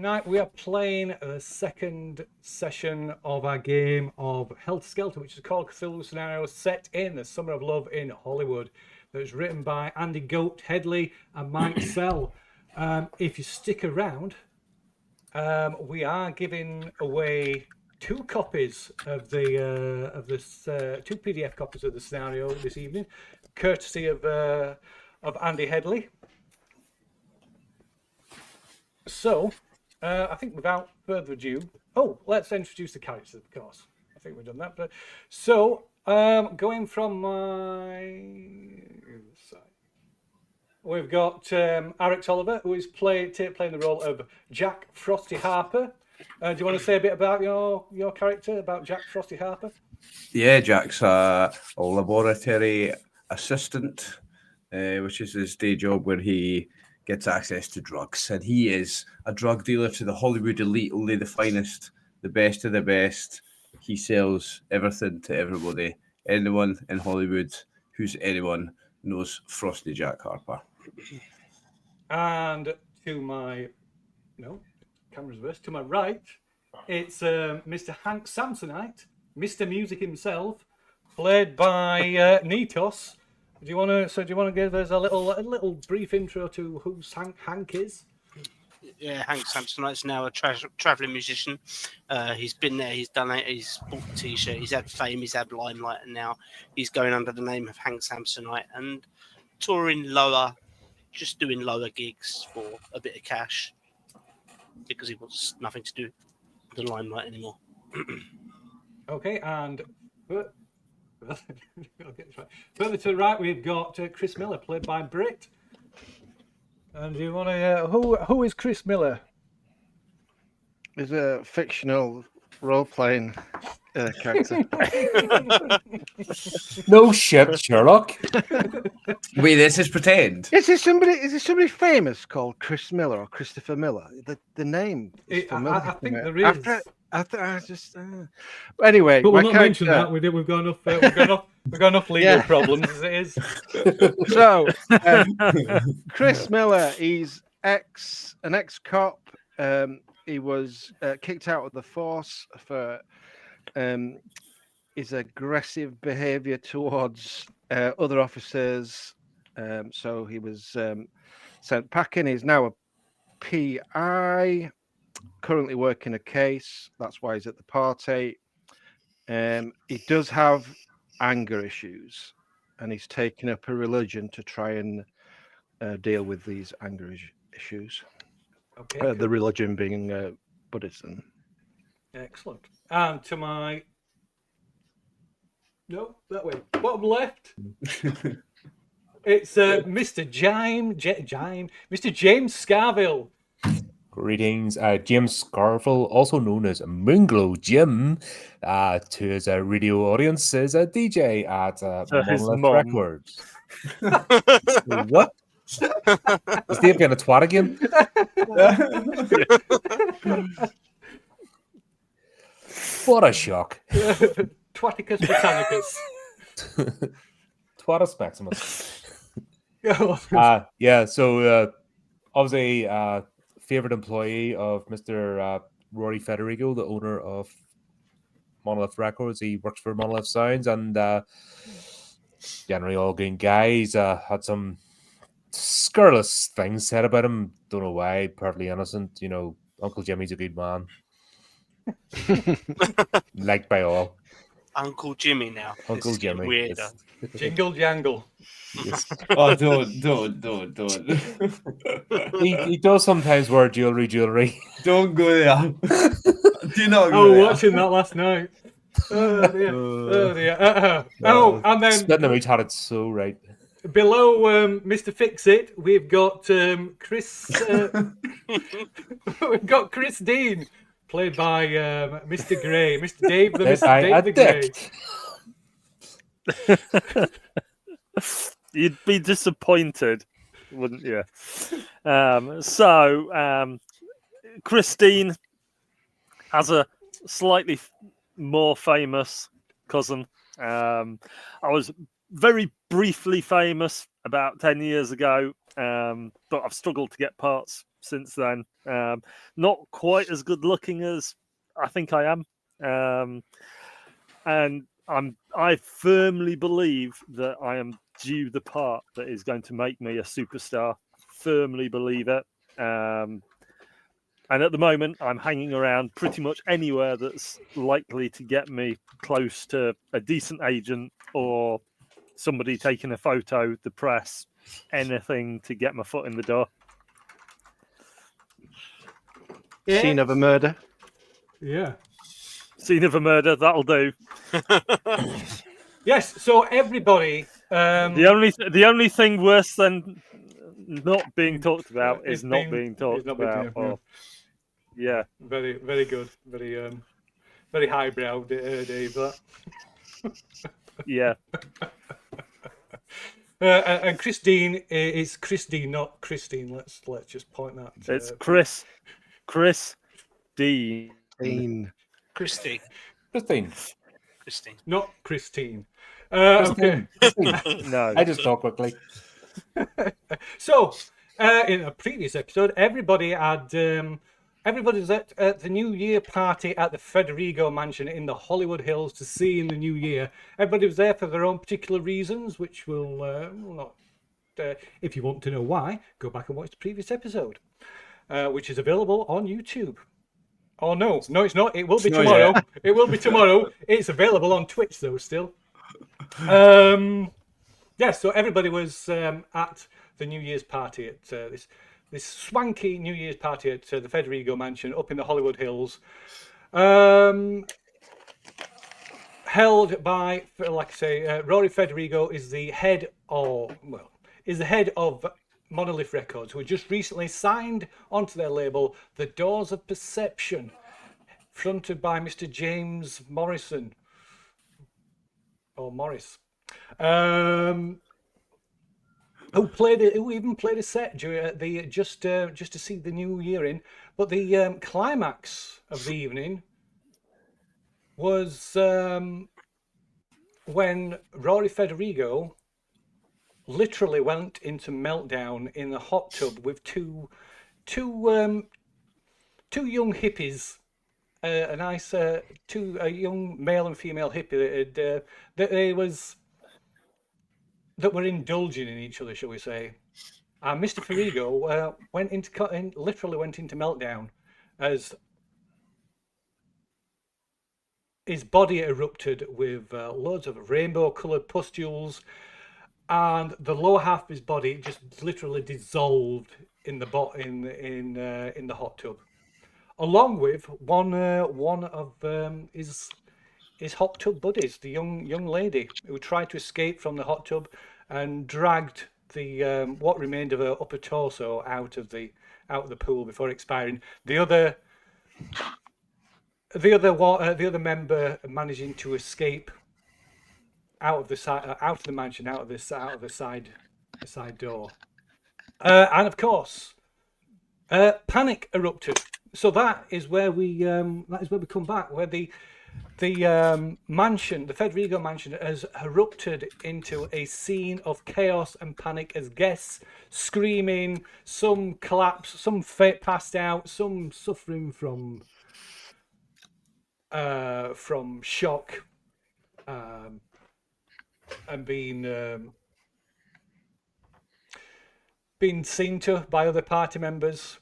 Tonight we are playing the second session of our game of Helter Skelter, which is called Cthulhu Scenario, set in the Summer of Love in Hollywood. That was written by Andy Goat Headley and Mike Sell. If you stick around, we are giving away two copies of this two PDF copies of the scenario this evening, courtesy of Andy Headley. So, I think without further ado, let's introduce the characters, of course. I think we've done that. But so, going from my side, we've got Eric Tolliver, who is playing the role of Jack Frosty Harper. Do you want to say a bit about your character, about Jack Frosty Harper? Yeah, Jack's a laboratory assistant, which is his day job where he gets access to drugs, and he is a drug dealer to the Hollywood elite, only the finest, the best of the best. He sells everything to everybody. Anyone in Hollywood who's anyone knows Frosty Jack Harper. And to my camera's reversed. To my right, it's Mr. Hank Samsonite, Mr. Music himself, played by Nitos. Do you want to give us a little brief intro to who Hank is? Yeah, Hank Samsonite's now a traveling musician. He's been there, he's done it, he's bought a t-shirt, he's had fame, he's had limelight, and now he's going under the name of Hank Samsonite and touring lower, just doing lower gigs for a bit of cash because he wants nothing to do with the limelight anymore. Okay, and further to the right, we've got Chris Miller, played by Britt. And do you want to? Who is Chris Miller? He's a fictional role-playing character. No shit, Sherlock. Wait, this is pretend. Is there somebody famous called Chris Miller or Christopher Miller? The name is familiar. I think there is. Anyway, but we'll not mention that. We've got enough. We've got enough legal problems as it is. So, Chris Miller, he's an ex-cop. He was kicked out of the force for his aggressive behaviour towards other officers. So he was sent packing. He's now a PI. Currently working a case. That's why he's at the party. He does have anger issues, and he's taken up a religion to try and deal with these anger issues. Okay, the religion being Buddhism. Excellent. And to my that way, bottom left, it's Mr. Mr. James Scarville. Greetings, James Scarville, also known as Moonglow Jim, to his radio audience, is a DJ at Monolith Records. What? Is Dave being a twat again? What a shock. Twaticus Botanicus. Twatus Maximus. So obviously, favorite employee of Mr. Rory Federico, the owner of Monolith Records. He works for Monolith Sounds, and generally all good guys. Had some scurrilous things said about him. Don't know why. Perfectly innocent. You know, Uncle Jimmy's a good man. Liked by all. Uncle Jimmy now. Uncle Jimmy. Weirder. Jingle jangle. Yes. Oh, don't. He does sometimes wear jewelry. Don't go there. Do not go there. Watching that last night. Oh dear. And then Splitting him, had it so right. Below Mr. Fix-It, we've got Chris. We've got Chris Dean, played by Mr. Gray, Mr. Dave the Gray. You'd be disappointed, wouldn't you? Christine has a slightly more famous cousin. I was very briefly famous about 10 years ago, but I've struggled to get parts since then. Not quite as good looking as I think I am. And I firmly believe that I am due the part that is going to make me a superstar. Firmly believe it. And at the moment, I'm hanging around pretty much anywhere that's likely to get me close to a decent agent or somebody taking a photo, the press, anything to get my foot in the door. Yeah. Scene of a murder. Yeah. Scene of a murder, that'll do. Yes. So everybody. The only thing worse than not being talked about is not being talked about. Yeah. Yeah. Very, very good. Very highbrow, Dave. That. Yeah. And Christine is Christine, not Christine. Let's just point that. It's Chris Dean. Christine. Christine. Not Christine. Okay. No. I just talk quickly. So, in a previous episode, everybody was at the New Year party at the Federigo Mansion in the Hollywood Hills to see in the new year. Everybody was there for their own particular reasons, which will not. If you want to know why, go back and watch the previous episode, which is available on YouTube. Oh no, it's not. It will be tomorrow. It will be tomorrow. It's available on Twitch though still. Yeah, so everybody was at the New Year's party at this swanky New Year's party at the Federigo Mansion up in the Hollywood Hills, held by, like I say, Rory Federigo is the head of Monolith Records, who had just recently signed onto their label The Doors of Perception, fronted by Mr. James Morrison or Morris. Who even played a set during the just to see the new year in. But the climax of the evening was when Rory Federigo literally went into meltdown in the hot tub with two young hippies, a young male and female hippie that were indulging in each other, shall we say. And Mr. Federigo literally went into meltdown as his body erupted with loads of rainbow-coloured pustules, and the lower half of his body just literally dissolved in the hot tub, along with one of his hot tub buddies, the young lady who tried to escape from the hot tub and dragged the what remained of her upper torso out of the pool before expiring. The other member managing to escape out of the mansion, out of the side door, and of course, panic erupted. So that is where we come back, where the mansion, the Federigo Mansion, has erupted into a scene of chaos and panic as guests screaming, some collapse, some passed out, some suffering from shock, and being seen to by other party members.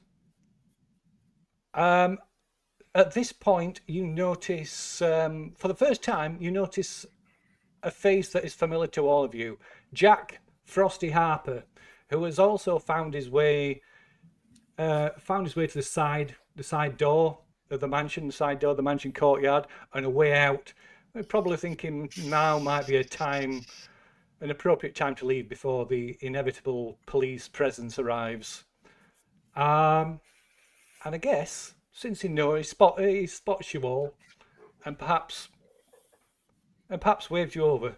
At this point, you notice, for the first time, you notice a face that is familiar to all of you. Jack Frosty Harper, who has also found his way to the side door of the mansion, the mansion courtyard, and a way out. We're probably thinking now might be an appropriate time to leave before the inevitable police presence arrives. And I guess, since he spots you all, and perhaps waves you over,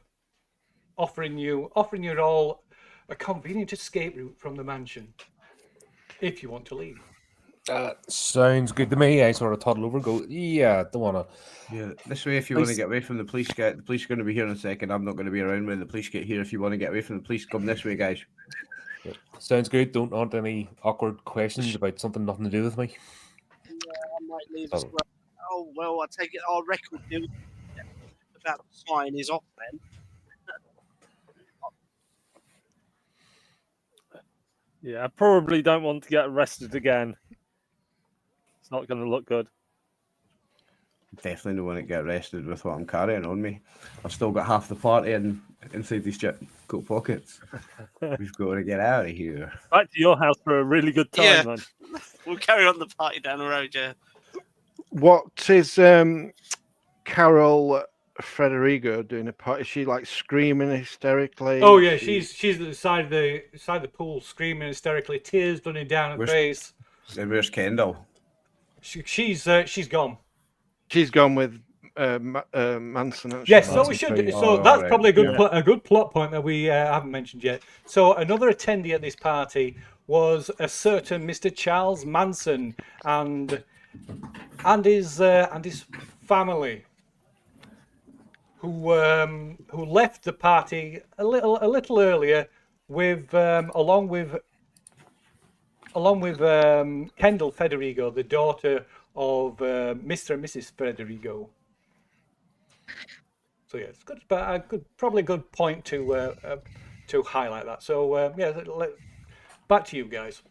offering you all a convenient escape route from the mansion, if you want to leave. Sounds good to me. I sort of toddle over, go, yeah, don't wanna. Yeah, this way, if you want to get away from the police, the police are going to be here in a second. I'm not going to be around when the police get here. If you want to get away from the police, come this way, guys. Yep. Sounds good. Don't want any awkward questions about something nothing to do with me. Yeah, I might leave as well. Oh, well, I take it our record deal about the fine is off then. Yeah, I probably don't want to get arrested again. It's not going to look good. Definitely don't want to get arrested with what I'm carrying on me. I've still got half the party inside these coat pockets. We've got to get out of here. Back to your house for a really good time, Yeah. man. We'll carry on the party down the road, yeah. What is Carol Frederigo doing a part? Is she like screaming hysterically? Oh yeah, she's at the side of the pool, screaming hysterically, tears running down her Where's- face. And where's Kendall? She's gone. She's gone with Manson. hasn't she? Yes, so we Manson should. Free. So Oh, that's right. probably a good Yeah. a good plot point that we haven't mentioned yet. So another attendee at this party was a certain Mr. Charles Manson and his family, who left the party a little earlier with along with Kendall Federigo, the daughter of Mr. and Mrs. Federigo. So yeah, it's good, but probably a good point to highlight that. So yeah, back to you guys.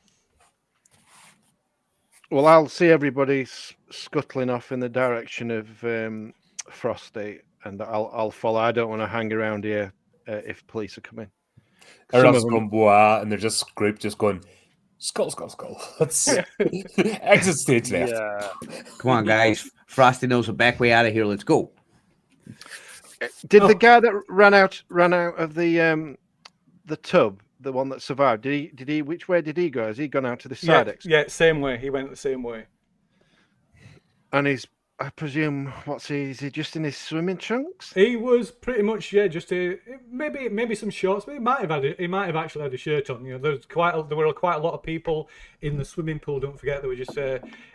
Well, I'll see everybody scuttling off in the direction of Frosty, and I'll follow. I don't want to hang around here if police are coming. Some Everyone's of them- going boah, and they're just grouped, just going skull, skull, skull. That's exit stage left. Yeah. Come on, guys. Frosty knows the back way out of here. Let's go. Did the guy that ran out of the tub, the one that survived? Did he? Which way did he go? Has he gone out to the side? Yeah, same way. He went the same way. And he's, I presume, is he just in his swimming trunks? He was pretty much just maybe some shorts, but he might have actually had a shirt on. You know, there were quite a lot of people in the swimming pool. Don't forget, they were just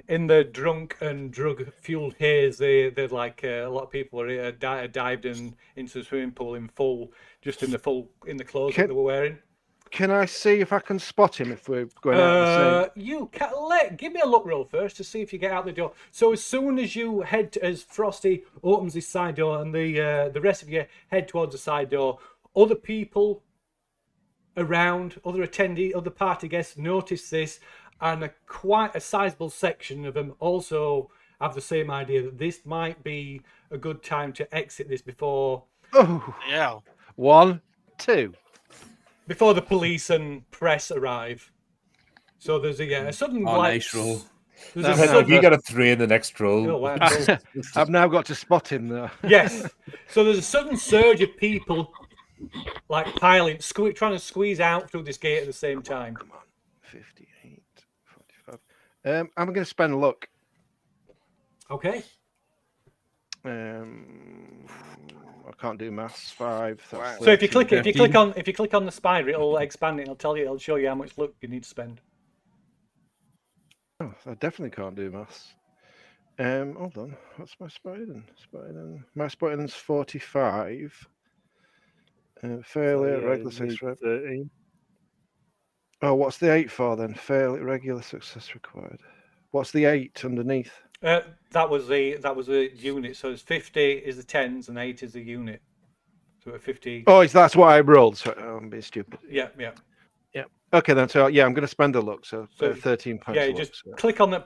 in the drunk and drug fueled haze. They'd like a lot of people were dived into the swimming pool in the clothes that they were wearing. Can I see if I can spot him if we're going out the same? You can give me a look roll first to see if you get out the door. So as soon as you as Frosty opens his side door and the rest of you head towards the side door, other people around, other party guests notice this, and quite a sizable section of them also have the same idea that this might be a good time to exit this before Yeah. 1, 2. the police and press arrive. So there's a sudden Nice roll. There's No, a no, sudden, You got a 3 in the next roll. Oh, wow, cool. I've now got to spot him though. Yes. So there's a sudden surge of people like piling, trying to squeeze out through this gate at the same time. Come on, 58, 45. I'm going to spend luck. Okay. I can't do maths. 5. That's So if you click 13. on the spider, it'll expand it. It'll show you how much luck you need to spend. Oh, I definitely can't do maths. Hold on. What's my Spider-Man? My Spider-Man's 45. Failure, regular success rate. 13. Oh, what's the 8 for then? Failure, regular success required. What's the 8 underneath? That was the unit. So it's 50 is the tens and 8 is the unit. So at 50. Oh, that's what I rolled. Sorry, I'm being stupid. Yeah. Okay, then. So yeah, I'm going to spend a luck. So, So, 13 points. Yeah, of just luck, click on the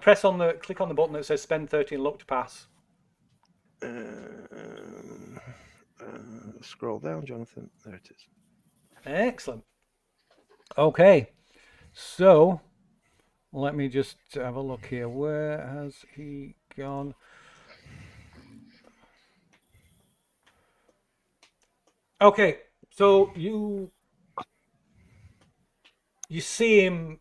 button that says spend 13 luck to pass. Scroll down, Jonathan. There it is. Excellent. Okay. So let me just have a look here. Where has he gone? Okay, so you see him.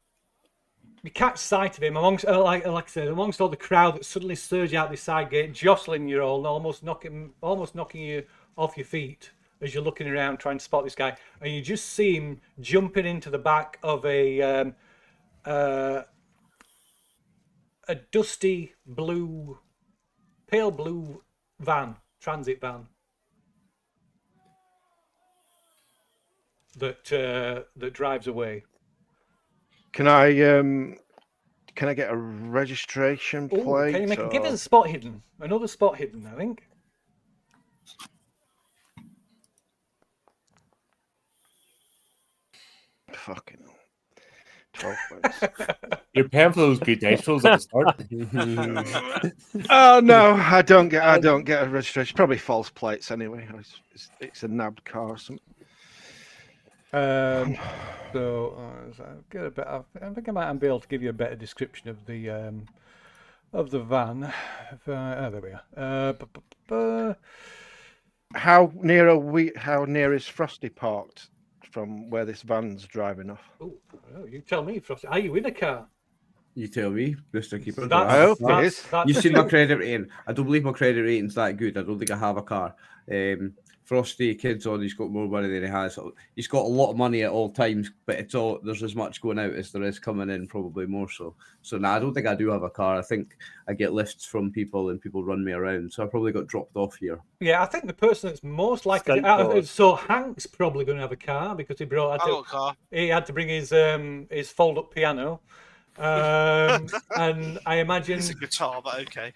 You catch sight of him amongst, like I said, amongst all the crowd that suddenly surge out the side gate, jostling you all, and almost knocking you off your feet as you're looking around trying to spot this guy, and you just see him jumping into the back of a a dusty blue, pale blue van, transit van that drives away. Can I get a registration Oh, plate? can you give us or- a spot hidden? Another spot hidden, I think. Fucking hell. 12 points. You're paying for those good dice rolls at the start. Oh no, I don't get a registration. Probably false plates anyway. It's a nabbed car or something. So get a bit. I think I might be able to give you a better description of the van. There we are. How near is Frosty parked from where this van's driving off? Oh, you tell me, Frosty. Are you in a car? You tell me, Mr. Keeper. do That's- I I have a hope car? it is. You've seen my credit rating. I don't believe my credit rating's that good. I don't think I have a car. Frosty, kids on, he's got more money than he has. He's got a lot of money at all times, but there's as much going out as there is coming in, probably more so. So I don't think I do have a car. I think I get lifts from people and people run me around. So I probably got dropped off here. Yeah, I think the person that's most likely. Skateboard. So Hank's probably going to have a car because he I got a car. he had to bring his fold-up piano, and I imagine. It's a guitar, but okay.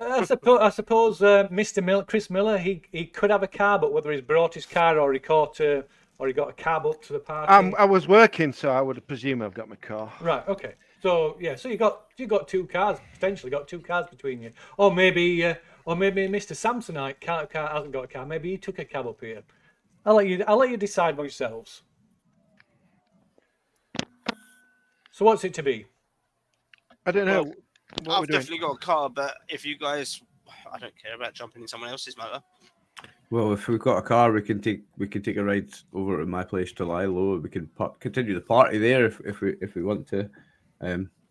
I suppose Mr. Chris Miller, he could have a car, but whether he's brought his car or he got a cab up to the party. I was working, so I would presume I've got my car. Right. Okay. So yeah. So you got two cars, potentially got two cars between you, or maybe Mr. Samsonite hasn't got a car. Maybe he took a cab up here. I'll let you decide for yourselves. So what's it to be? I don't know. What I've we're doing. definitely got a car, but if you guys, I don't care about jumping in someone else's motor. Well, if we've got a car, we can take a ride over to my place to Lilo. We can continue the party there if we want to.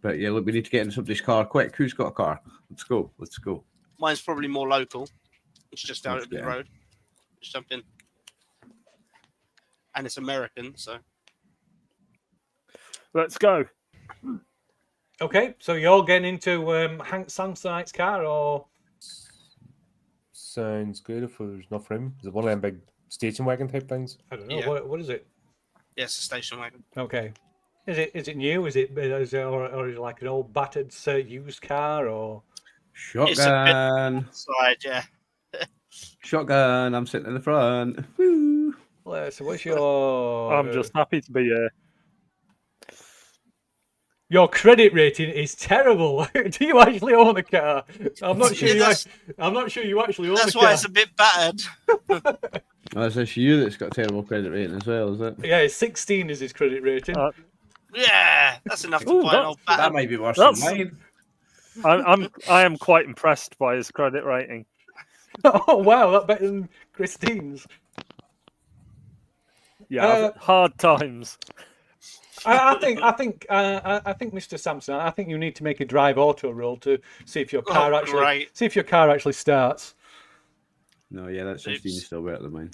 But yeah, look, we need to get in somebody's car quick. Who's got a car? Let's go. Mine's probably more local. It's just down Let's at the get in. road. Just jump in. And it's American, so. Let's go. Okay. So you're getting into Hank Samsonite's car, or Sounds good if there's enough room. Is it one of them big station wagon type things? I don't know. Yeah. What is it? Yeah, it's a station wagon. Okay. Is it new? Is it or is it like an old battered used car or? Shotgun. Side, yeah. Shotgun. I'm sitting in the front. Woo. So what's your? I'm just happy to be here. Your credit rating is terrible. Do you actually own a car? I'm not sure. I'm not sure you actually own That's a car. why it's a bit battered. Oh, it's just you that's got terrible credit rating as well, is it? Yeah, 16 is his credit rating. Yeah, that's enough to Ooh, buy an old That battered. might be worse than That's- mine. I am quite impressed by his credit rating. Oh wow, that better than Christine's. Yeah, hard times. I think Mr. Sampson, I think you need to make a drive auto roll to see if your car actually starts. No, yeah, that 16 is still better than mine.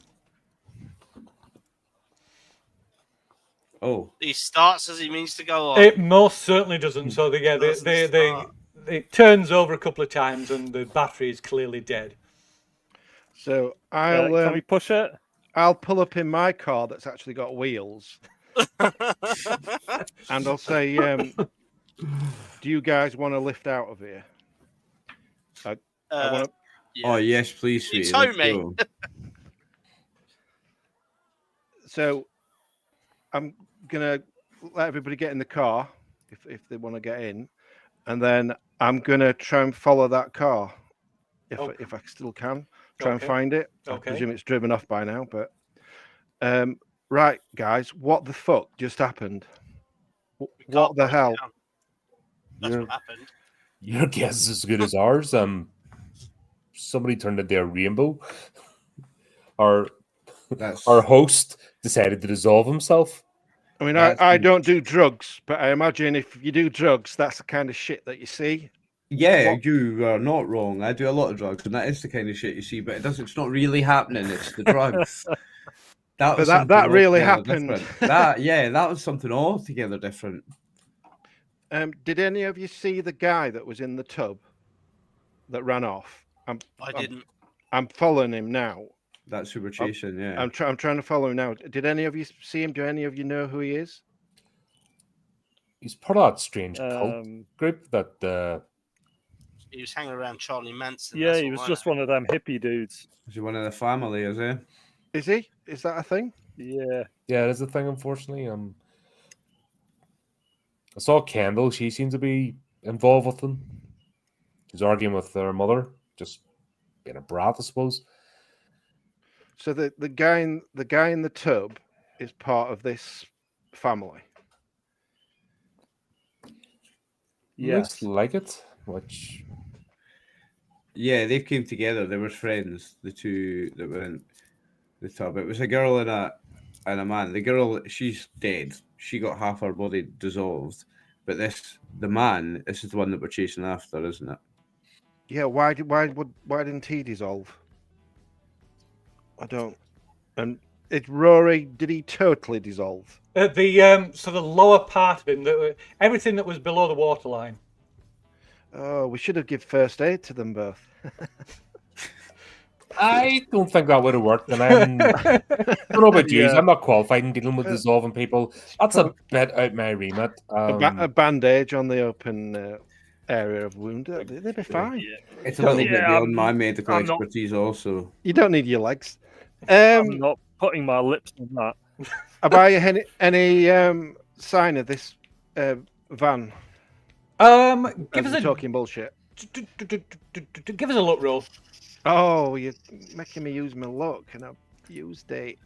Oh, He starts as he means to go on. It most certainly doesn't. So Doesn't start. it turns over a couple of times and the battery is clearly dead. So Can we push it? I'll pull up in my car that's actually got wheels, and I'll say, "Do you guys want to lift out of here?" I want to. Yeah. oh yes, please, You sweetie. tow let's me. go. So I'm gonna let everybody get in the car if they want to get in, and then I'm gonna try and follow that car if I still can. Try and Okay. find it. I Okay. presume it's driven off by now, but right, guys, what the fuck just happened? We What can't the break it hell? down. That's You're- what happened. Your guess is as good as ours. Somebody turned into a rainbow. Our That's host decided to dissolve himself. I mean, That's I good. don't do drugs, but I imagine if you do drugs, that's the kind of shit that you see. yeah, What- you are not wrong. I do a lot of drugs, and that is the kind of shit you see. But it's not really happening. It's the drugs. But was that something really altogether happened. different. That was something altogether different. Did any of you see the guy that was in the tub that ran off? I didn't. I'm following him now. That's who we're chasing. Yeah. I'm trying to follow him now. Did any of you see him? Do any of you know who he is? He's part of that strange cult group that. He was hanging around Charlie Manson. Yeah, that's he all was I just know. one of them hippie dudes. Is he one of the family? Is he? Is he? Is that a thing? Yeah. Yeah, it is a thing, unfortunately. I saw Kendall. She seems to be involved with them. She's arguing with her mother, just being a brat, I suppose. So the guy in the tub is part of this family. Looks like it. Which Yeah, they came together. They were friends. The two that were in the tub. It was a girl and a man. The girl, she's dead. She got half her body dissolved. But the man, this is the one that we're chasing after, isn't it? Yeah. Why didn't he dissolve? I don't. And it's Rory. Did he totally dissolve? So the lower part of him, everything that was below the waterline. Oh, we should have given first aid to them both. I don't think that would have worked. And I don't know about you. I'm not qualified in dealing with dissolving people. That's a bit out my remit. A bandage on the open area of wound. They'd be fine. It's a little bit beyond my medical I'm not- expertise, also. You don't need your legs. I'm not putting my lips on that. Have I any sign of this van? Give us a talking bullshit. Give us a look roll. Oh, you're making me use my luck, and I've used it.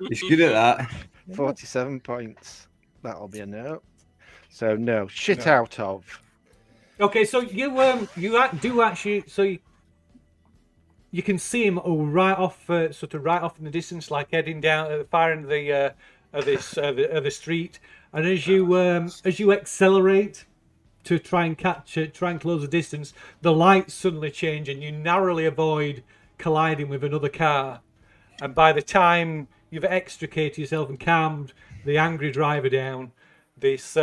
He's good at that. 47 points. That'll be a no. So no, shit No. out of. Okay, so you do actually, so you can see him right off, sort of right off in the distance, like heading down at the far end of the street. And as you accelerate to try and catch it, try and close the distance, the lights suddenly change and you narrowly avoid colliding with another car. And by the time you've extricated yourself and calmed the angry driver down, this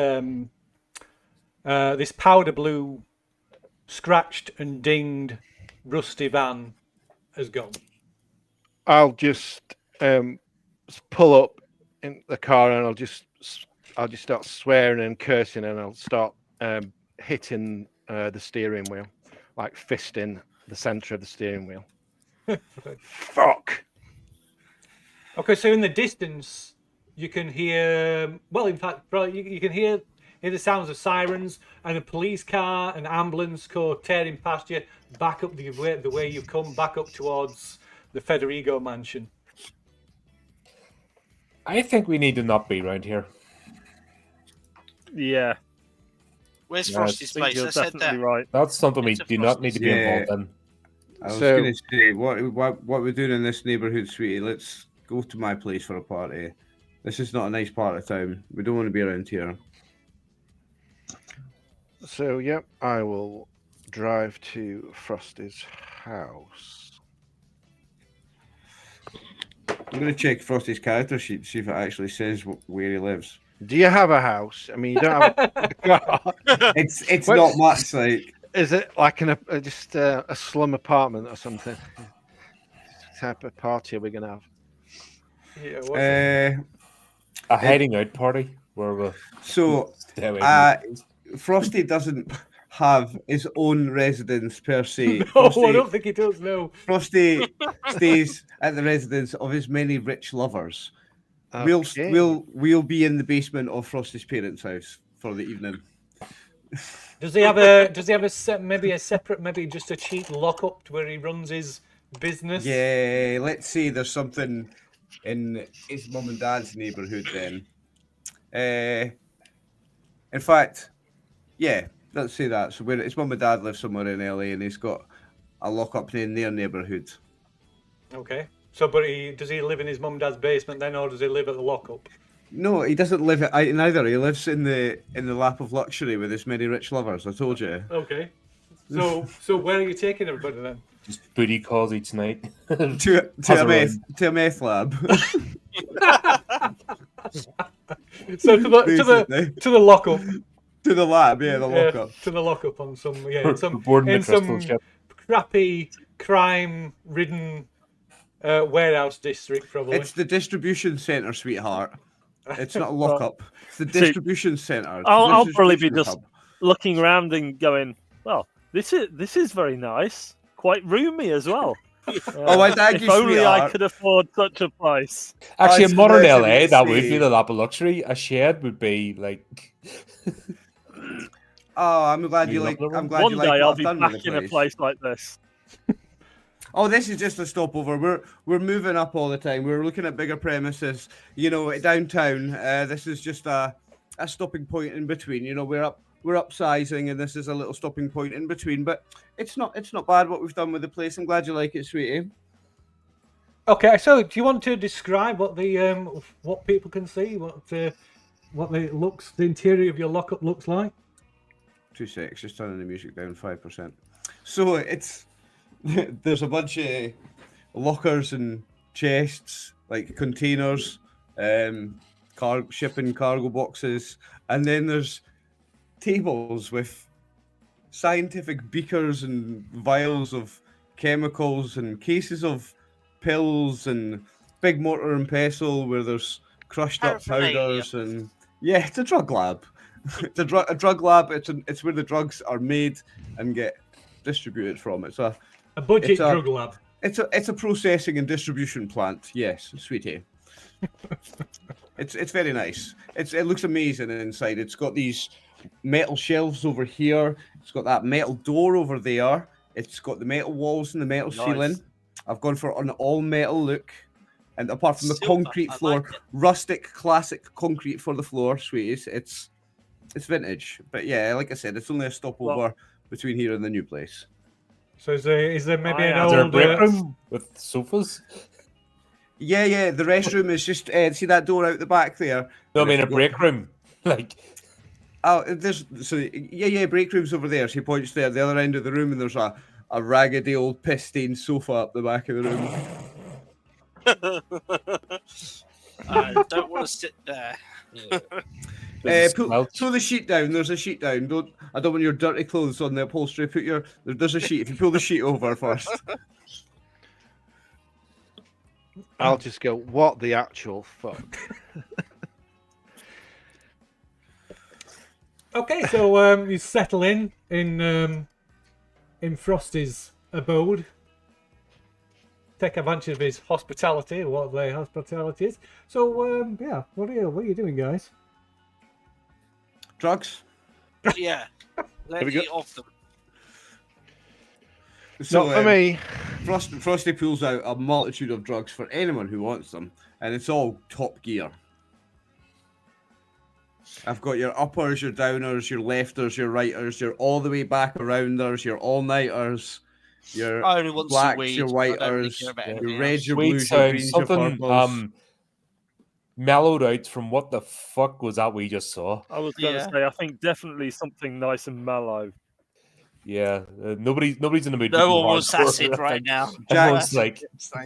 powder blue, scratched and dinged, rusty van has gone. I'll just pull up in the car and I'll just start swearing and cursing, and I'll start hitting the steering wheel, like fisting the center of the steering wheel. Fuck. Okay, so in the distance, you can hear. Well, in fact, probably you can hear the sounds of sirens and a police car, an ambulance car tearing past you, back up the way you've come, back up towards the Federigo mansion. I think we need to not be around here. Yeah, Where's Yeah, Frosty's I think place? you're I said definitely that. right. That's something we It's a do not need to be Yeah. involved in. I was So- going to say, what we're doing in this neighbourhood, sweetie, let's go to my place for a party. This is not a nice part of town. We don't want to be around here. So yep, I will drive to Frosty's house. I'm going to check Frosty's character sheet, see if it actually says where he lives. Do you have a house? I mean, you don't have a car. It's Well, not much like. Is it like just a slum apartment or something? What type of party are we gonna have? Yeah, what's it? A hiding out party where we So stay away from the Frosty doesn't have his own residence per se. No, Frosty, I don't think he does. No. Frosty stays at the residence of his many rich lovers. Okay. We'll be in the basement of Frosty's parents' house for the evening. Does he have maybe a separate, maybe just a cheap lockup to where he runs his business? Yeah, let's say there's something in his mum and dad's neighbourhood then. In fact, yeah, let's say that. So where his mum and dad live somewhere in LA and he's got a lockup in their neighbourhood. Okay. So, but does he live in his mum and dad's basement then, or does he live at the lockup? No, he doesn't live at neither. He lives in the lap of luxury with his many rich lovers. I told you. Okay. So where are you taking everybody then? just booty calls each night. To a meth lab. So to Basically. the lockup. To the lab, yeah, the lockup. To the lockup on some Boarding the in crystal some ship. crappy crime-ridden warehouse district, probably. It's the distribution center, sweetheart. It's not a Well, lockup. It's the distribution center. It's I'll the probably be distribution just hub. looking around and going, "Well, this is very nice, quite roomy as well." Oh, I thank if you, only I sweetheart. could afford such a place. Actually, it's in modern less LA, than that would say- be the lap of luxury. A shed would be like. Oh, I'm glad you You like. love the I'm glad One you day like I'll what I've be done back with the in a place. place like this. Oh, this is just a stopover. We're moving up all the time. We're looking at bigger premises. You know, downtown. This is just a stopping point in between. You know, we're upsizing, and this is a little stopping point in between. But it's not bad what we've done with the place. I'm glad you like it, sweetie. Okay, so do you want to describe what the what people can see, what the interior of your lockup looks like? 2 secs, just turning the music down 5%. So it's there's a bunch of lockers and chests, like containers, shipping cargo boxes, and then there's tables with scientific beakers and vials of chemicals and cases of pills and big mortar and pestle where there's crushed up Paraphernalia. powders and yeah, it's a drug lab. It's a drug lab. It's where the drugs are made and get distributed from. It's a Budget drug lab. It's a processing and distribution plant. Yes, sweetie. It's very nice. It looks amazing inside. It's got these metal shelves over here. It's got that metal door over there. It's got the metal walls and the metal Nice. ceiling. I've gone for an all metal look. And apart from the Silver, concrete I floor, like it. rustic, classic concrete for the floor, sweeties. It's vintage. But yeah, like I said, it's only a stopover between here and the new place. So is there maybe an Is Is there a old break room with sofas? Yeah, the restroom is just see that door out the back there. No, I And mean if a you go- break room. Like, Oh, break room's over there. She points there, the other end of the room, and there's a raggedy old piss-stained sofa up the back of the room. I don't want to sit there. Pull the sheet down. There's a sheet down. I don't want your dirty clothes on the upholstery. There's a sheet. If you pull the sheet over first. I'll just go, what the actual fuck? Okay, so you settle in Frosty's abode. Take advantage of his hospitality, what their hospitality is. So yeah, what are you doing, guys? Drugs. Yeah. Let's we go. eat off them. So, Not for me. Frosty pulls out a multitude of drugs for anyone who wants them, and it's all top gear. I've got your uppers, your downers, your lefters, your righters, your all the way back arounders, your all-nighters, your I only want some blacks, weed. your I don't really whiters, care about your anything reds, else. your sweet blues, your sounds greens, your something purples. mellowed out from what the fuck was that we just saw. I was going to Yeah. say, I think definitely something nice and mellow. Yeah, nobody's in the mood. for No too one wants hardcore. acid right now. Everyone's like,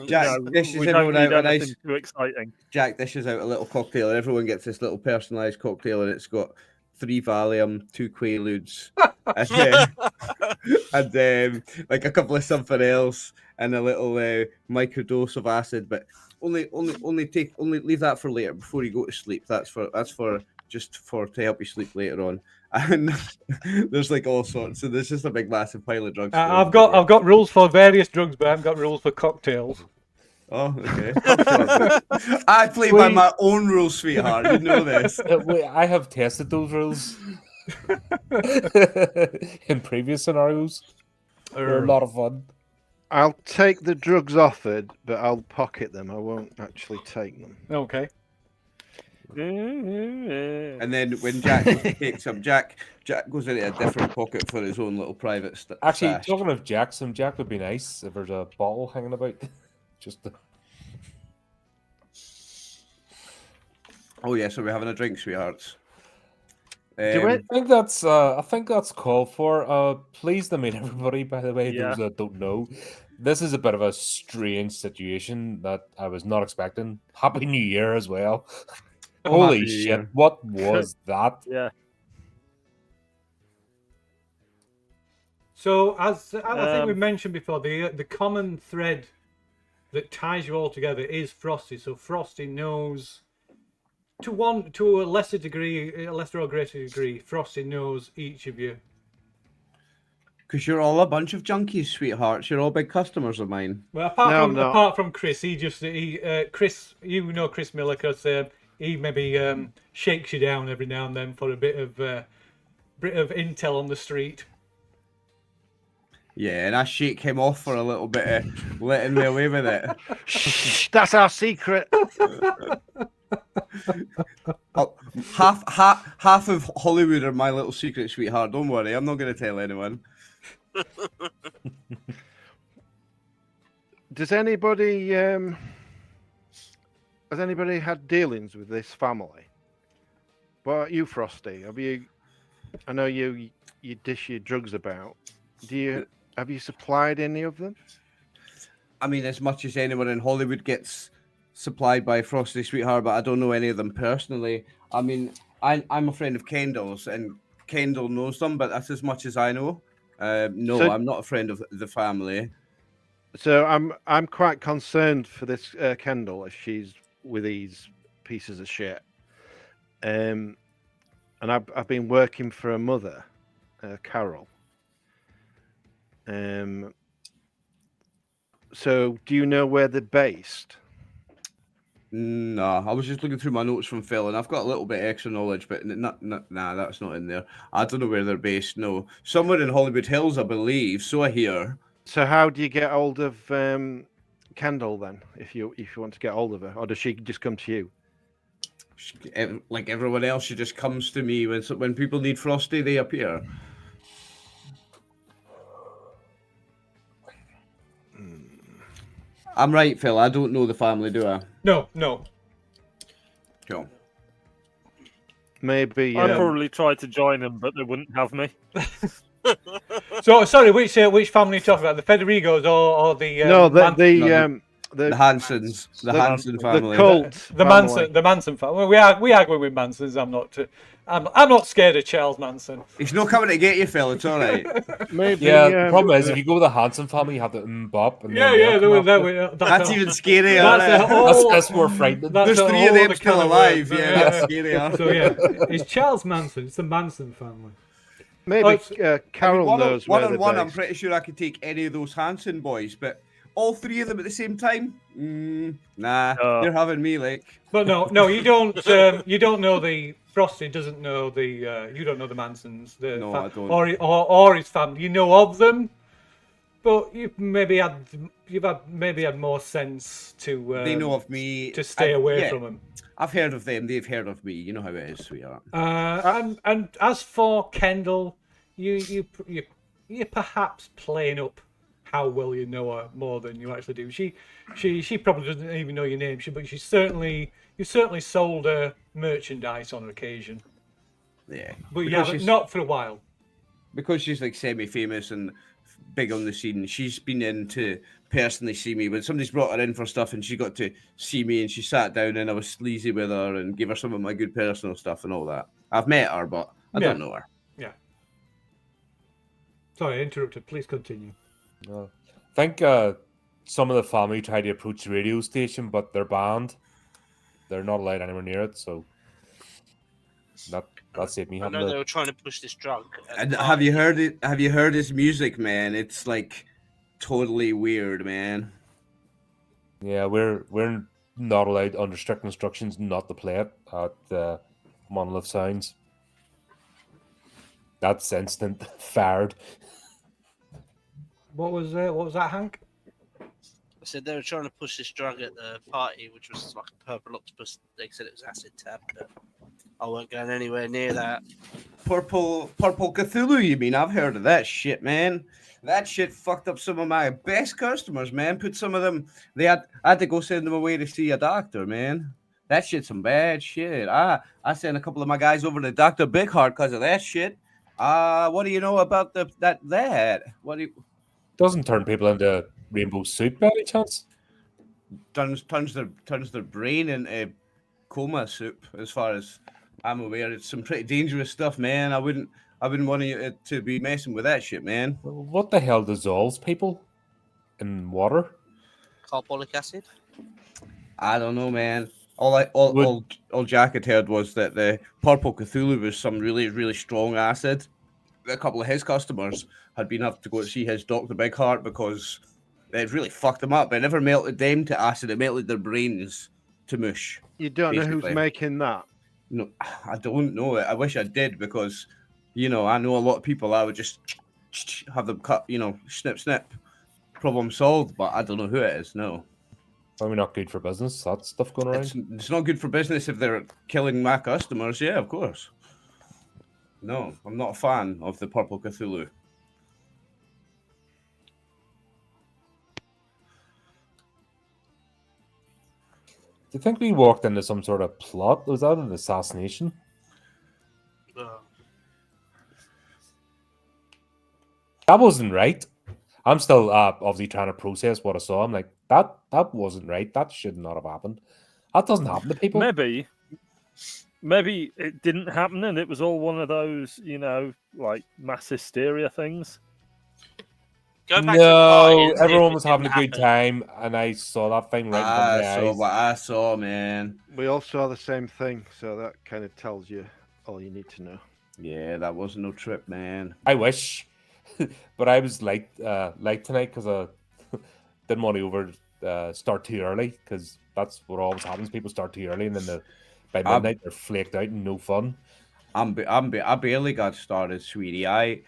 Jack, No, dishes we don't everyone need out a anything nice. too exciting. Jack dishes out a little cocktail, and everyone gets this little personalised cocktail, and it's got 3 Valium, 2 Quaaludes, and like a couple of something else, and a little microdose of acid. But only leave that for later before you go to sleep. That's for to help you sleep later on. And there's like all sorts. So there's just a big massive pile of drugs. I've got rules for various drugs, but I haven't got rules for cocktails. Oh, okay. I play by my own rules, sweetheart. You know this. wait, I have tested those rules in previous scenarios. They're a lot of fun. I'll take the drugs offered, but I'll pocket them. I won't actually take them. Okay. And then when Jack takes some, Jack goes into a different pocket for his own little private Actually, stash. talking of Jack, some Jack would be nice if there's a bottle hanging about. Just to... Oh yeah, so we're having a drink, sweethearts. Do it. I think that's called for. Pleased to meet everybody, by the way, Yeah. those that don't know. This is a bit of a strange situation that I was not expecting. Happy New Year as well. Holy happy, shit! What was that? Yeah. So, as I think we mentioned before, the common thread that ties you all together is Frosty. So Frosty knows, to a lesser or greater degree, Frosty knows each of you. Because you're all a bunch of junkies, sweethearts. You're all big customers of mine. Well, No, I'm not. apart from Chris, Chris, you know Chris Miller, because he maybe shakes you down every now and then for a bit of intel on the street. Yeah, and I shake him off for a little bit of letting me away with it. Shh, that's our secret. Oh, half of Hollywood are my little secret, sweetheart. Don't worry, I'm not going to tell anyone. Does anybody has anybody had dealings with this family? What about you, Frosty? Have you? I know you dish your drugs about. Have you supplied any of them? I mean, as much as anyone in Hollywood gets supplied by Frosty, sweetheart, but I don't know any of them personally. I mean, I'm a friend of Kendall's, and Kendall knows them, but that's as much as I know. No, So- I'm not a friend of the family. So I'm quite concerned for this Kendall if she's with these pieces of shit. And I've been working for a mother, Carol. So do you know where they're based? No, I was just looking through my notes from Phil, and I've got a little bit extra knowledge, but nah, that's not in there. I don't know where they're based. No, somewhere in Hollywood Hills, I believe. So I hear. So how do you get hold of Kendall then, if you want to get hold of her, or does she just come to you? Like everyone else, she just comes to me when people need Frosty, they appear. I'm right, Phil. I don't know the family, do I? No. Cool. Maybe. I probably tried to join them, but they wouldn't have me. So sorry, which family are you talking about? The Federigos or the The Hansons, the Hanson family. the cult, the Manson family. Well, we argue with Mansons. I'm not scared of Charles Manson. He's not coming to get you, Phil. It's all right. Maybe. Yeah, the problem is if you go with the Hanson family, you have to bop. And That's even scarier. That's more frightening. There's three of them still alive. Yeah, that's scarier. So yeah, it's Charles Manson. It's the Manson family. Maybe Carol knows where they're one-on-one, I'm based. pretty sure I could take any of those Hanson boys, but all three of them at the same time? Nah, you're having me, like. But no, you don't. You don't know the Frosty doesn't know the. You don't know the Mansons. I don't. Or his family. You know of them, but you've had more sense to. They know of me. To stay away from them. I've heard of them. They've heard of me. You know how it is, sweetheart. And as for Kendall, you're perhaps playing up how well you know her more than you actually do. She probably doesn't even know your name. But you certainly sold her merchandise on occasion. Yeah, but you haven't, not for a while. Because she's like semi-famous and big on the scene. She's been in to personally see me when somebody's brought her in for stuff, and she got to see me, and she sat down, and I was sleazy with her and gave her some of my good personal stuff and all that. I've met her, but I don't know her. Yeah. Sorry, I interrupted. Please continue. I think some of the family tried to approach the radio station, but they're banned. They're not allowed anywhere near it, so that saved me. I know they were trying to push this drug. And have you heard it? Have you heard his music, man? It's like totally weird, man. Yeah, we're not allowed under strict instructions not to play it at Monolith Sounds. That's instant fired. What was that, Hank? I said they were trying to push this drug at the party, which was like a purple octopus. They said it was acid tab, but I weren't going anywhere near that. Purple Cthulhu, you mean? I've heard of that shit, man. That shit fucked up some of my best customers, man. Put some of them. I had to go send them away to see a doctor, man. That shit's some bad shit. I sent a couple of my guys over to Dr. Bigheart because of that shit. What do you know about that? What do you... Doesn't turn people into rainbow soup by any chance? Turns their brain into coma soup, as far as I'm aware. It's some pretty dangerous stuff, man. I wouldn't want you to be messing with that shit, man. Well, what the hell dissolves people in water? Carbolic acid. I don't know, man. All Jack had heard was that the purple Cthulhu was some really, really strong acid. A couple of his customers had been have to go to see his Dr. Big Heart because it really fucked them up. It never melted them to acid; it melted their brains to mush. You don't know Basically. who's making that. No, I don't know it. I wish I did because, I know a lot of people. I would just have them cut, snip, snip, problem solved. But I don't know who it is. No. Probably not good for business. That stuff going around. It's not good for business if they're killing my customers. Yeah, of course. No, I'm not a fan of the purple Cthulhu. Do you think we walked into some sort of plot? Was that an assassination? That wasn't right. I'm still obviously trying to process what I saw. I'm like, that wasn't right. That should not have happened. That doesn't happen to people. Maybe it didn't happen and it was all one of those, like mass hysteria things. Go back No, to everyone was having a good time, and I saw that thing right in front of my eyes. What I saw, man. We all saw the same thing, so that kind of tells you all you need to know. Yeah, that wasn't no trip, man. I wish, but I was late tonight because I didn't want to start too early because that's what always happens. People start too early, and then by midnight they're flaked out and no fun. I barely got started, sweetie. I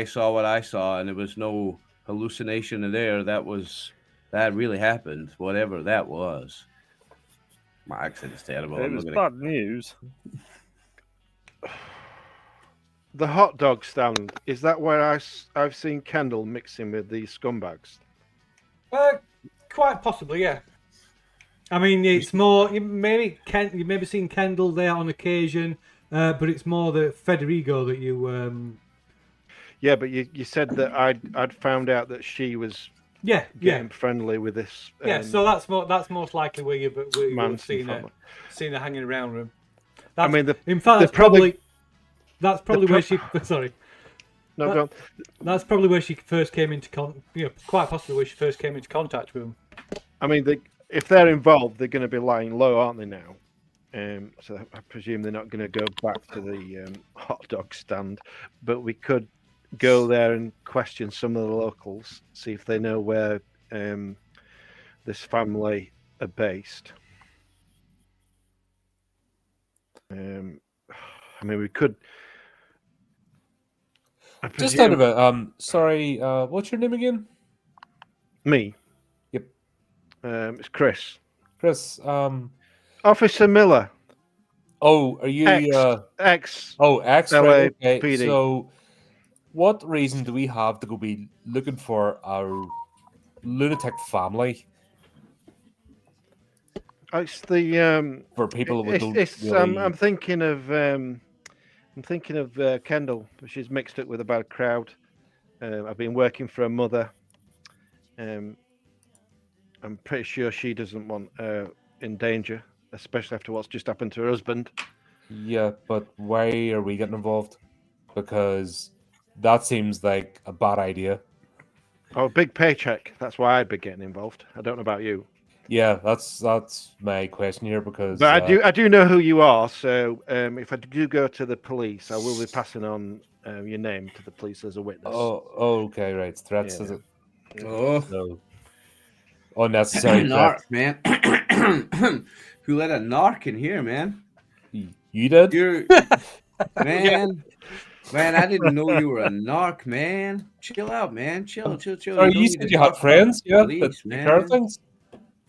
saw what I saw, and there was no hallucination in there. That really happened. Whatever that was. My accent is terrible. It was bad news. The hot dog stand, is that where I've seen Kendall mixing with these scumbags? Quite possibly, yeah. I mean, it's more you maybe seen Kendall there on occasion, but it's more the Federigo that you. Yeah, but you said that I'd found out that she was getting friendly with this. So that's most likely where you've seen her hanging around room. In fact, that's probably where she. Sorry. No, go on. That's probably where she first came into quite possibly where she first came into contact with him. I mean, if they're involved, they're going to be lying low, aren't they now? So I presume they're not going to go back to the hot dog stand, but we could go there and question some of the locals, see if they know where this family are based. I mean, we could. Just out of it, sorry, what's your name again? Me. Yep. It's Chris. Chris. Officer Miller. Oh, are you X? Oh, X. Right, okay. PD. So, what reason do we have to go be looking for our lunatic family? It's the for people who don't really... I'm thinking of Kendall. She's mixed up with a bad crowd. I've been working for her mother. I'm pretty sure she doesn't want her in danger, especially after what's just happened to her husband. Yeah, but why are we getting involved? Because that seems like a bad idea. Oh, big paycheck. That's why I'd be getting involved. I don't know about you. Yeah, that's my question here because. But I do know who you are. So if I do go to the police, I will be passing on your name to the police as a witness. Oh, okay, right. Threats, is it? Oh, no. Unnecessary narc, man. Who let a narc in here, man? You did? Man, I didn't know you were a narc, man. Chill out, man. Chill. Oh, you said you had friends, yeah? Police, man. Things?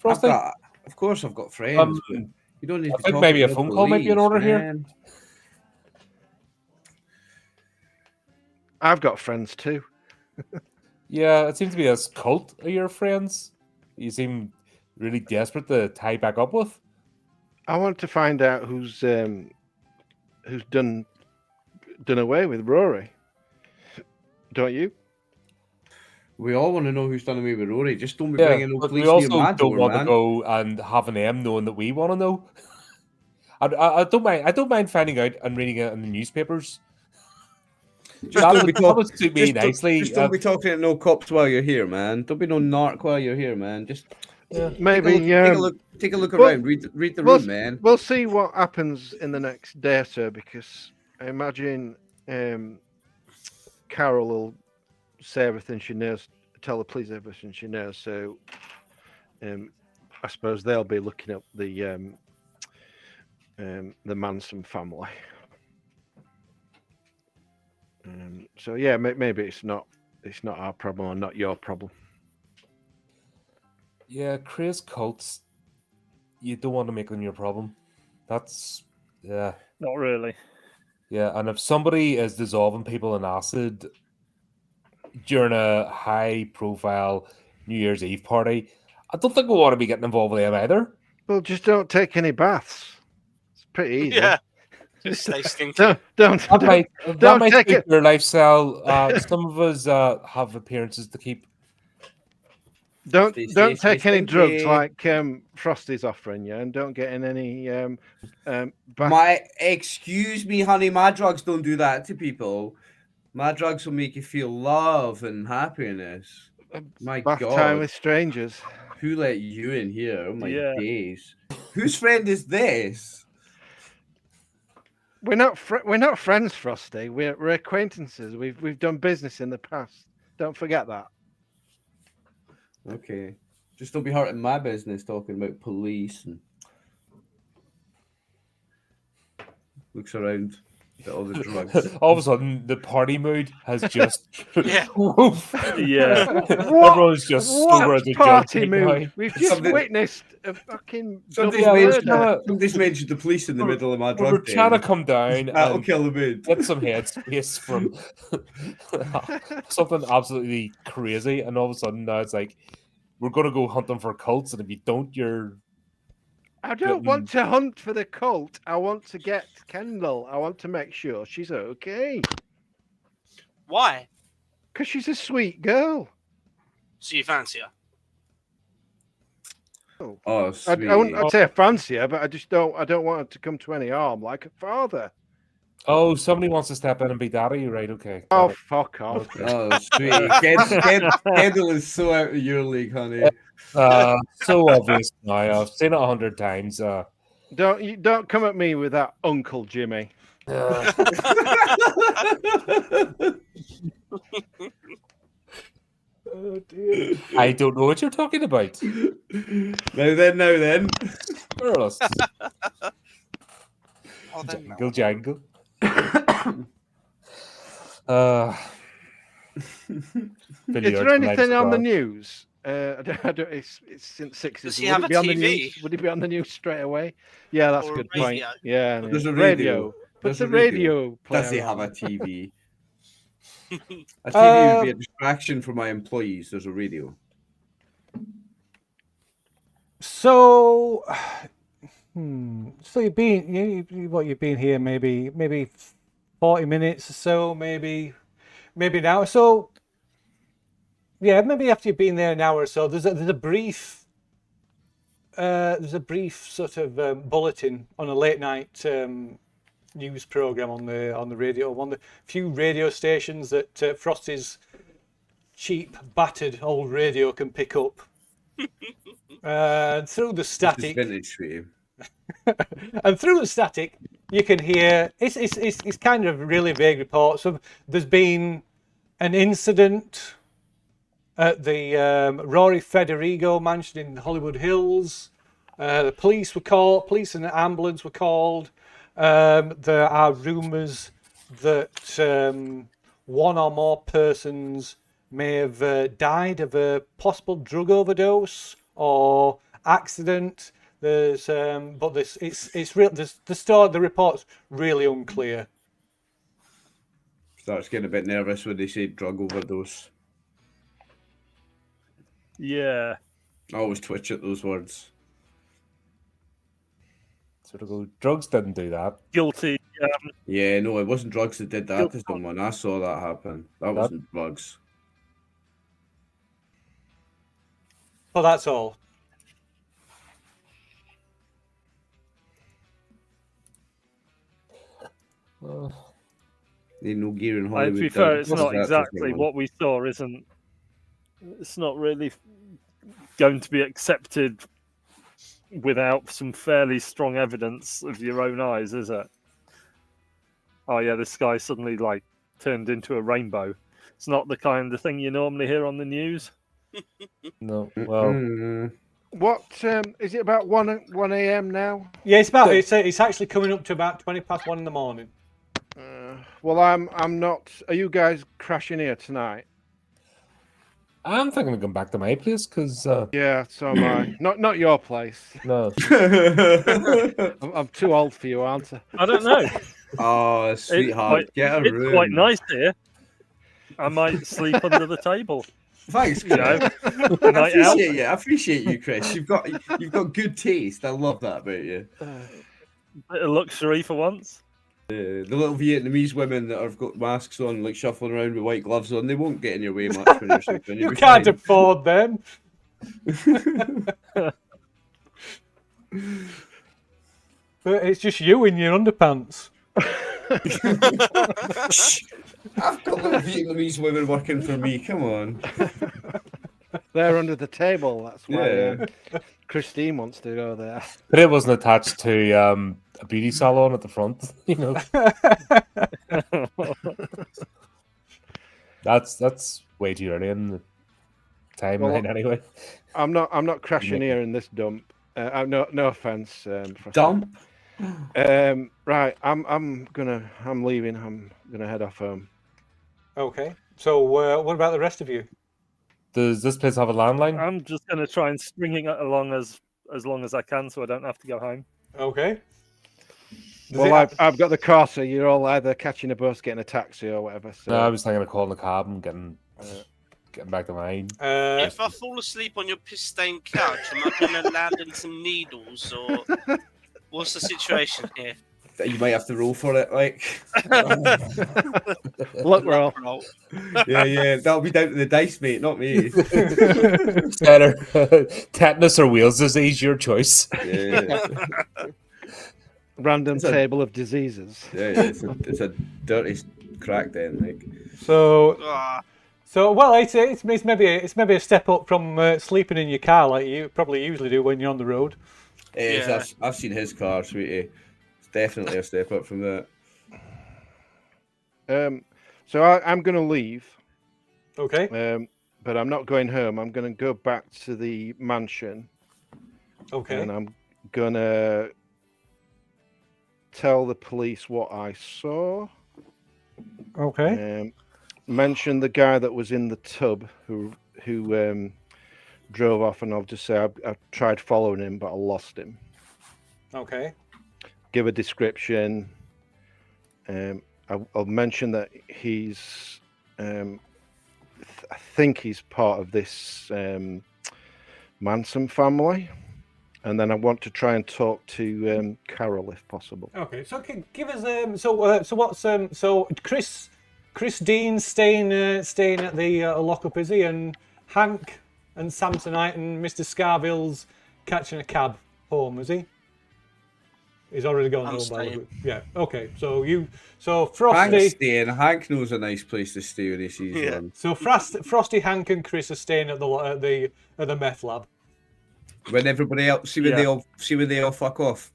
Of course, I've got friends. You don't need I to think talk maybe a about phone police, call might be in order man. here. I've got friends too. Yeah, it seems to be a cult of your friends. You seem really desperate to tie back up with. I want to find out who's done away with Rory. Don't you? We all want to know who's done away with Rory. Just don't be bringing no but police we also near my don't door, want man. to go and have an M knowing that we want to know. I don't mind. I don't mind finding out and reading it in the newspapers. Just That don't be that would suit me just don't- nicely. Just don't be talking to no cops while you're here, man. Don't be no narc while you're here, man. Just Maybe take a look well, around. Read the we'll, room, man. we'll see what happens in the next day or so, because I imagine Carol will say everything she knows, tell the police everything she knows. So I suppose they'll be looking up the Manson family. So yeah, maybe it's not our problem or not your problem. Yeah, crazy cults. You don't want to make them your problem. That's Not really. yeah. And if somebody is dissolving people in acid during a high-profile New Year's Eve party, I don't think we want to be getting involved with them either. Well, just don't take any baths. It's pretty easy. Yeah. Just stay stinky. Don't That might take suit it. your lifestyle. Some of us have appearances to keep. Don't Stay take any drugs stinky. like Frosty's offering you, and don't get in any Excuse me, honey. My drugs don't do that to people. My drugs will make you feel love and happiness. My bath time God, with strangers. who let you in here? Oh my Yeah. days. Whose friend is this? We're not friends, Frosty. We're acquaintances. We've done business in the past. Don't forget that. Okay, just don't be hurting my business talking about police and looks around at all the drugs. All of a sudden, the party mood has just. Yeah. Yeah. Everyone's just sober as a jug party right mood? now. We've just Something- witnessed a fucking Somebody's double mentioned, murder. somebody's mentioned the police in the middle of my We drug were trying to den. come down That'll and kill the mood. get some headspace from something absolutely crazy, and all of a sudden now it's like we're going to go hunting for cults, and if you don't, you're. I don't want to hunt for the cult. I want to get Kendall. I want to make sure she's okay. Why? Because she's a sweet girl. So you fancy her? Oh, I sweet. wouldn't, I'd say I fancy her, but I don't want her to come to any harm like her father. Oh, somebody wants to step in and be daddy, right? Okay. Oh, got it. fuck off. Oh, sweet. Kendall is so out of your league, honey. So obvious now. I've seen it 100 times. Don't come at me with that, Uncle Jimmy. Oh dear. I don't know what you're talking about. Now then. Girls. Oh, then no. Jangle. Is there anything on the news? I don't, it's since 60s. Does he have a be on the TV? news? Would he be on the news straight away? Yeah, that's Or a a good point. radio? Yeah, There's a radio. radio. Put There's the a radio. radio player Does he have a on. TV? A TV would be a distraction for my employees. There's a radio. So, so you've been here maybe 40 minutes or so, maybe an hour. So, yeah, maybe after you've been there an hour or so, there's a brief sort of bulletin on a late night news program on the radio, one of the few radio stations that Frosty's cheap, battered old radio can pick up. Through the static, vintage for you. and through the static, you can hear it's kind of really vague reports of there's been an incident at the Rory Federigo mansion in Hollywood Hills. The police and the ambulance were called. There are rumours that one or more persons may have died of a possible drug overdose or accident. There's but this it's real. The report's really unclear. Starts getting a bit nervous when they say drug overdose. Yeah. I always twitch at those words. Sort of go, drugs didn't do that. Guilty. Yeah, no, it wasn't drugs that did that to someone. I saw that happen. That wasn't drugs. Well, that's all. Need no gear in To Hollywood. be fair, it's What's not that exactly for one? what we saw. It's not really going to be accepted without some fairly strong evidence of your own eyes, is it? Oh yeah, the sky suddenly turned into a rainbow. It's not the kind of thing you normally hear on the news. No. Well, Mm. What is it about 1 a.m. now? Yeah, it's actually coming up to about 1:20 in the morning. Well, I'm not. Are you guys crashing here tonight? I'm thinking of going back to my place because Yeah, so am I. Not your place. no. I'm too old for you, aren't I? I don't know. Oh, sweetheart, get a It's room. quite nice here. I might sleep under the table. Thanks, You know, Chris. a night out. I appreciate you, Chris. You've got good taste. I love that about you. Bit of luxury for once. The little Vietnamese women that have got masks on, like shuffling around with white gloves on, they won't get in your way much when you're sleeping. You can't afford them. But it's just you in your underpants. I've got little Vietnamese women working for me. Come on. They're under the table. That's why Yeah. Christine wants to go there. But it wasn't attached to a beauty salon at the front, you know. That's way too early in the timeline, anyway. I'm not crashing here in this dump. No offense. Frosty. Dump. Right. I'm leaving. I'm gonna head off home. Okay. So what about the rest of you? Does this place have a landline? I'm just going to try and string it along as long as I can, so I don't have to go home. Okay. Well, I've got the car, so you're all either catching a bus, getting a taxi, or whatever. So. No, I was thinking of calling a cab and getting back to mine. If I fall asleep on your piss-stained couch, am I going to land in some needles, or what's the situation here? You might have to roll for it, like. Luck roll. Yeah. That'll be down to the dice, mate, not me. Better tetanus or Wales disease, your choice. Yeah. Random table of diseases. Yeah, it's a dirty crack then, like. So Ah, well, it's maybe a step up from sleeping in your car like you probably usually do when you're on the road. Yeah. I've seen his car, sweetie. It's definitely a step up from that. So I'm going to leave. Okay. But I'm not going home. I'm going to go back to the mansion. Okay. And I'm going to tell the police what I saw. Okay. Mention the guy that was in the tub who drove off, and I'll just say I tried following him, but I lost him. Okay. Give a description. I'll mention that he's. I think he's part of this Manson family, and then I want to try and talk to Carol if possible. Okay. So give us so what's so Chris Dean's staying at the lockup, is he? And Hank and Samsonite and Mr. Scarville's catching a cab home, is he? He's already gone home. staying. Yeah. Okay. So Frosty. Hank's staying. Hank knows a nice place to stay when he sees one. So Frosty, Hank, and Chris are staying at the meth lab. When everybody else see when they all fuck off,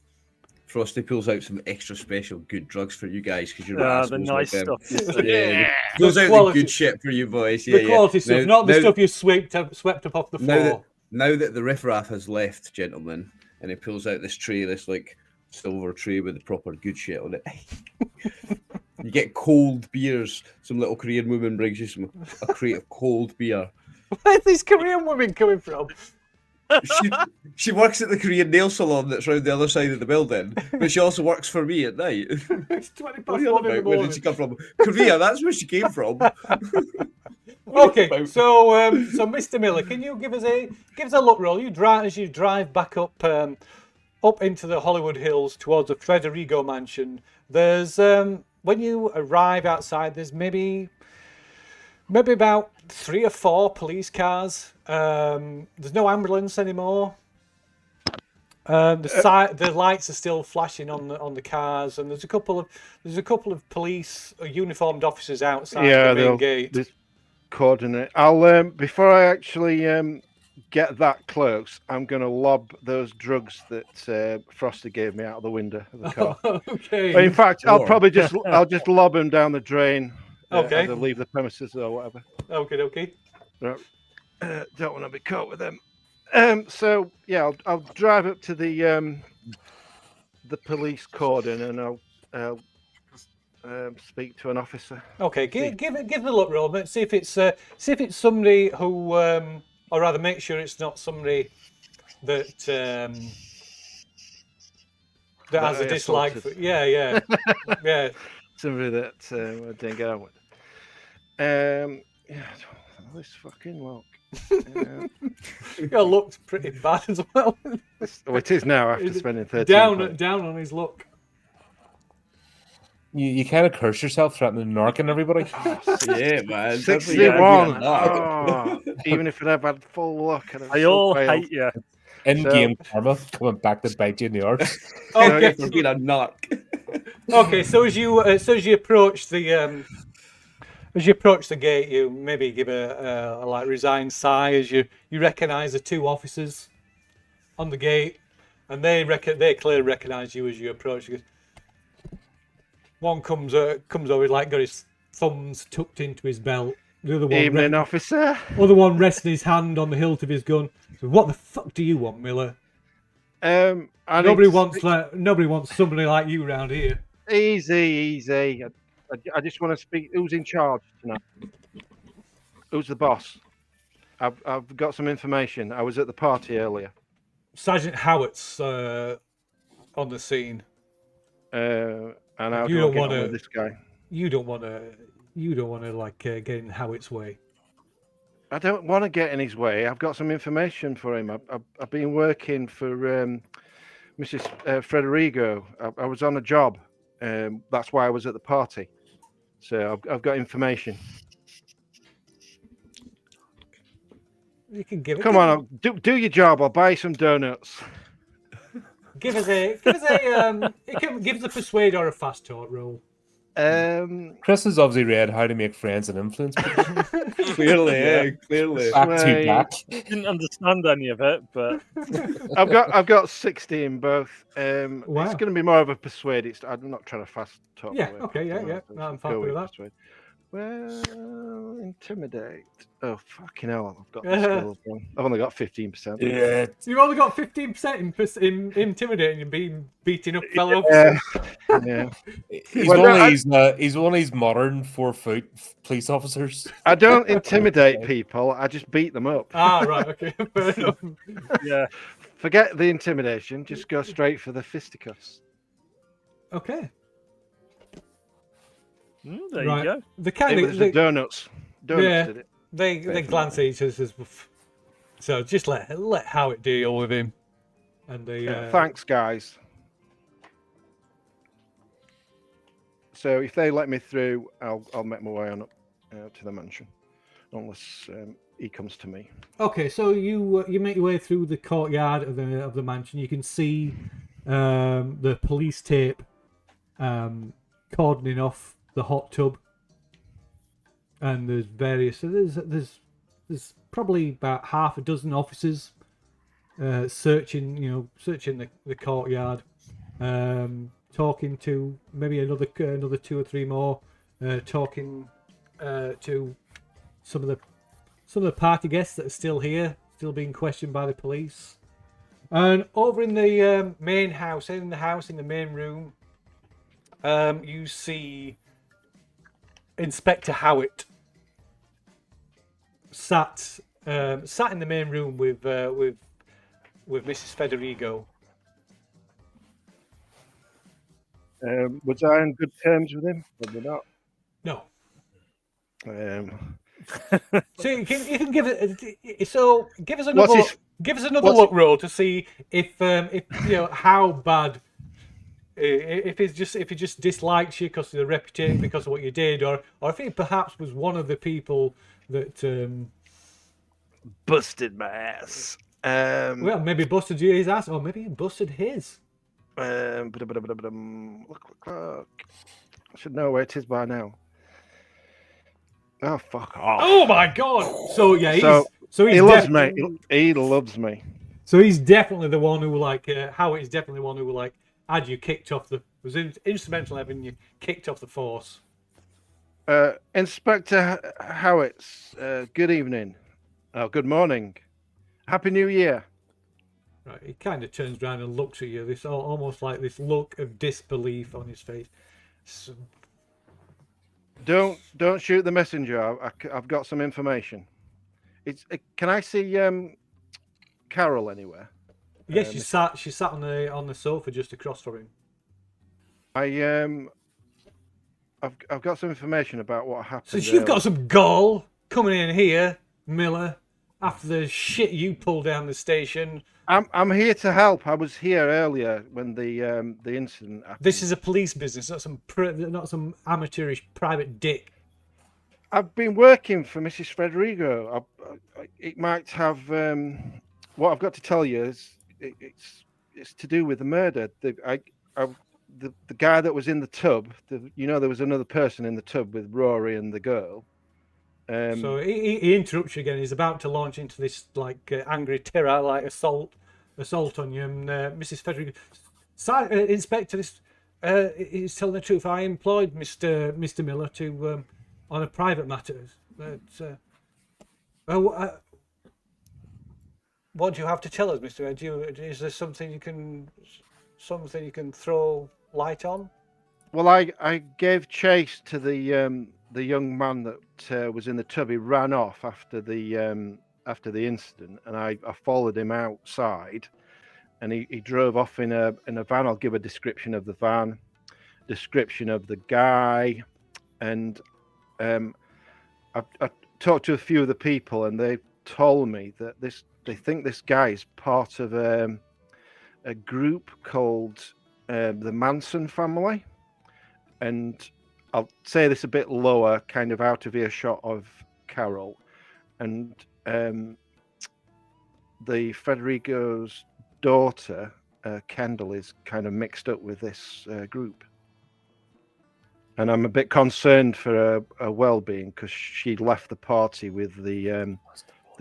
Frosty pulls out some extra special good drugs for you guys because you're The nice stuff. Yeah, pulls out the good shit for you boys. Yeah, The quality stuff, not the stuff you swept up off the floor. Now that the riffraff has left, gentlemen, and he pulls out this tray, this like silver tray with the proper good shit on it. You get cold beers. Some little Korean woman brings you a crate of cold beer. Where's these Korean women coming from? She works at the Korean nail salon that's round the other side of the building, but she also works for me at night. It's 20 What past are you on 1 in the about? Where morning. did she come from? Korea, that's where she came from. Okay, so Mr. Miller, can you give us a look roll? As you drive back up into the Hollywood Hills towards the Federigo mansion. There's when you arrive outside, there's maybe about 3 or 4 police cars. There's no ambulance anymore. The lights are still flashing on the cars, and there's a couple of police uniformed officers outside the main gate. This coordinate. I'll before I actually get that close, I'm going to lob those drugs that Frosty gave me out of the window of the car. Okay. In fact, I'll just lob them down the drain. Okay. As I leave the premises or whatever. Okay. Right. Don't want to be caught with them. So yeah, I'll drive up to the police cordon and I'll speak to an officer. Okay, give it a look roll, but see if it's somebody who, or rather, make sure it's not somebody that has a dislike for. Yeah. Somebody that I didn't get on with. Yeah, this fucking look. It looks pretty bad as well. Oh, it is now after spending 13 down on his luck. You kind of curse yourself threatening narking everybody. Yeah, man. 61. Oh, even if it had had full luck. I all hate you. In-game karma coming back to bite you in the arse. Okay, For being a narc. Okay, so as you approach the gate, you maybe give a like resigned sigh as you recognise the two officers on the gate, and they clearly recognise you as you approach. One comes over, like got his thumbs tucked into his belt. The other one, evening, officer. Other one resting his hand on the hilt of his gun. So, what the fuck do you want, Miller? Nobody wants somebody like you around here. Easy. I just want to speak. Who's in charge tonight? Who's the boss? I've got some information. I was at the party earlier. Sergeant Howitt's on the scene. And how do I get on with this guy? You don't want to like get in Howitt's way. I don't want to get in his way. I've got some information for him. I've been working for Mrs. Frederigo. I was on a job. That's why I was at the party. So I've got information. You can give it. Come on, do your job. I'll buy you some donuts. Give us a persuade or a fast talk roll. Chris has obviously read How to Make Friends and Influence People. Clearly. Back to back. Didn't understand any of it, but I've got 60 in both. Wow. It's going to be more of a persuade. I'm not trying to fast talk. Yeah. Okay. Yeah. No, I'm fine with that. Persuade. Well, intimidate. Oh fucking hell! I've got the skills wrong. I've only got 15%. Yeah. You've only got 15% in intimidating and being beating up fellow. Yeah. He's one of these modern 4-foot police officers. I don't intimidate people. I just beat them up. Ah, right. Okay. Fair enough. yeah. Forget the intimidation. Just go straight for the fisticuffs. Okay. There you go. The kind It was the donuts. Donuts did it. They glance at each other. So just let Howard deal with him. And they thanks, guys. So if they let me through, I'll make my way on up to the mansion, unless he comes to me. Okay, so you make your way through the courtyard of the mansion. You can see the police tape cordoning off the hot tub, and there's various. So there's probably about half a dozen officers searching the courtyard, talking to maybe another 2 or 3 more, talking to some of the party guests that are still here, still being questioned by the police. And over in the main house, in the main room, you see Inspector Howitt sat in the main room with Mrs. Federigo. Was I on good terms with him? Probably not. No. So you can give it. So give us another look roll to see if how bad. If he just dislikes you because of the reputation, because of what you did, or if he perhaps was one of the people that busted my ass. Well, maybe busted his ass, or maybe he busted his. Look. I should know where it is by now. Oh, fuck off. Oh my god! So yeah, So he's he loves me. He loves me. So he's definitely the one who Howard is definitely the one who had you kicked off was instrumental in having you kicked off the force. Inspector Howitz, good evening. Oh, good morning. Happy New Year. Right, he kind of turns around and looks at you. This almost like this look of disbelief on his face. So, Don't shoot the messenger. I've got some information. Can I see Carol anywhere? yes, she sat on the sofa just across from him. I've got some information about what happened. So you've got some gall coming in here, Miller, after the shit you pulled down the station. I'm here to help. I was here earlier when the incident happened. This is a police business, not some amateurish private dick. I've been working for Mrs. Federigo. It might have what I've got to tell you is it's to do with the murder. The guy that was in the tub. There was another person in the tub with Rory and the girl. So he interrupts you again. He's about to launch into this angry terror, assault on you. And Mrs. Federico, Inspector, this he's telling the truth. I employed Mr. Miller to on a private matter. But what do you have to tell us, Mr. Ed? Is there something you can throw light on? Well, I gave chase to the young man that was in the tub. He ran off after the incident, and I followed him outside, and he drove off in a van. I'll give a description of the van, description of the guy, and I talked to a few of the people, and they told me that they think this guy is part of a group called the Manson family. And I'll say this a bit lower, kind of out of earshot of Carol. And the Federico's daughter, Kendall, is kind of mixed up with this group. And I'm a bit concerned for her well-being because she left the party with the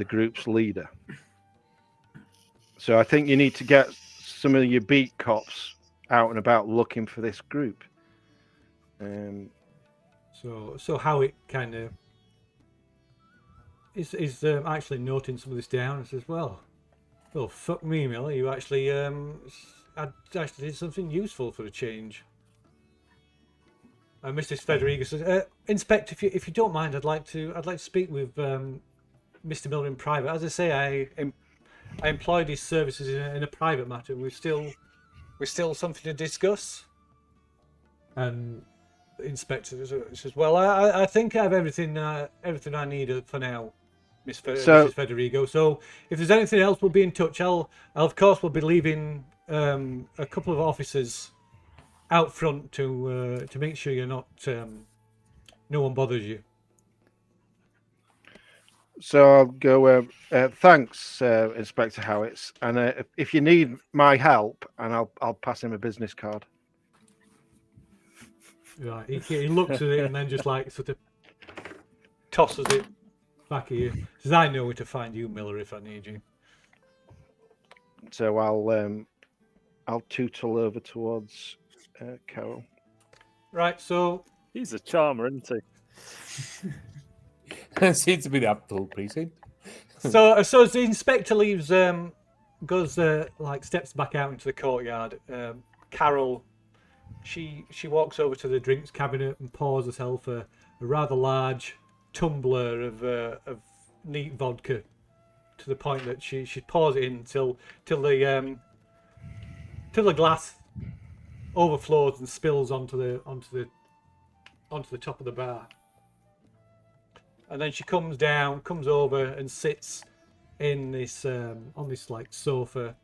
group's leader. So I think you need to get some of your beat cops out and about looking for this group. So how it kind of is actually noting some of this down and says, well, fuck me, Miller, you actually did something useful for a change. And Mrs. Federico says, Inspector, if you don't mind, I'd like to speak with Mr. Miller in private. As I say, I employed his services in a private matter. We're still something to discuss. And the Inspector says, well, I think I have everything I need for now, Mrs. Federico. So if there's anything else, we'll be in touch. I'll of course we'll be leaving a couple of officers out front to make sure you're not no one bothers you. So I'll go. Thanks, Inspector Howitz. And if you need my help, and I'll pass him a business card. Right. He looks at it and then just sort of tosses it back at you. Says, "I know where to find you, Miller, if I need you." So I'll tootle over towards Carol. Right. So he's a charmer, isn't he? Seems to be the Apple precinct. So as the inspector leaves, goes steps back out into the courtyard. Carol, she walks over to the drinks cabinet and pours herself a rather large tumbler of neat vodka, to the point that she pours it in till the glass overflows and spills onto the top of the bar. And then she comes over and sits in this on this sofa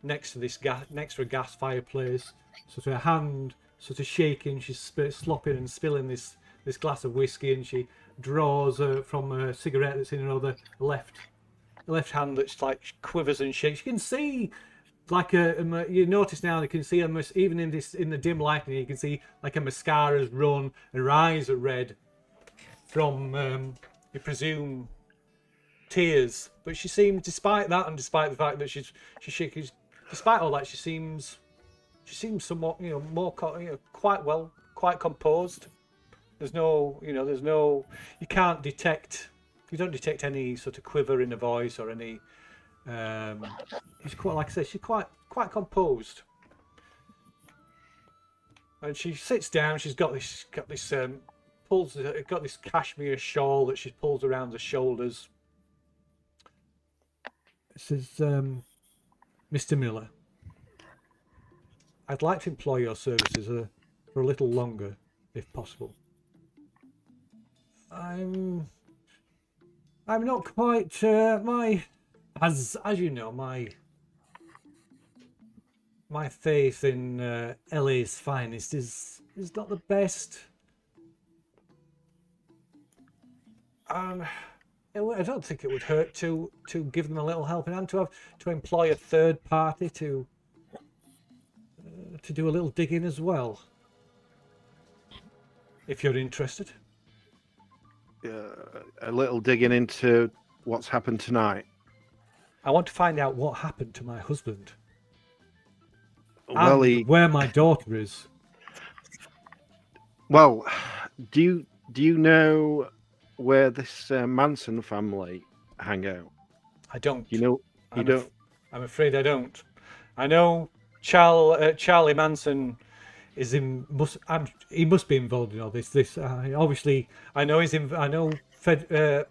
next to a gas fireplace. So her hand sort of shaking, she's slopping and spilling this glass of whiskey, and she draws from a cigarette that's in her other left left hand that's like quivers and shakes. You can see like you notice now you can see even in the dim lighting you can see like a mascara's run, her eyes are red from you presume tears, but she seems, despite that and despite the fact that she's despite all that she seems somewhat more quite composed. There's no you don't detect any sort of quiver in the voice or any she's quite, like I said, she's quite composed. And she sits down. She's got this cashmere shawl that she pulls around her shoulders. It says, Mr. Miller, I'd like to employ your services for a little longer, if possible. I'm not quite as you know, my faith in LA's finest is not the best. I don't think it would hurt to give them a little helping hand, to employ a third party to do a little digging as well, if you're interested. A little digging into what's happened tonight. I want to find out what happened to my husband. Well, and where my daughter is. Well, do you know where this Manson family hang out? I don't. You know, you don't. I'm afraid I don't. I know Charlie Manson is he must be involved in all this. Obviously, I know he's in. I know Fed.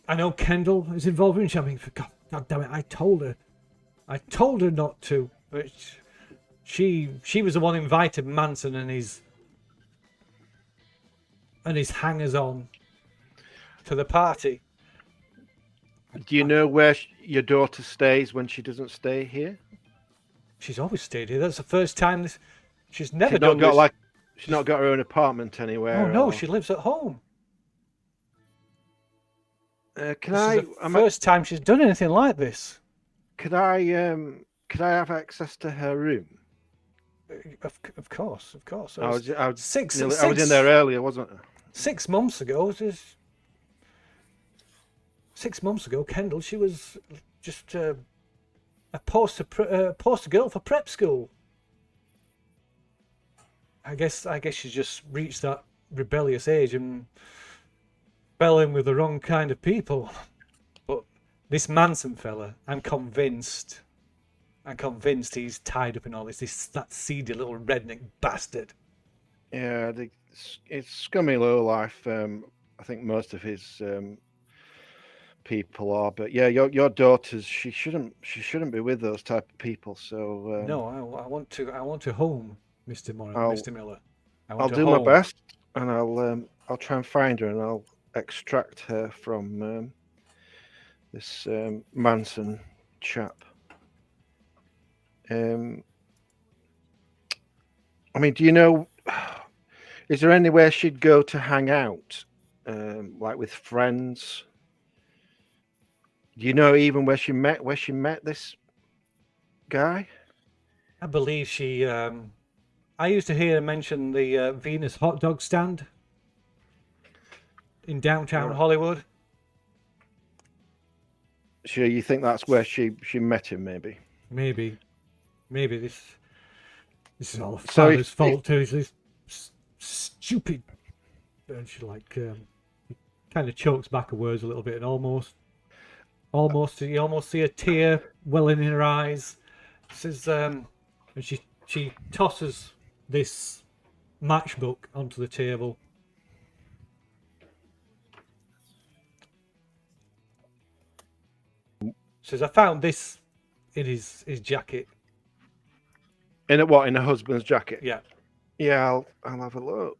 I know Kendall is involved in it. I mean, God damn it! I told her not to, but she was the one who invited Manson and his hangers on to the party. Do you know where your daughter stays when she doesn't stay here? She's always stayed here. That's the first time she's never done this. She's not got her own apartment anywhere. Oh no, she lives at home. First time she's done anything like this. Could I have access to her room? Of course. I was I was in there earlier, wasn't I? 6 months ago. 6 months ago, Kendall, she was just a poster girl for prep school. I guess she's just reached that rebellious age and fell in with the wrong kind of people. But this Manson fella, I'm convinced he's tied up in all this. That seedy little redneck bastard. Yeah, it's scummy low life. I think most of his people are, but yeah, your daughters, she shouldn't be with those type of people. So no, I want to home, Mr. Miller. I'll do my best, and I'll try and find her, and I'll extract her from this Manson chap. I mean, do you know? Is there anywhere she'd go to hang out, like with friends? Do you know even where she met this guy? I believe she. I used to hear her mention the Venus hot dog stand in downtown Hollywood. Sure, you think that's where she met him? Maybe this is all the father's fault too. This stupid. And she kind of chokes back her words a little bit, and almost you almost see a tear welling in her eyes. Says, and she tosses this matchbook onto the table. Says, I found this in his jacket. In her husband's jacket? Yeah. Yeah, I'll have a look.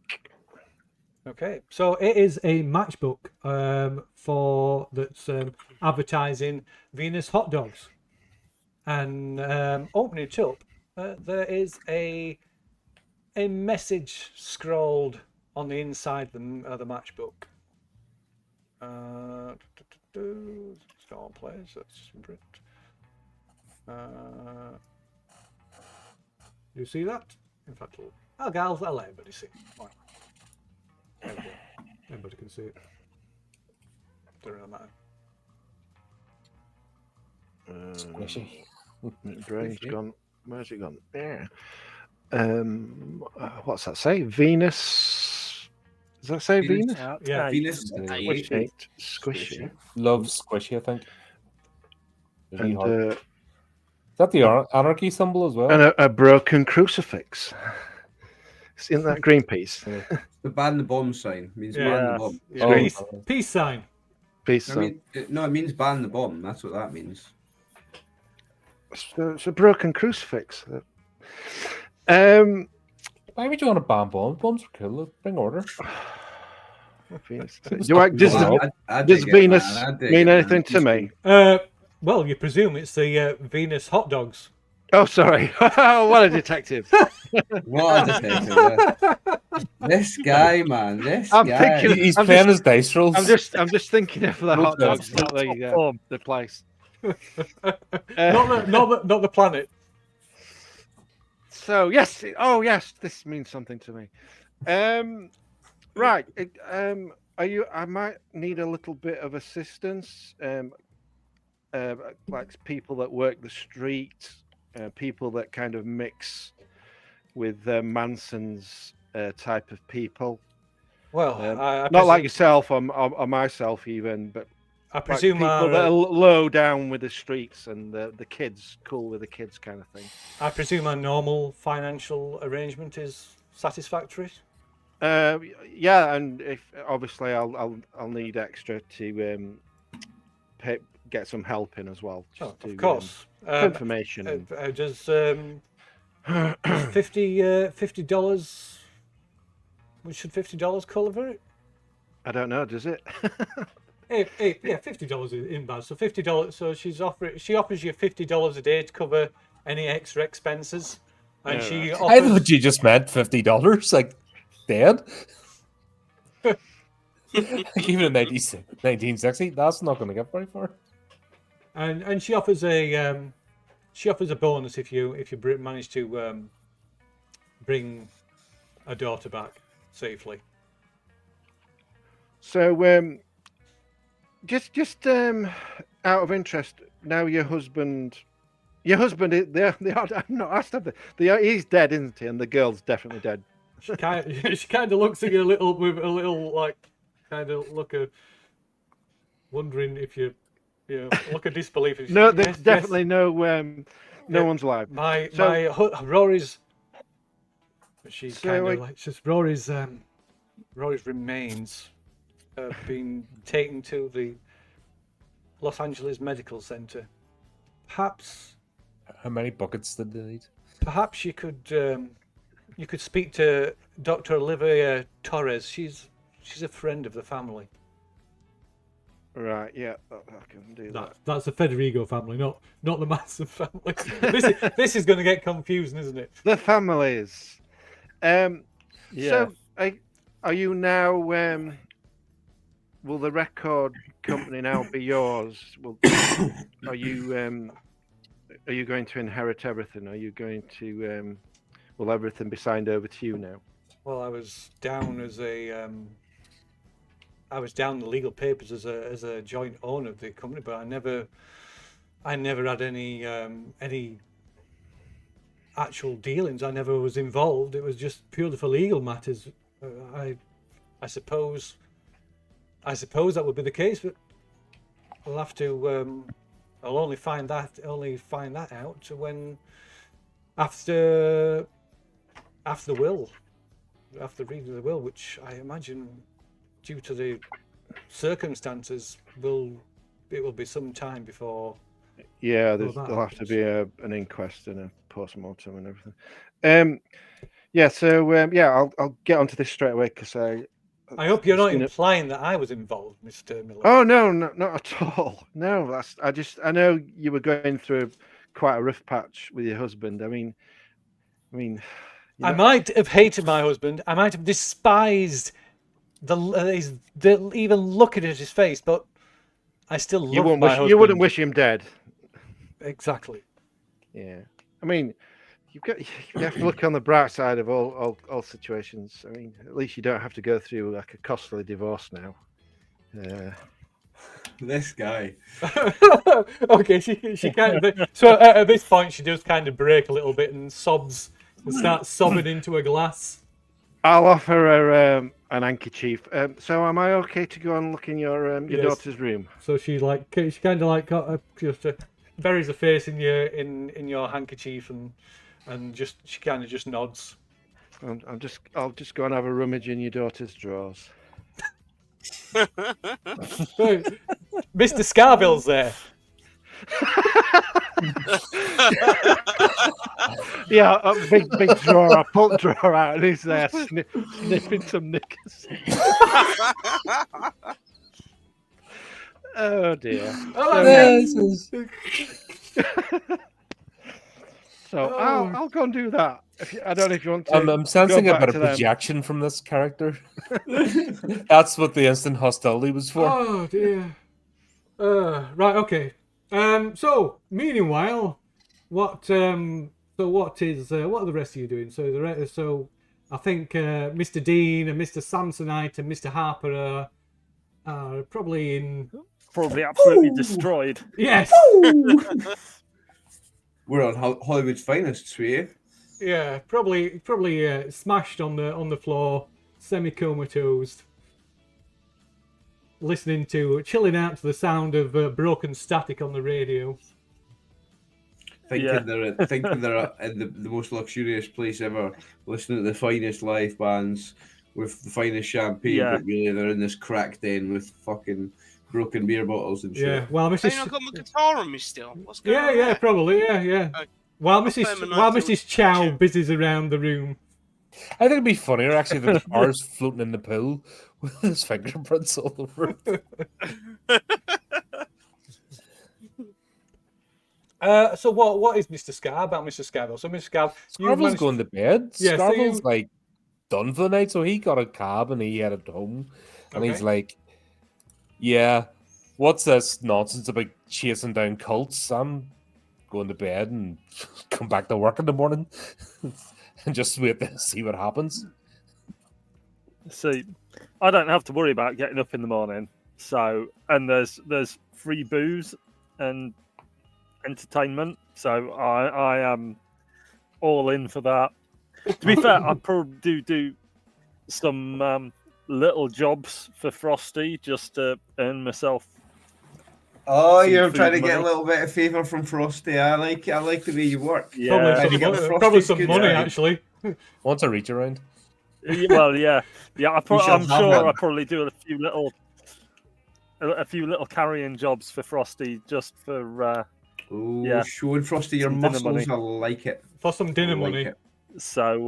Okay, so it is a matchbook that's advertising Venus hot dogs, and opening it up, there is a message scrawled on the inside of the matchbook. Star players. That's Brit. You see that? In fact, I'll let everybody see. Why not? Everybody can see it. Doesn't really matter. Squishy. Brain's gone. Where's it gone? There. What's that say? Venus. Does that say Venus? Yeah. Venus. Squishy. Squishy. Love Squishy, I think. Really And hard. Is that the anarchy symbol as well? and a broken crucifix. Isn't that Greenpeace? The ban the bomb sign means ban the bomb. Yeah, peace sign. Peace I sign. mean, it means ban the bomb. That's what that means. It's a broken crucifix. Why would you want to ban bombs? Bombs are cool. Bring order. Venus. Does Venus mean anything to me? Well, you presume it's the Venus hot dogs. Oh, sorry. What a detective. What a detective. This guy, man. He's playing his dice rolls. I'm just thinking of the hot dogs, not the place. Not the planet. So yes, this means something to me. Right. Are you? I might need a little bit of assistance. Like people that work the street, people that kind of mix with Manson's type of people. Well, not like yourself or myself even, but I presume like people that are low down with the streets and the kids, cool with the kids kind of thing. I presume a normal financial arrangement is satisfactory. Yeah, and if obviously I'll need extra to get some help in as well. Just of course. Information. Does $50? Should $50 cover it? I don't know. Does it? Yeah, $50 isn't bad. So $50. So she offers you $50 a day to cover any extra expenses, and she offers... I thought you just meant $50. Like, dead. Like even in 1960, that's not going to get very far. And she offers a bonus if you manage to bring a daughter back safely. So just out of interest, now your husband he's dead, isn't he? And the girl's definitely dead. She kind of looks at you with a little like kind of look of wondering if you look of disbelief. No, there's definitely no one's alive. My Rory's. She kind of like just Rory's remains have been taken to the Los Angeles Medical Center. Perhaps. How many buckets did they need? Perhaps you could speak to Dr. Olivia Torres. She's a friend of the family. Right, yeah, I can do that. That's the Federigo family, not the Manson family. This is going to get confusing, isn't it? The families. Yeah. So, are you now? Will the record company now be yours? Are you going to inherit everything? Are you going to? Will everything be signed over to you now? Well, I was down the legal papers as a joint owner of the company, but I never had any actual dealings. I never was involved. It was just purely for legal matters. I suppose that would be the case, but I'll have to. I'll only find that out when after the will, after reading the will, which I imagine, due to the circumstances, it will be some time before. Yeah, there'll have to be an inquest and a post-mortem and everything. I'll get onto this straight away because I hope you're not implying that I was involved, Mr. Miller. Oh no, not at all. No, I know you were going through quite a rough patch with your husband. I mean, I might have hated my husband. I might have despised even looking at his face, but I still love my husband. You wouldn't wish him dead. Exactly. Yeah. I mean, you have to look on the bright side of all situations. I mean, at least you don't have to go through like a costly divorce now. This guy. Okay, she kind of. So at this point, she does kind of break a little bit and sobs and starts sobbing into a glass. I'll offer her an handkerchief. So, am I okay to go and look in your Yes. daughter's room? So she kind of like just buries her face in your handkerchief and she kind of just nods. I'll just go and have a rummage in your daughter's drawers. So, Mr. Scarville's there. Yeah, a big drawer. I pull the drawer out and he's there sniffing some knickers. Oh dear. So I'll go and do that. I don't know if you want to. I'm sensing go a bit back of to them. projection from this character. That's what the instant hostility was for. Oh dear. Right. Okay. So meanwhile, what are the rest of you doing? So I think Mr. Dean and Mr. Samsonite and Mr. Harper are probably absolutely destroyed. Yes. We're on Hollywood's finest, sweetie. Yeah, probably smashed on the floor, semi-comatose, chilling out to the sound of broken static on the radio. Thinking they're in the most luxurious place ever, listening to the finest live bands with the finest champagne, but really they're in this crack den with fucking broken beer bottles and shit. Yeah, well, Hey, I've got my guitar on me still. What's going on? Yeah, there? probably, yeah. While Mrs. Chow busies around the room. I think it'd be funnier actually if the guitar's floating in the pool with his fingerprints all over it. So what is Mr. about Mr. Scarville? So Mr. Scarville's going to bed. Yeah, so Scarville's like done for the night, so he got a cab and he headed home. And he's like, yeah, what's this nonsense about chasing down cults? I'm going to bed and come back to work in the morning and just wait to see what happens. See, I don't have to worry about getting up in the morning. So, and there's free booze and entertainment. So I am all in for that. To be fair, I probably do some little jobs for Frosty just to earn myself. Oh, you're food trying to get money. a little bit of favour from Frosty. I like the way you work. Yeah, Probably some money actually. Wants a reach around. Well, yeah. I'm have sure one. I probably do a few little carrying jobs for Frosty just for Showing Frosty your some dinner muscles. money. I like it. For some dinner I like money. it. So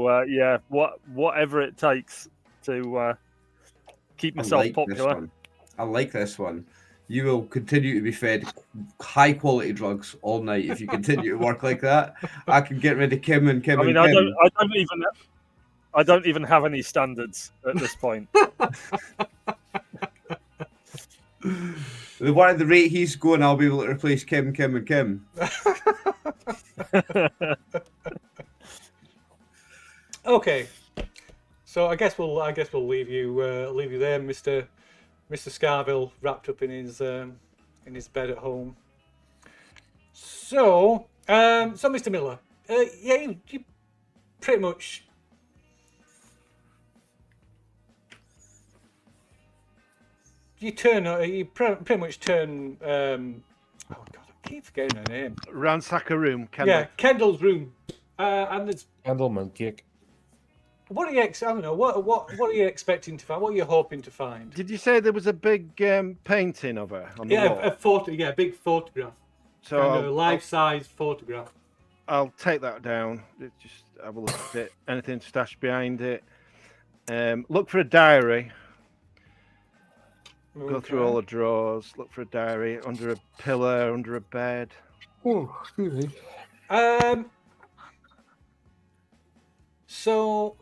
whatever it takes to keep myself popular. I like this one. You will continue to be fed high quality drugs all night if you continue to work like that. I can get rid of Kim and Kim. I mean, and Kim. I don't even have any standards at this point. The one at the rate he's going, I'll be able to replace Kim, and Kim. Okay, so I guess we'll leave you there, Mr. Scarville, wrapped up in his bed at home. So Mr. Miller, you pretty much. You pretty much turn. Oh God, I keep forgetting her name. Ransack a room, Kendall. Yeah, Kendall's room. And there's. Candleman cake. What are you? I don't know. What are you expecting to find? What are you hoping to find? Did you say there was a big painting of her on the wall? A photo. Yeah, a big photograph. So Kind of life-size photograph. I'll take that down. Just have a look at it. Anything stashed behind it. Look for a diary. Go through all the drawers. Look for a diary under a pillow, under a bed. So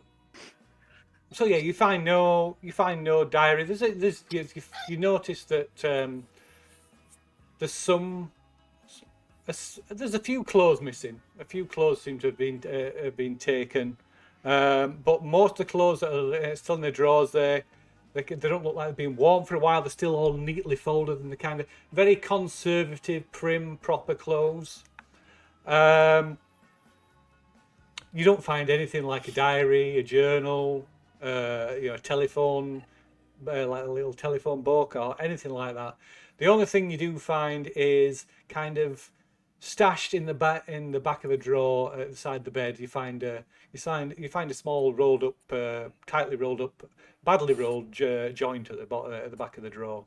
yeah, you find no diary. You notice that there's a few clothes missing. A few clothes seem to have been taken, but most of the clothes that are still in the drawers there, they don't look like they've been worn for a while. They're still all neatly folded and the kind of very conservative, prim, proper clothes. You don't find anything like a diary, a journal, a telephone, like a little telephone book or anything like that. The only thing you do find is kind of stashed in the back of a drawer at the side of the bed. You find a small rolled up, tightly rolled up, badly rolled joint at the back of the drawer.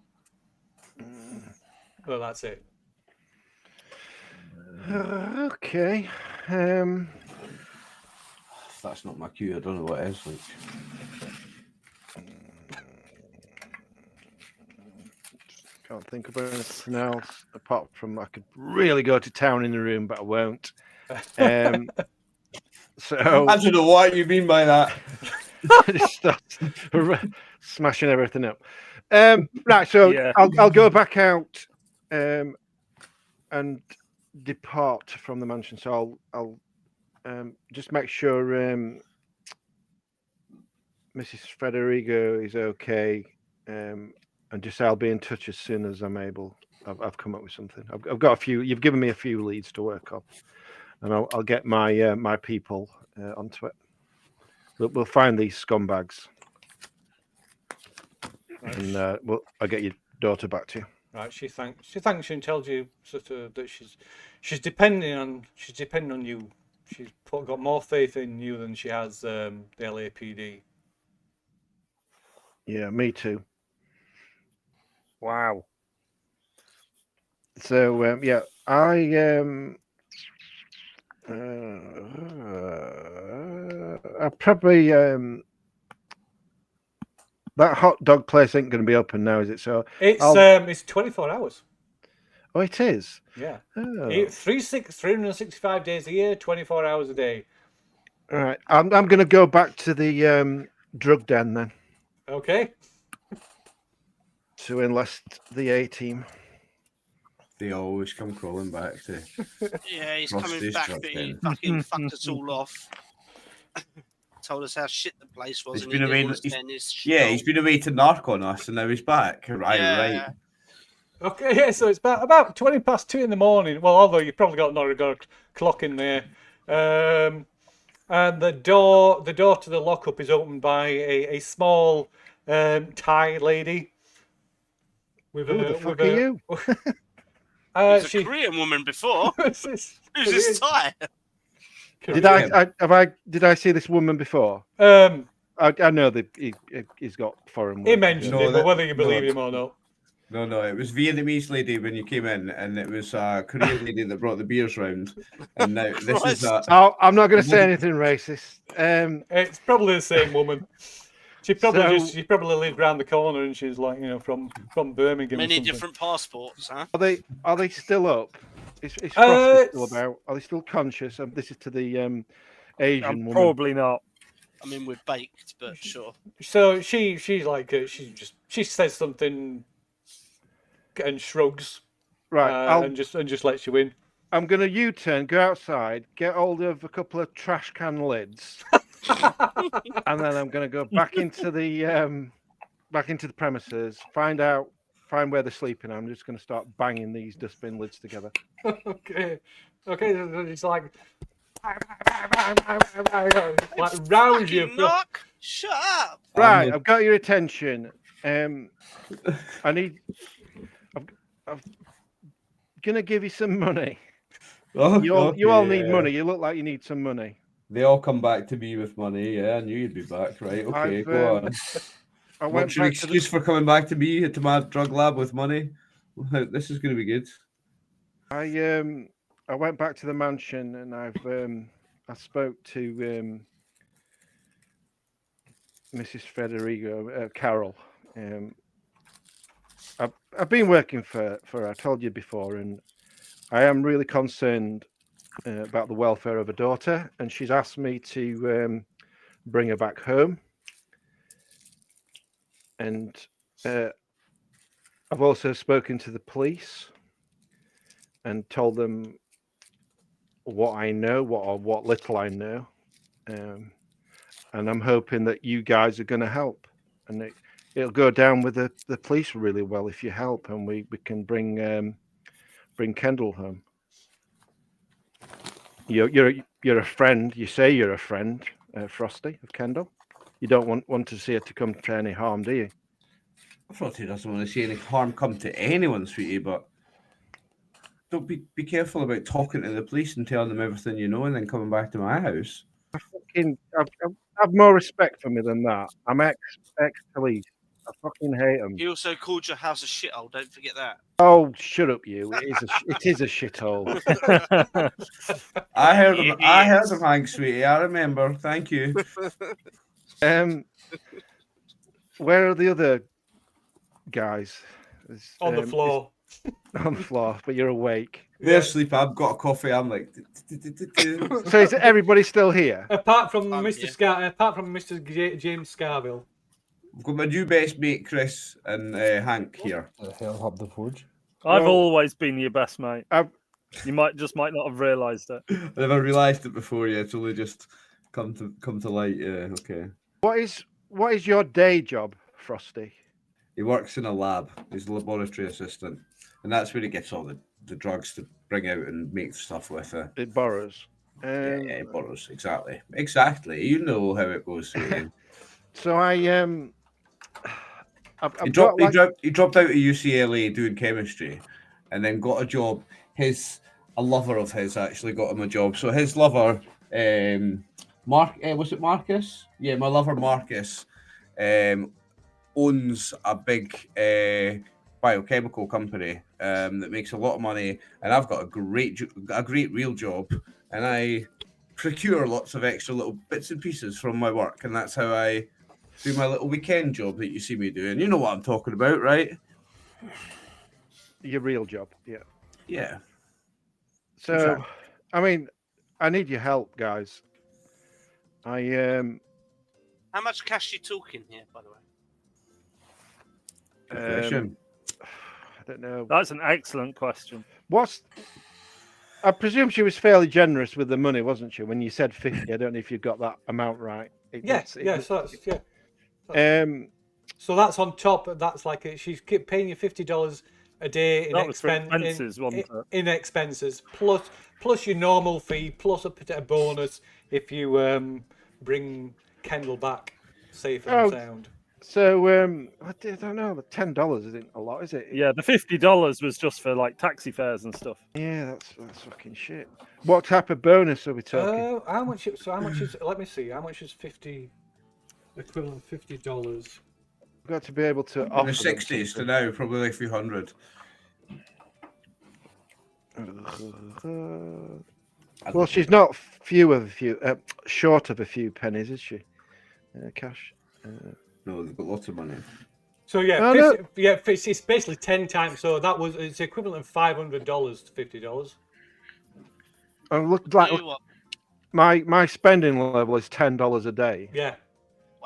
Well, that's it. Okay. If that's not my cue, I don't know what it is. Like. Can't think about anything else apart from I could really go to town in the room, but I won't. So I don't know what you mean by that. just start smashing everything up. Right, so Yeah. I'll go back out and depart from the mansion. So I'll just make sure Mrs. Federigo is okay, and just I'll be in touch as soon as I'm able. I've come up with something. I've got a few. You've given me a few leads to work on, and I'll get my my people onto it. We'll find these scumbags, and I'll get your daughter back to you. Right, she thanks you and tells you sort of that she's depending on you. She's got more faith in you than she has the LAPD. Yeah, me too. Wow. So yeah, I probably that hot dog place ain't going to be open now, is it? So it's 24 hours. Oh, it is. Yeah. Oh. 365 days a year, 24 hours a day. All right, I'm going to go back to the drug den then Okay. to enlist the A team. They always come crawling back to. Yeah, he's Rusty's coming back, drug but he den. fucking fucked us all off. Told us how shit the place was. He's and been he did away. all his tennis Yeah, shit. he's been away to narc on us, and now he's back. Right, Yeah. right. Okay, yeah, so it's about 20 past 2 in the morning. Well, although you've probably got a clock in there. And the door to the lockup is opened by a small Thai lady. With Who the fuck are you? There's a Korean woman before. Who's this Thai? Did I see this woman before? I know that he's got foreign work. He mentioned it, but whether you believe him or not. No, it was Vietnamese lady when you came in, and it was a Korean lady that brought the beers round. And now this is I'm not going to say anything racist. It's probably the same woman. She probably lived round the corner, and she's like, from Birmingham. Many different passports, huh? Are they still up? Is Frosty still about? Are they still conscious? This is to the Asian woman. Probably not. I mean, we're baked, but sure. So she's like she says something and shrugs, right, and just lets you in. I'm going to U-turn, go outside, get hold of a couple of trash can lids, and then I'm going to go back into the premises, find where they're sleeping. I'm just going to start banging these dustbin lids together. Okay. It's like round you. Knock! Shut up! Right, I've got your attention. I'm gonna give you some money. You all need money. You look like you need some money. They all come back to me with money. Yeah, I knew you'd be back. Right? Okay, go on. What's your excuse for coming back to me to my drug lab with money? This is going to be good. I went back to the mansion and I spoke to Mrs. Federigo, Carol. I've been working for her. I told you before, and I am really concerned about the welfare of her daughter. And she's asked me to bring her back home. And I've also spoken to the police and told them what I know, what little I know. And I'm hoping that you guys are going to help. And it'll go down with the police really well if you help, and we can bring Kendall home. You're a friend. You say you're a friend, Frosty, of Kendall. You don't want to see her to come to any harm, do you? Frosty doesn't want to see any harm come to anyone, sweetie, but don't be careful about talking to the police and telling them everything you know and then coming back to my house. Have more respect for me than that. I'm ex-police. I fucking hate them. He also called your house a shithole. Don't forget that. Oh, shut up, you! It is a shithole. I heard him, Hank, sweetie. I remember. Thank you. Where are the other guys? On the floor. On the floor, but you're awake. They're asleep. I've got a coffee. I'm like. So is everybody still here? Apart from Yeah. James Scarville. I've got my new best mate, Chris, and Hank here. The hell up the forge. I've Well, always been your best mate. You might not have realised it. I never realised it before yet. It's only just come to light. Yeah, okay. What is your day job, Frosty? He works in a lab. He's a laboratory assistant, and that's where he gets all the drugs to bring out and make stuff with. It borrows. Yeah, he borrows. Exactly. You know how it goes. Sweetie. So He dropped out of UCLA doing chemistry, and then got a job. A lover of his actually got him a job. So his lover, was it Marcus? Yeah, my lover Marcus, owns a big biochemical company that makes a lot of money, and I've got a great real job, and I procure lots of extra little bits and pieces from my work, and that's how I do my little weekend job that you see me doing. You know what I'm talking about, right? Your real job, yeah. Yeah. So, Exactly. I mean, I need your help, guys. How much cash you talking here, by the way? Question. I don't know. That's an excellent question. I presume she was fairly generous with the money, wasn't she? When you said 50, I don't know if you got that amount right. Yes. So So that's on top. That's like she's paying you $50 a day in That was for expenses, wasn't it? in expenses, plus your normal fee, plus a bonus if you bring Kendall back safe and sound. So I don't know. The $10 isn't a lot, is it? Yeah, the $50 was just for like taxi fares and stuff. Yeah, that's fucking shit. What type of bonus are we talking? How much is? Let me see. How much is 50? Equivalent $50. We've got to be able to In offer the 60s to now, probably like a few hundred. Well, she's not short of a few pennies, is she? Cash. No, they've got lots of money. So yeah, Oh, 50, it's basically 10 times. So it's equivalent of $500 to $50. And look, Tell like you what, my spending level is $10 a day. Yeah,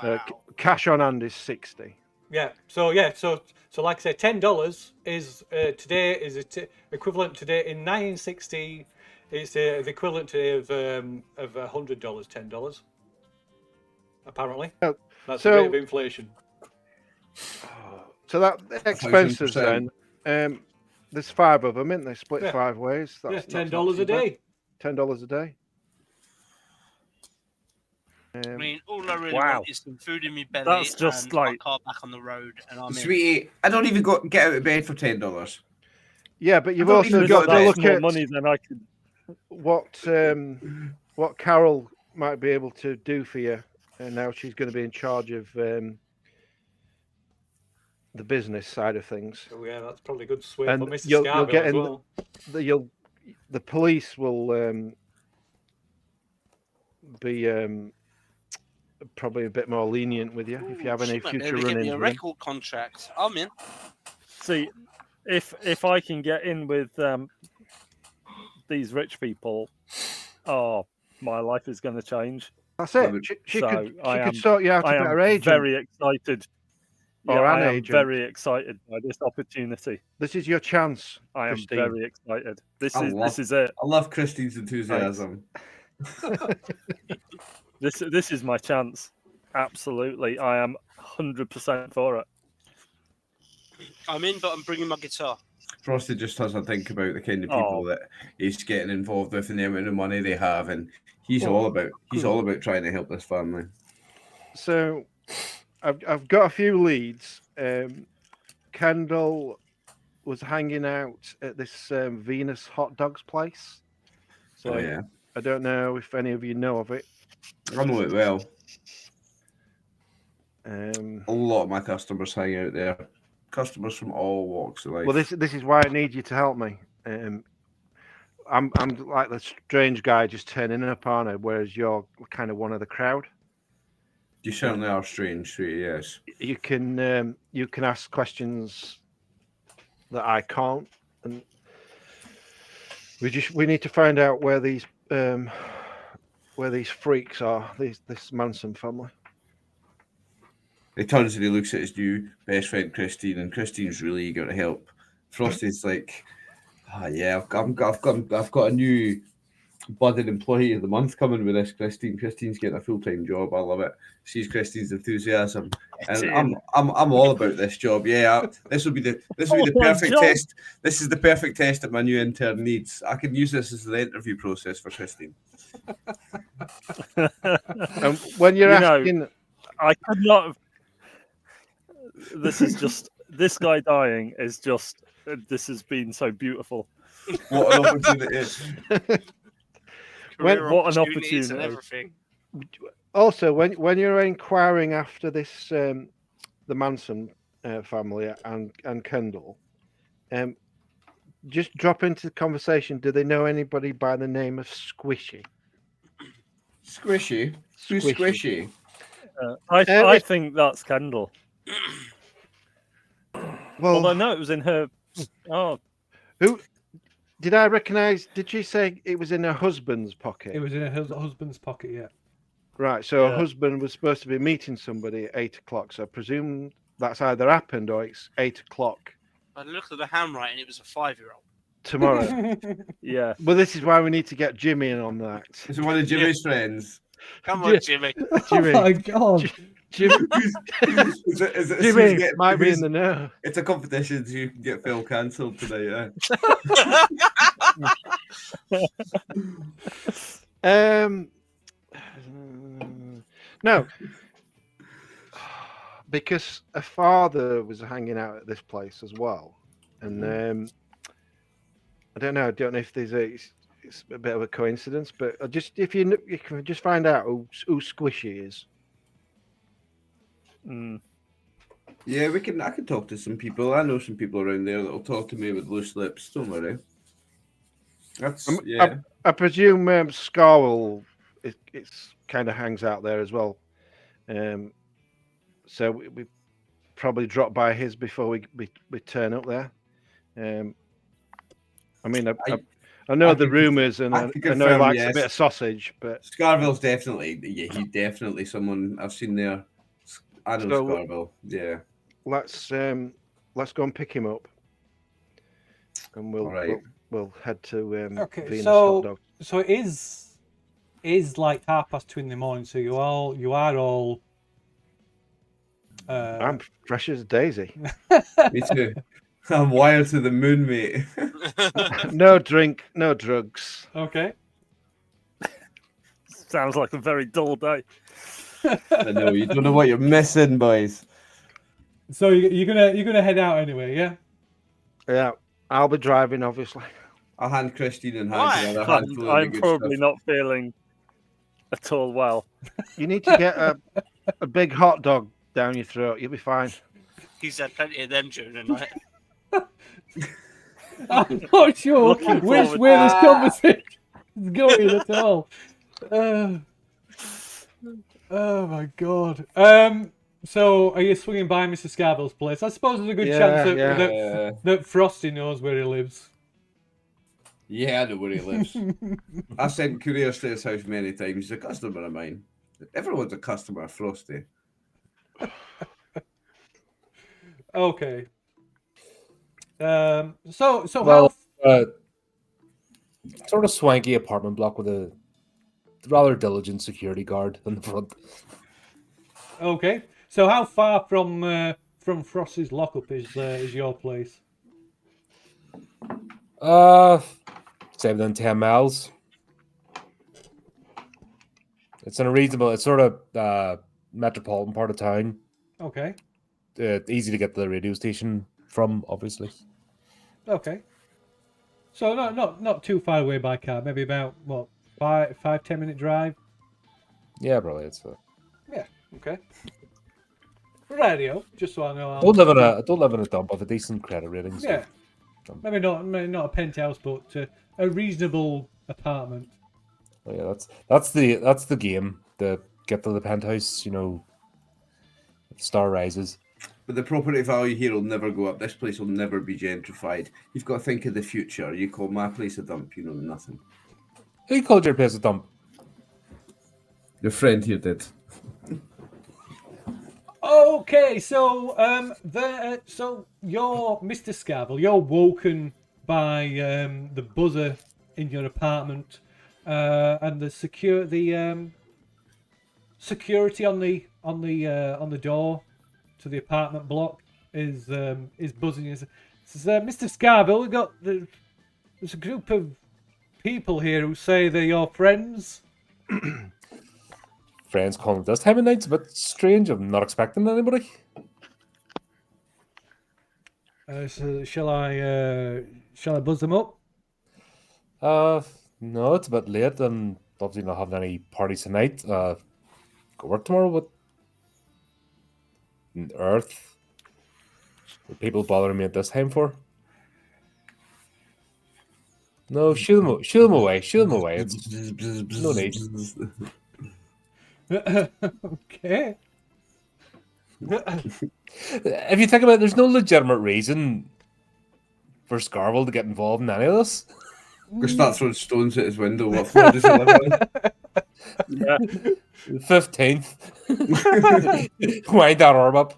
wow. Cash on hand is 60. yeah. So like I said, $10 is today is equivalent today in 1960. It's the equivalent today of $100. $10. Apparently, Oh, that's so- the rate of inflation. So that expenses 1,000%. then. There's 5 of them, isn't they? Split Yeah. 5 ways. Yeah, That's not $10 too a bad. day. $10 a day. I mean, all I really Wow. want is some food in my belly That's just and like- my car back on the road, and I'm in. Sweetie, I don't even get out of bed for $10. Yeah, but you've don't also even got go to to look more at money than I could. what Carol might be able to do for you, and now she's going to be in charge of the business side of things. So yeah, that's probably a good sway And for Mr. you'll Scarborough get as in well. The police will be probably a bit more lenient with you if you have any She might be future able to get me run-ins a with them. record contract. I'm in. See, if I can get in with these rich people, my life is going to change. That's it. would- She So could I am- sort you out I a am better agent. very excited. Or Yeah, an I am agent. very excited by this opportunity. This is your chance. I am Christine. very excited. This I is it. I love Christine's enthusiasm. This is my chance. Absolutely, I am 100% for it. I'm in, but I'm bringing my guitar. Frosty just has a think about the kind of people that he's getting involved with and the amount of money they have, and he's all about trying to help this family. So, I've got a few leads. Kendall was hanging out at this Venus hot dogs place. So Oh yeah, I don't know if any of you know of it. I know it well. Um, A lot of my customers hang out there. Customers from all walks of life. well, this is why I need you to help me. I'm like the strange guy just turning up on her, whereas you're kind of one of the crowd. You certainly are strange, sweetie, yes. You can ask questions that I can't, and we need to find out where these freaks are. This Manson family. He turns and he looks at his new best friend Christine, and Christine's really eager to help. Frosty's like, yeah, I've got a new budding employee of the month coming with this, Christine. Christine's getting a full-time job. I love it. Sees Christine's enthusiasm, and I'm all about this job. Yeah, this will be the perfect test. This is the perfect test that my new intern needs. I can use this as the interview process for Christine. And when you're asking, I could not have. This is just this guy dying is just. This has been so beautiful. What an opportunity! What an Opportunities and opportunity. everything. also when you're inquiring after this the Manson family and Kendall, just drop into the conversation. Do they know anybody by the name of Squishy? Squishy? Who's Squishy? I think that's Kendall. Well, Although no, it was in her. Oh, who did I recognize? Did she say it was in her husband's pocket? It was in her husband's pocket, yeah. Right. So her Yeah. husband was supposed to be meeting somebody at 8:00. So I presume that's either happened or it's 8:00 I looked at the handwriting, it was a 5-year-old. tomorrow. yeah. Well, this is why we need to get Jimmy in on that. Is it one of Jimmy's friends? Come on, Jimmy. Jimmy. Oh my god. Jimmy, Is it so Jimmy you get- might be in who's- the know. It's a competition, so you can get Phil cancelled tonight. No, because a father was hanging out at this place as well, and I don't know if there's it's a bit of a coincidence, but just if you can just find out who Squishy is. Mm. Yeah, I can talk to some people. I know some people around there that'll talk to me with loose lips. Don't worry. That's yeah. I presume Scarwell it's kind of hangs out there as well. So we probably drop by his before we turn up there. I mean, I know the rumours, and I know he confirm, likes yes. a bit of sausage, but Scarville's definitely he's definitely someone I've seen there. I know So- Scarville. Yeah. let's go and pick him up, and All right. we'll head to Okay, Venus so- Hot Dog. So it is like 2:30 in the morning, so you are all I'm fresh as a daisy. Me too. I'm wired to the moon, mate. No drink, no drugs. okay. Sounds like a very dull day. I know you don't know what you're missing, boys. So you're gonna head out anyway, yeah? Yeah, I'll be driving, obviously. I'll hand Christine and Why? hand the other handful of the I'm good probably stuff. not feeling at all well. You need to get a big hot dog down your throat. You'll be fine. He's had plenty of them during the night. I'm not sure Looking which forward- way this conversation is going at all. Oh my god. So are you swinging by Mr. Scarville's place? I suppose there's a good chance that Frosty knows where he lives. Yeah, I know where he lives. I've sent couriers to his house many times. He's a customer of mine. Everyone's a customer of Frosty. Okay. So Well, how? sort of swanky apartment block with a rather diligent security guard in the front. Okay. So how far from Frosty's lockup is your place? 7 than 10 miles. It's in a reasonable. It's sort of metropolitan part of town. Okay. Easy to get to the radio station from, obviously. Okay. So not too far away by car. Maybe about what 5-10 minute drive. Yeah, probably. It's. Yeah. Okay. Radio, just so I know. I don't live in a dump. I have a decent credit rating. So. Yeah. Maybe not a penthouse, but a reasonable apartment. Oh, yeah, that's the game. The get to the penthouse, star rises. But the property value here will never go up. This place will never be gentrified. You've got to think of the future. You call my place a dump, you know nothing. Who called your place a dump? Your friend here did. Okay, so so you're Mr. Scavell. You're woken by the buzzer in your apartment, and the security on the door to the apartment block is buzzing. It says, Mr. Scavell, there's a group of people here who say they're your friends. Friends calling this time of night's a bit strange. I'm not expecting anybody. So shall I buzz them up? No, it's a bit late, and obviously not having any parties tonight. Go work tomorrow. What on earth are people bothering me at this time for? No, shoo them away. It's no need. Okay. If you think about it, there's no legitimate reason for Scarville to get involved in any of this. Go start throwing stones at his window. What floor does he live on? Yeah. 15th. Wind that arm up.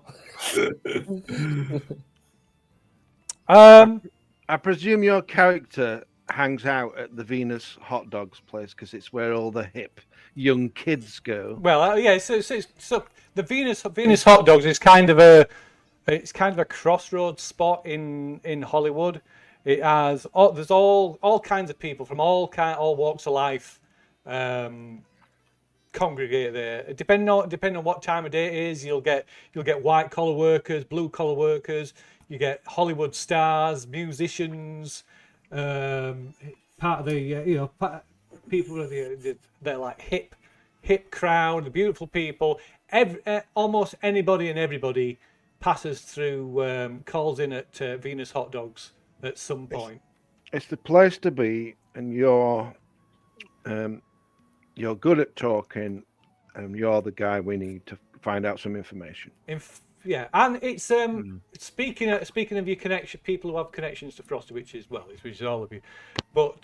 I presume your character hangs out at the Venus hot dogs place because it's where all the hip young kids go. Well, yeah. So the Venus hot dogs is kind of a crossroads spot in Hollywood. It has there's all kinds of people from all walks of life congregate there. Depending on what time of day it is, you'll get white collar workers, blue collar workers. You get Hollywood stars, musicians. Part of the people they're like hip crowd, the beautiful people. Almost anybody and everybody passes through, calls in at Venus Hot Dogs at some point. It's the place to be, and you're good at talking, and you're the guy we need to find out some information. Yeah, and it's speaking of your connection, people who have connections to Frosty, which is all of you, but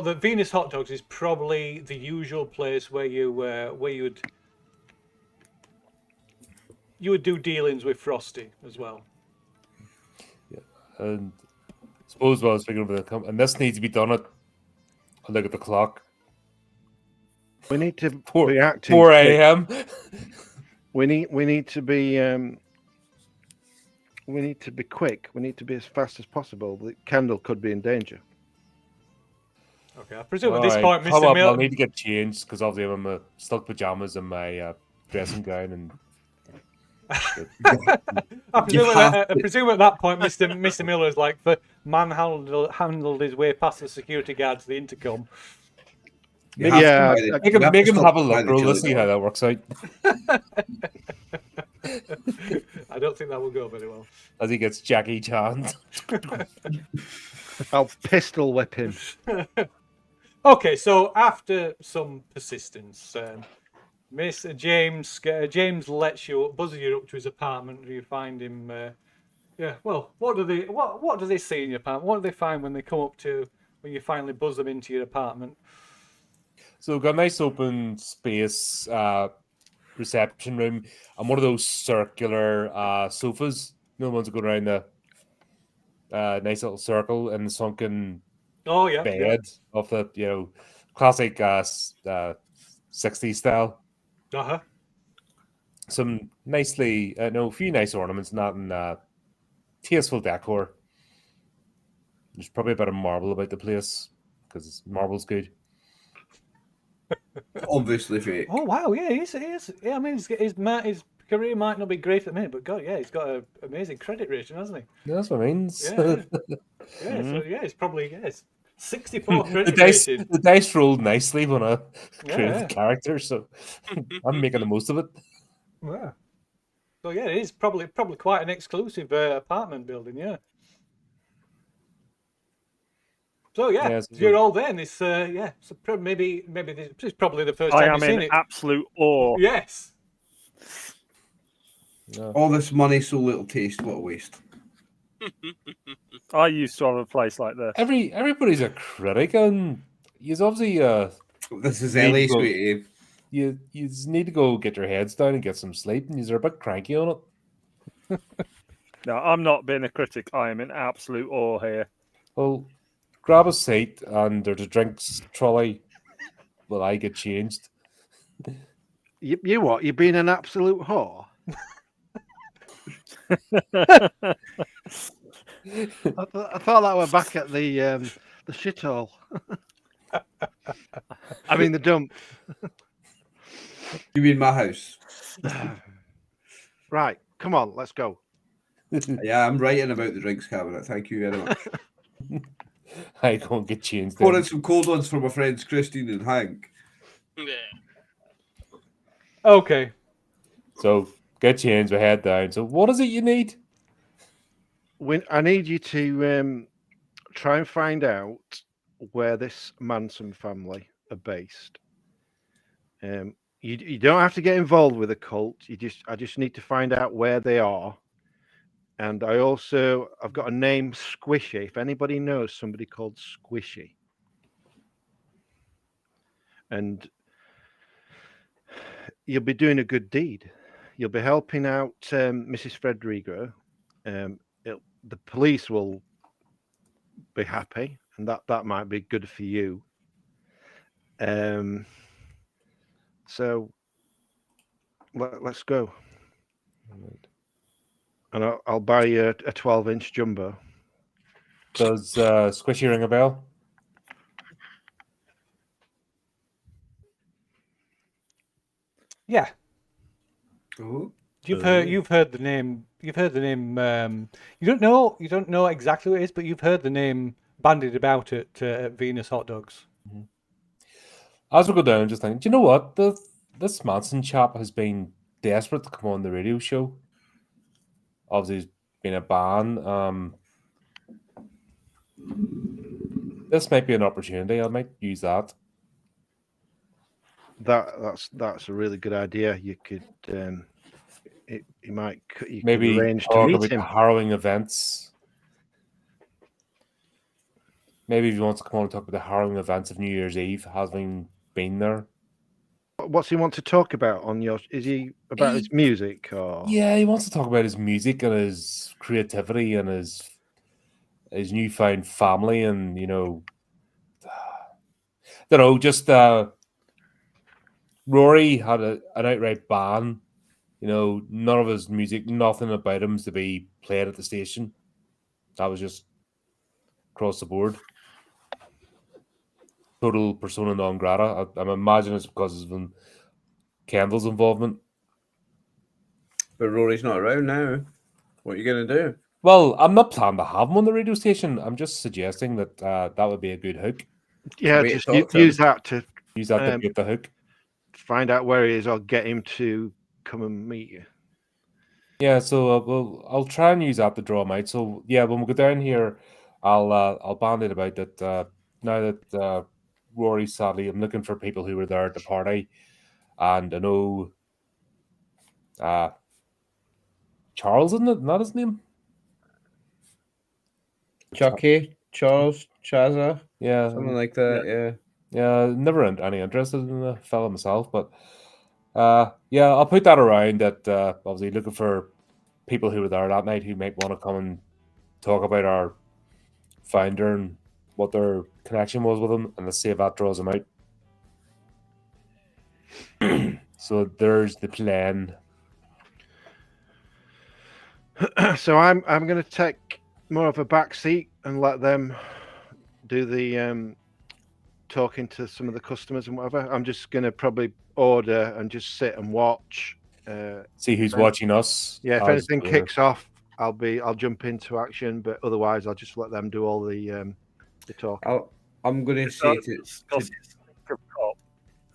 the Venus Hot Dogs is probably the usual place where you would do dealings with Frosty as well. Yeah, and I suppose while I was thinking of and this needs to be done at. I look at the clock. We need to be acting. 4 a.m. We need to be quick. We need to be as fast as possible. The candle could be in danger. Okay, I presume at this point, Mr. I'll Miller. need to get changed because obviously I'm in my stuck pajamas and my dressing gown and. I presume at that point, Mr. Miller is like handled his way past the security guard to the intercom. Make him have a look, bro. Let's see how that works out. I don't think that will go very well. As he gets Jackie Chan. I'll pistol whip him. Okay, so after some persistence, Mr. James buzzes you up to his apartment. You find him. Yeah. Well, what do they see in your apartment? What do they find when they come up to when you finally buzz them into your apartment? So we've got a nice open space reception room and one of those circular sofas. You know, the ones that go around the nice little circle in the sunken Oh yeah. bed of the classic 60s style. Uh huh. Some nicely a few nice ornaments, not in tasteful decor. There's probably a bit of marble about the place because marble's good. Obviously fake. Oh wow, yeah, he is. Yeah, I mean, his career might not be great at the minute, but God, yeah, he's got an amazing credit rating, hasn't he? Yeah, that's what I mean. Yeah, yeah. So yeah, it's probably it's 64 credit rated. The dice rolled nicely when I created Yeah. the character, so I'm making the most of it. Yeah. So yeah, it is probably quite an exclusive apartment building, yeah. So yeah, Yeah, so- you're all there, and this yeah, so maybe this is probably the first I time am you've seen in it. absolute awe. Yes. No. All this money, so little taste. What a waste. I used to have a place like this. Everybody's a critic, and he's obviously This is Need LA, to go- sweetie. you just need to go get your heads down and get some sleep, and you're a bit cranky on it. No, I'm not being a critic. I am in absolute awe here. Well, grab a seat, and there's a drinks trolley. Well, I get changed. You what? You're being an absolute whore? I thought that were back at the shithole. I mean the dump. You mean my house? Right, come on, let's go. Yeah, I'm writing about the drinks cabinet. Thank you very much. I go and get changed. Pour then. in some cold ones for my friends Christine and Hank. Yeah. Okay. So get changed, we head down. So what is it you need? I need you to try and find out where this Manson family are based. You don't have to get involved with a cult. I just need to find out where they are. And I've got a name, Squishy. If anybody knows somebody called Squishy. And you'll be doing a good deed. You'll be helping out Mrs. Fredrigo. The police will be happy, and that might be good for you. So let's go. And I'll buy you a 12-inch jumbo. Does Squishy ring a bell? Yeah. Oh. You've heard the name. You don't know exactly what it is, but you've heard the name bandied about at Venus Hot Dogs. As we go down, I'm just thinking, do you know what? This Manson chap has been desperate to come on the radio show. Obviously, he's been a ban. This might be an opportunity. I might use that. That's a really good idea. You could you Maybe could arrange to talk meet about him. harrowing events. Maybe if he wants to come on and talk about the harrowing events of New Year's Eve, having been there. What's he want to talk about on your? Is he about his music or? Yeah, he wants to talk about his music and his creativity and his newfound family, and just Rory had an outright ban. None of his music, nothing about him is to be played at the station. That was just across the board. Total persona non grata. I'm imagining it's because of Kendall's involvement. But Rory's not around now. What are you going to do? Well, I'm not planning to have him on the radio station. I'm just suggesting that that would be a good hook. Yeah, Wait, just talk to use him. that to Use that to get the hook. find out where he is, or get him to come and meet you. Yeah, so I'll try and use that to draw him out. So yeah, when we go down here, I'll band it about that. Now that Rory, sadly, I'm looking for people who were there at the party, and I know Charles, isn't it? Not his name. Chucky, Charles, Chaza, Yeah, something like that. Yeah. Yeah, never any interested in the fella myself, but yeah, I'll put that around that obviously looking for people who were there that night who might want to come and talk about our founder and what their connection was with him, and let's see if that draws him out. So there's the plan. So I'm going to take more of a back seat and let them do the talking to some of the customers and whatever. I'm just going to probably order and just sit and watch. See who's watching us. Yeah, if as anything we're- kicks off, I'll jump into action. But otherwise, I'll just let them do all the talk. I'm going to say Cop.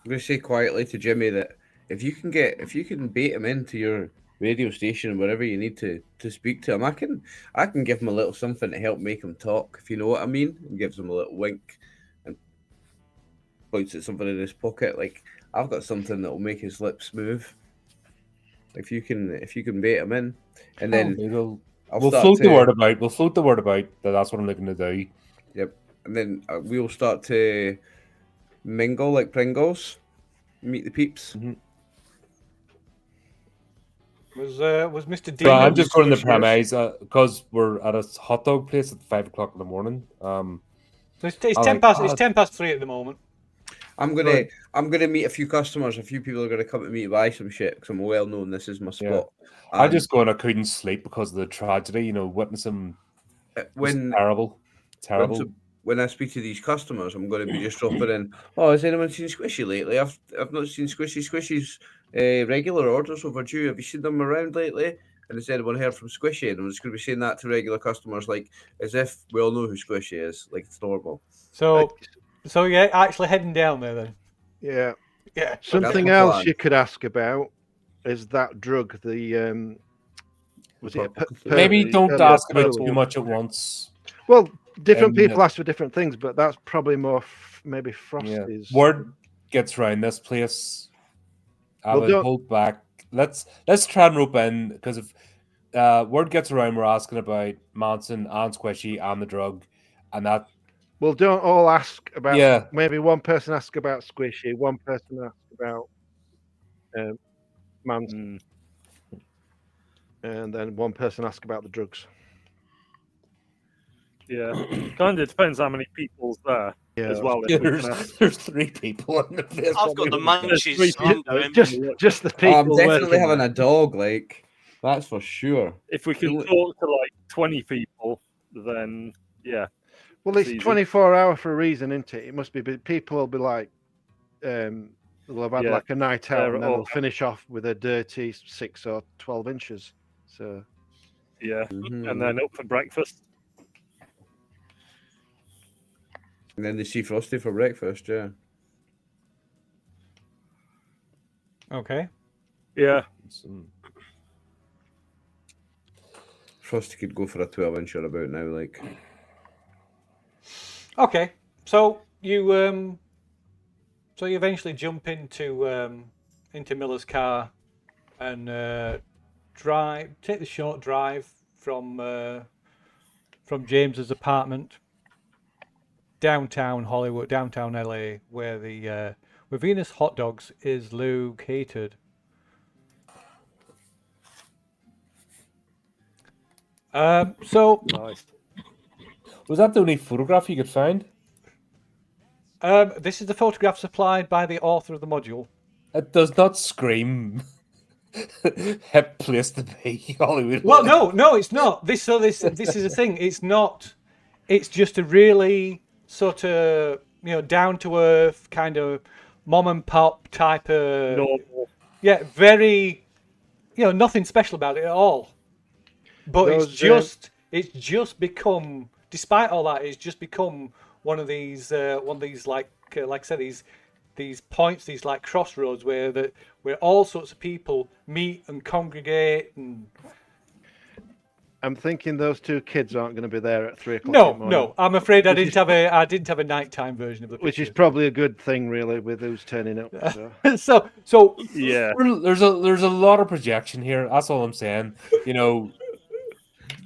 I'm going to say quietly to Jimmy that if you can bait him into your radio station wherever you need to speak to him, I can give him a little something to help make him talk, if you know what I mean, and gives him a little wink and points at something in his pocket. Like, I've got something that will make his lips move. If you can bait him in, and then we'll start float the to- word about. We'll float the word about that. That's what I'm looking to do. Yep, and then we'll start to mingle like Pringles, meet the peeps. Mm-hmm. Was Mr. D? So I'm just going to the premise because we're at a hot dog place at 5 o'clock in the morning. It's I 10 like- past. It's 10 past 3 at the moment. I'm gonna meet a few customers. A few people are gonna come to me to buy some shit because I'm well known. This is my spot. I just going. I couldn't sleep because of the tragedy. Witnessing when terrible. when I speak to these customers, I'm going to be just dropping in. Oh, has anyone seen Squishy lately? I've not seen Squishy. Squishy's regular orders overdue. Have you seen them around lately? And has anyone heard from Squishy? And I'm just going to be saying that to regular customers, like as if we all know who Squishy is, like it's normal. So yeah, actually heading down there then. Yeah. Yeah. Something my else plan. you could ask about is that drug. The was it? Maybe don't ask about too much at once. Well, different And, people ask for different things, but that's probably more maybe Frosty's. Word gets around this place. I Well, would don't- hold back. Let's try and rope in because if word gets around, we're asking about Manson and Squishy and the drug, and that. Well, don't all ask about. Yeah. Maybe one person asks about Squishy, one person asks about Manson, and then one person asks about the drugs. Yeah, kind of depends how many people's there as well. Yeah, if we can ask. there's 3 people in the place. I've got the There's three munchies. I'm people. going. Just the Oh, people. I'm definitely working having there. a dog, like that's for sure. If we can talk to like 20 people, then yeah. Well, it's easy. 24 hour for a reason, isn't it? It must be. People will be like, they'll have had Yeah, like a night out, they're and then all- they'll finish off with a dirty 6 or 12 inches. So Yeah, Mhm. and then up for breakfast. And then they see Frosty for breakfast. Yeah. Okay. Yeah, Frosty could go for a 12-inch or about now, like. Okay. So you eventually jump into Miller's car and take the short drive from James's apartment downtown Hollywood, downtown LA, where the where Venus Hot Dogs is located. So nice. Was that the only photograph you could find? this is the photograph supplied by the author of the module. It does not scream hip place to be, Hollywood. Well, no, it's not. This is the thing. It's not. It's just a really sort of down to earth kind of mom and pop type of Normal. yeah, very nothing special about it at all. But it's just become, despite all that, it's just become one of these like I said, these points, these like crossroads where all sorts of people meet and congregate. And I'm thinking those 2 kids aren't going to be there at 3 o'clock. in the morning, no, I'm afraid I didn't have a nighttime version of the which is picture. probably a good thing, really, with who's turning up. So. so Yeah, There's a lot of projection here. That's all I'm saying.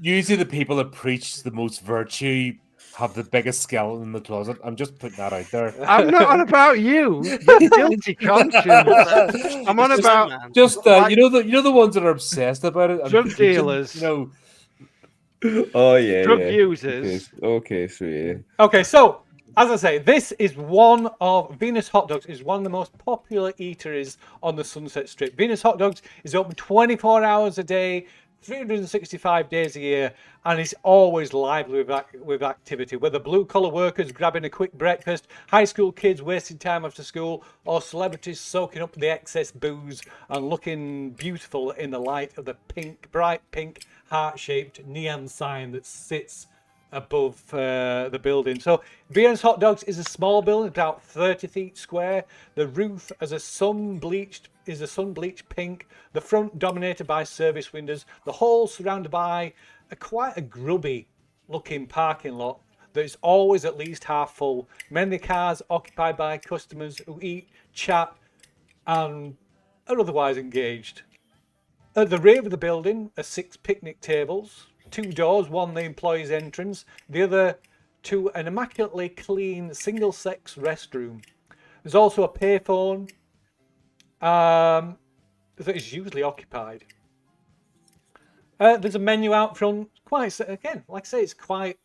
Usually the people that preach the most virtue have the biggest skeleton in the closet. I'm just putting that out there. I'm not on about you. Your guilty conscience. I'm on It's about man. Just Like- you know the ones that are obsessed about it. and Drug preaching, dealers. You know, Oh yeah, drug yeah. users. Okay, sweet. Okay, so as I say, this is one of Venus Hot Dogs is one of the most popular eateries on the Sunset Strip. Venus Hot Dogs is open 24 hours a day, 365 days a year, and is always lively with activity. Whether blue-collar workers grabbing a quick breakfast, high school kids wasting time after school, or celebrities soaking up the excess booze and looking beautiful in the light of the bright pink, heart-shaped neon sign that sits above the building. So Venus Hot Dogs is a small building, about 30 feet square. The roof is a sun-bleached pink. The front dominated by service windows. The hall surrounded by quite a grubby looking parking lot that is always at least half full. Many cars occupied by customers who eat, chat, and are otherwise engaged. At the rear of the building are 6 picnic tables, 2 doors, one the employee's entrance, the other to an immaculately clean single-sex restroom. There's also a payphone that is usually occupied. There's a menu out front. Quite again, like I say, it's quite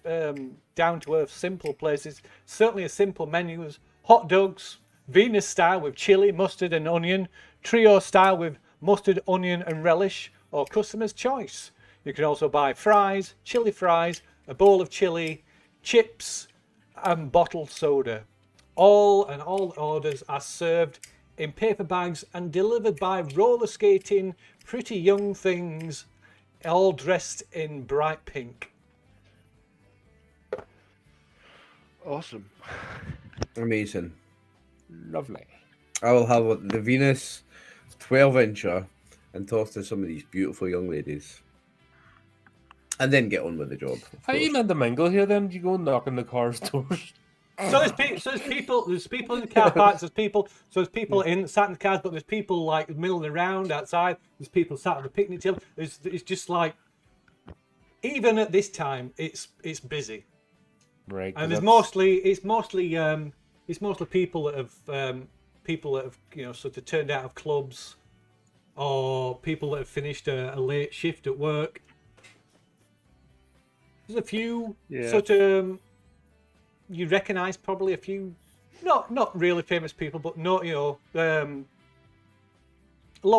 a down-to-earth, simple place. It's certainly a simple menu. There's hot dogs, Venus style with chili, mustard, and onion. Trio style with mustard, onion, and relish, or customer's choice. You can also buy fries, chili fries, a bowl of chili, chips, and bottled soda. All orders are served in paper bags and delivered by roller skating pretty young things, all dressed in bright pink. Awesome. Amazing. lovely. I will have the Venus 12-incher and talk to some of these beautiful young ladies. And then get on with the job. How you meant to mingle here then? Do you go and knock on the car's doors? So there's people in the car parks. There's people sat in the cars, but there's people like milling around outside. There's people sat at the picnic table. It's just like, even at this time, it's busy. Right. And it's mostly people that have sort of turned out of clubs, or people that have finished a late shift at work. There's a few sort of you recognise probably a few, not really famous people, but low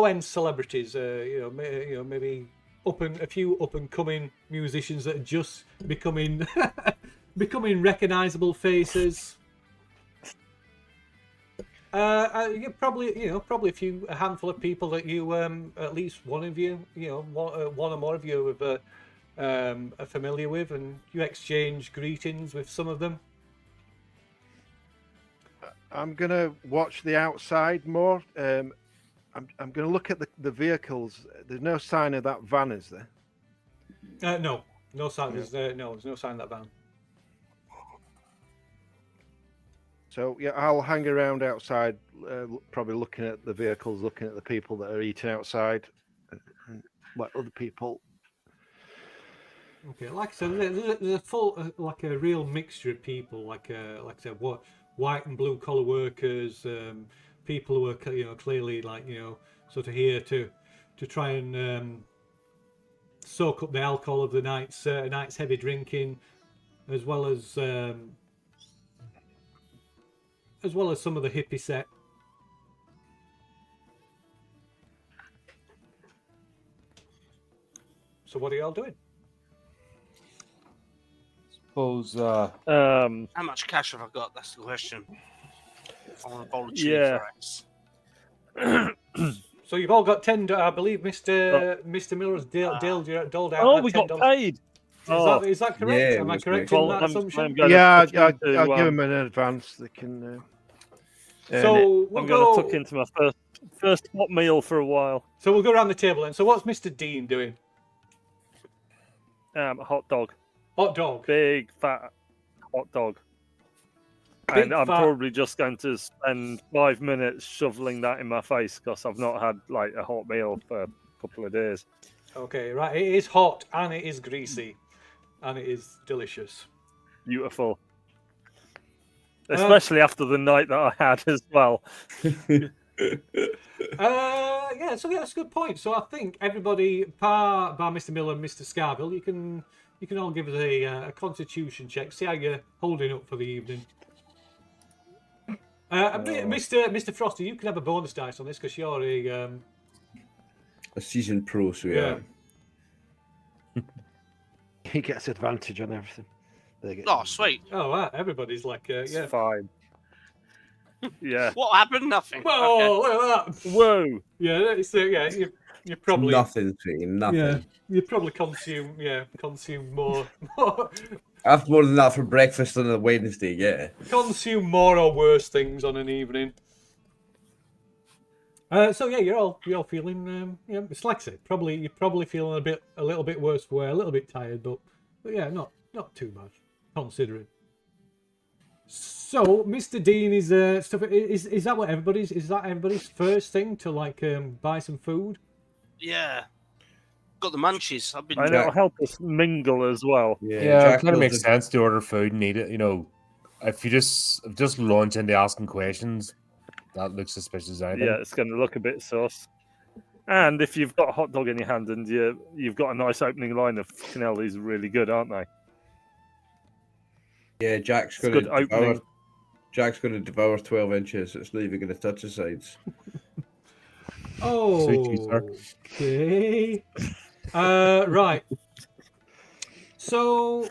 end celebrities. Maybe a few up and coming musicians that are just becoming recognisable faces. Probably a handful of people that you at least one of you, one or more of you are familiar with, and you exchange greetings with some of them. I'm gonna watch the outside more. I'm gonna look at the vehicles. There's no sign of that van, is there? No sign. There's no sign of that van. So yeah, I'll hang around outside, probably looking at the vehicles, looking at the people that are eating outside, and let other people. Okay, like I said, there's a full, like a real mixture of people, like I said, white and blue collar workers, people who are clearly sort of here to try and soak up the alcohol of the night's heavy drinking, as well as some of the hippie set. So what are y'all doing? Suppose. How much cash have I got? That's the question. I want a bowl of chili fries. So you've all got 10. I believe Mr. Miller's doled out. Oh, we $10. got paid. Is that correct? Yeah, Am I it correct Well, in that I'm assumption? gonna Yeah, tuck I'll into, give them an advance. They can. Earn it. So I'm going to tuck into my first hot meal for a while. So we'll go around the table then. So what's Mr. Dean doing? A hot dog, Hot dog. big fat hot dog. Big And I'm fat- probably just going to spend 5 minutes shoveling that in my face because I've not had like a hot meal for a couple of days. Okay, right. It is hot and it is greasy. and it is delicious. Beautiful. Especially after the night that I had as well. Yeah, so that's a good point. So I think everybody, bar Mr. Miller and Mr. Scarville, you can all give us a constitution check, see how you're holding up for the evening. Mr. Frosty, you can have a bonus dice on this because you're a seasoned pro, so yeah. He gets advantage on everything. Oh, sweet. Oh, wow. Everybody's like, It's yeah. fine. Yeah. What happened? Nothing. Whoa, Okay. look at that. Whoa. Yeah, it's you probably nothing, Shane, nothing. Yeah, you probably consume more. I've more than that for breakfast on a Wednesday, yeah. Consume more or worse things on an evening. So yeah, you're all feeling it's like I said, you're probably feeling a little bit worse for wear, a little bit tired, but yeah, not too bad considering. So Mr. Dean is stuff. Is that everybody's first thing to like buy some food? Yeah. Got the munchies. I've been. And it'll help us mingle as well. Yeah, it kind of makes sense to order food and eat it. You know, if you just launch into asking questions, that looks suspicious. I think. Yeah, it's going to look a bit sus. And if you've got a hot dog in your hand and you've got a nice opening line of fucking hell, these are really good, aren't they? Yeah, Jack's going to devour 12 inches. It's not even going to touch the sides. Oh, okay. Right. So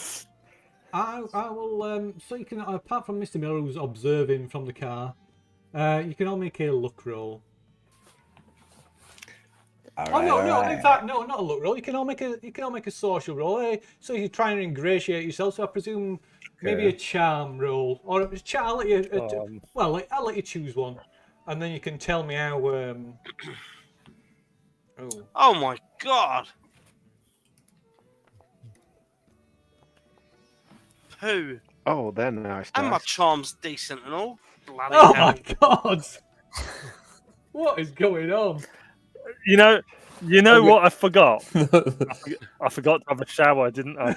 I will. So you can, apart from Mr. Miller who's observing from the car, you can all make a luck roll. In fact, no, not a luck roll. You can all make a social roll. So you're trying to ingratiate yourself. So I presume maybe a charm roll or a charm. I'll let you choose one, and then you can tell me how. Oh my god! Pooh. Oh, they're nice. And my charm's decent and all. Bloody Oh hell. my god! What is going on? You know what I forgot? I forgot to have a shower, didn't I?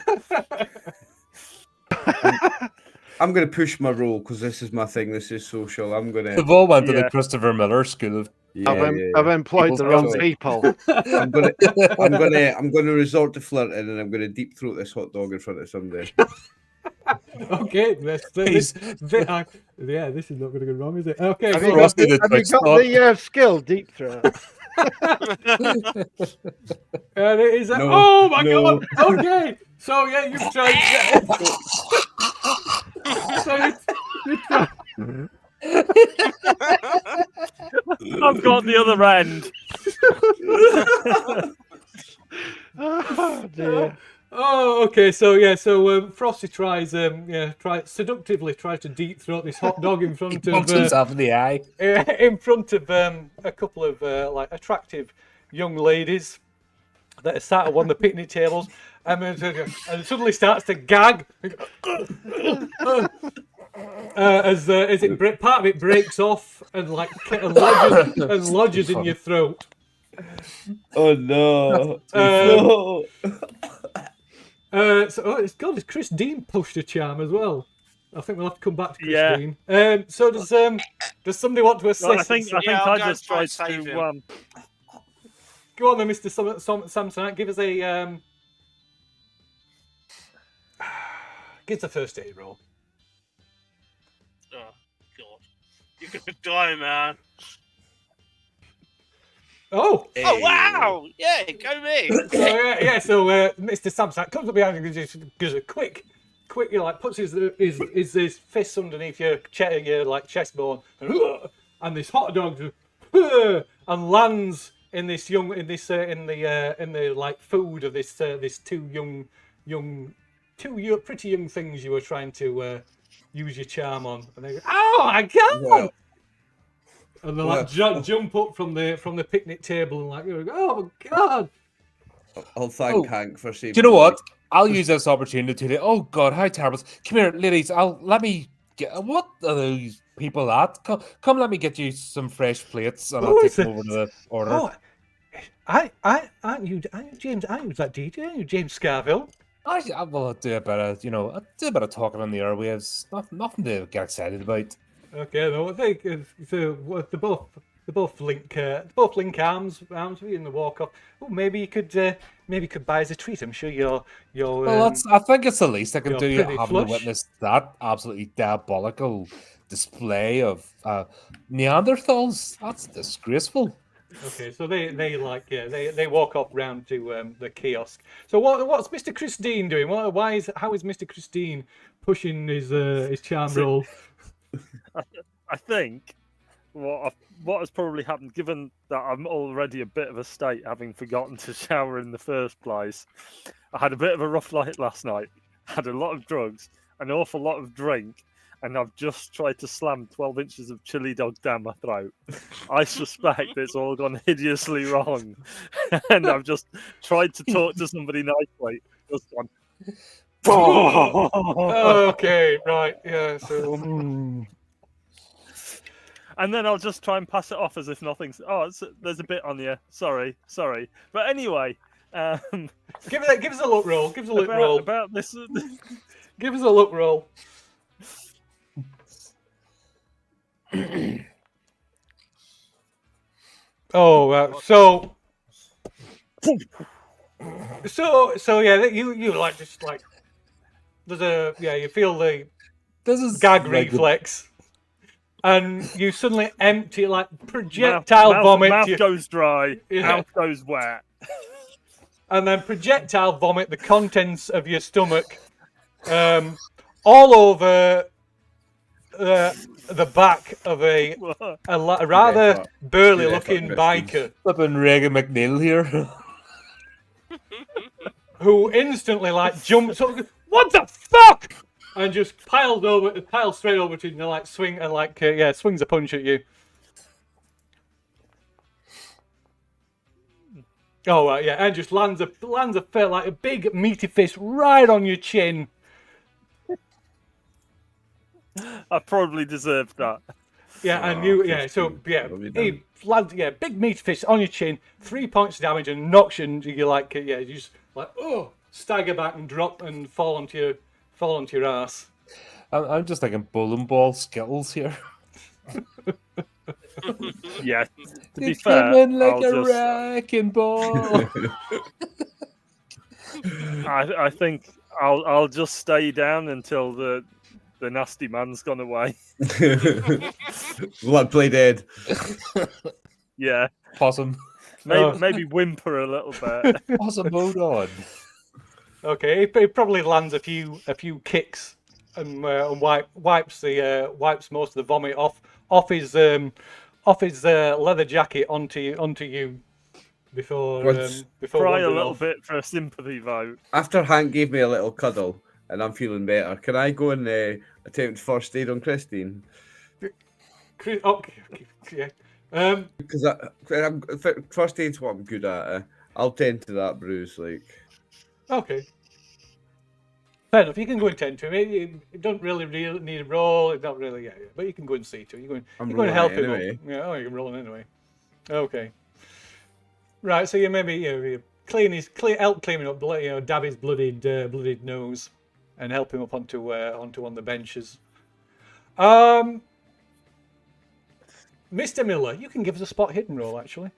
I'm going to push my roll because this is my thing. This is social. I'm going to. They've all went to the Christopher Miller School of. I've employed the wrong people. I'm going to resort to flirting, and I'm going to deep throat this hot dog in front of somebody. Okay, this is not going to go wrong, is it? Okay, have you got the skill deep throat? And it is. Oh my god! Okay, so yeah, you've tried. So you tried. I've got the other end. Oh dear. Oh, okay. So Frosty tries seductively to deep throat this hot dog in front of himself in the eye. In front of a couple of like attractive young ladies that are sat at one of the picnic tables, and suddenly starts to gag as part of it breaks off and lodges in your throat. Oh no! No. It's Chris Dean pushed a charm as well. I think we'll have to come back to Chris Dean. So does somebody want to assist? Well, I think I just tried to. Go on then, Mr. Samsonite. Give us a give us a first aid roll. Oh god, you're gonna die, man. Oh! Hey. Oh wow! Yeah, go me. So Mr. Samsonite comes up behind you and gives a quick, puts his fists underneath your chest bone, and this hot dog and lands in the food of this two pretty young things you were trying to use your charm on, and they go, "Oh my god!" Well, and they jump up from the picnic table and "Oh my god!" I'll thank Hank for saving. Do you know what? I'll use this opportunity to. Oh God, how terrible! Come here, ladies. Let me get. What are those people at? Come, let me get you some fresh plates, and I'll take them over to the order. Oh, aren't you James? Aren't you that DJ? Aren't you James Scarville? I will do a bit of, I'll do a bit of talking on the airwaves. Nothing to get excited about. Okay, no, I think so. They both link arms with you in the walk off. Oh, maybe you could buy as a treat. I'm sure you're Well, I think it's the least I can you're do, pretty having to flush. witness that absolutely diabolical display of Neanderthals. That's disgraceful. Okay, so they walk off round to the kiosk. So what's Mr. Christine doing? How is Mr. Christine pushing his charm roll? I think what has probably happened, given that I'm already a bit of a state, having forgotten to shower in the first place. I had a bit of a rough night last night. Had a lot of drugs, an awful lot of drink, and I've just tried to slam 12 inches of chili dog down my throat. I suspect it's all gone hideously wrong, and I've just tried to talk to somebody nicely. Just gone. Okay, right, yeah. So And then I'll just try and pass it off as if nothing's. There's a bit on you. Sorry. But anyway, give us a look roll. Give us a look roll. about this. Give us a look roll. Oh, so yeah, you like just like you feel the This is gag like reflex, and you suddenly empty like projectile vomit. Mouth goes dry. Yeah. Mouth goes wet. And then projectile vomit the contents of your stomach all over the back of a rather burly looking biker flipping Reagan McNeil here. who instantly like jumps up, what the fuck, and just piles straight over to you, and like swing and like swings a punch at you. Oh right, yeah, and just lands a fair, like a big meaty fist right on your chin. I probably deserved that. Yeah, and he lands big meaty fist on your chin, 3 points of damage, and knocks you. And you like you just like stagger back and drop and fall onto your ass. I'm just thinking bowling ball Skittles here. Yeah. To be They fair, came in like I'll a just, wrecking ball. I think I'll just stay down until the nasty man's gone away. Blood play dead. Yeah. Possum. Maybe whimper a little bit. Possum mode on. Okay, he probably lands a few kicks and wipes most of the vomit off his leather jacket onto you before Cry a wandering little off. bit for a sympathy vote. After Hank gave me a little cuddle and I'm feeling better, can I go and attempt first aid on Christine? Okay, yeah. Because first aid's what I'm good at. I'll tend to that bruise. Like, Okay. Fair enough. You can go and tend to him. You don't really need a roll. It's not really, but you can go and see to him. I'm You're going to help rolling him it anyway. up. Yeah, you're rolling anyway. Okay. Right. So you maybe you help clean up, dab his bloodied nose, and help him up onto one of the benches. Mr. Miller, you can give us a spot hidden roll actually.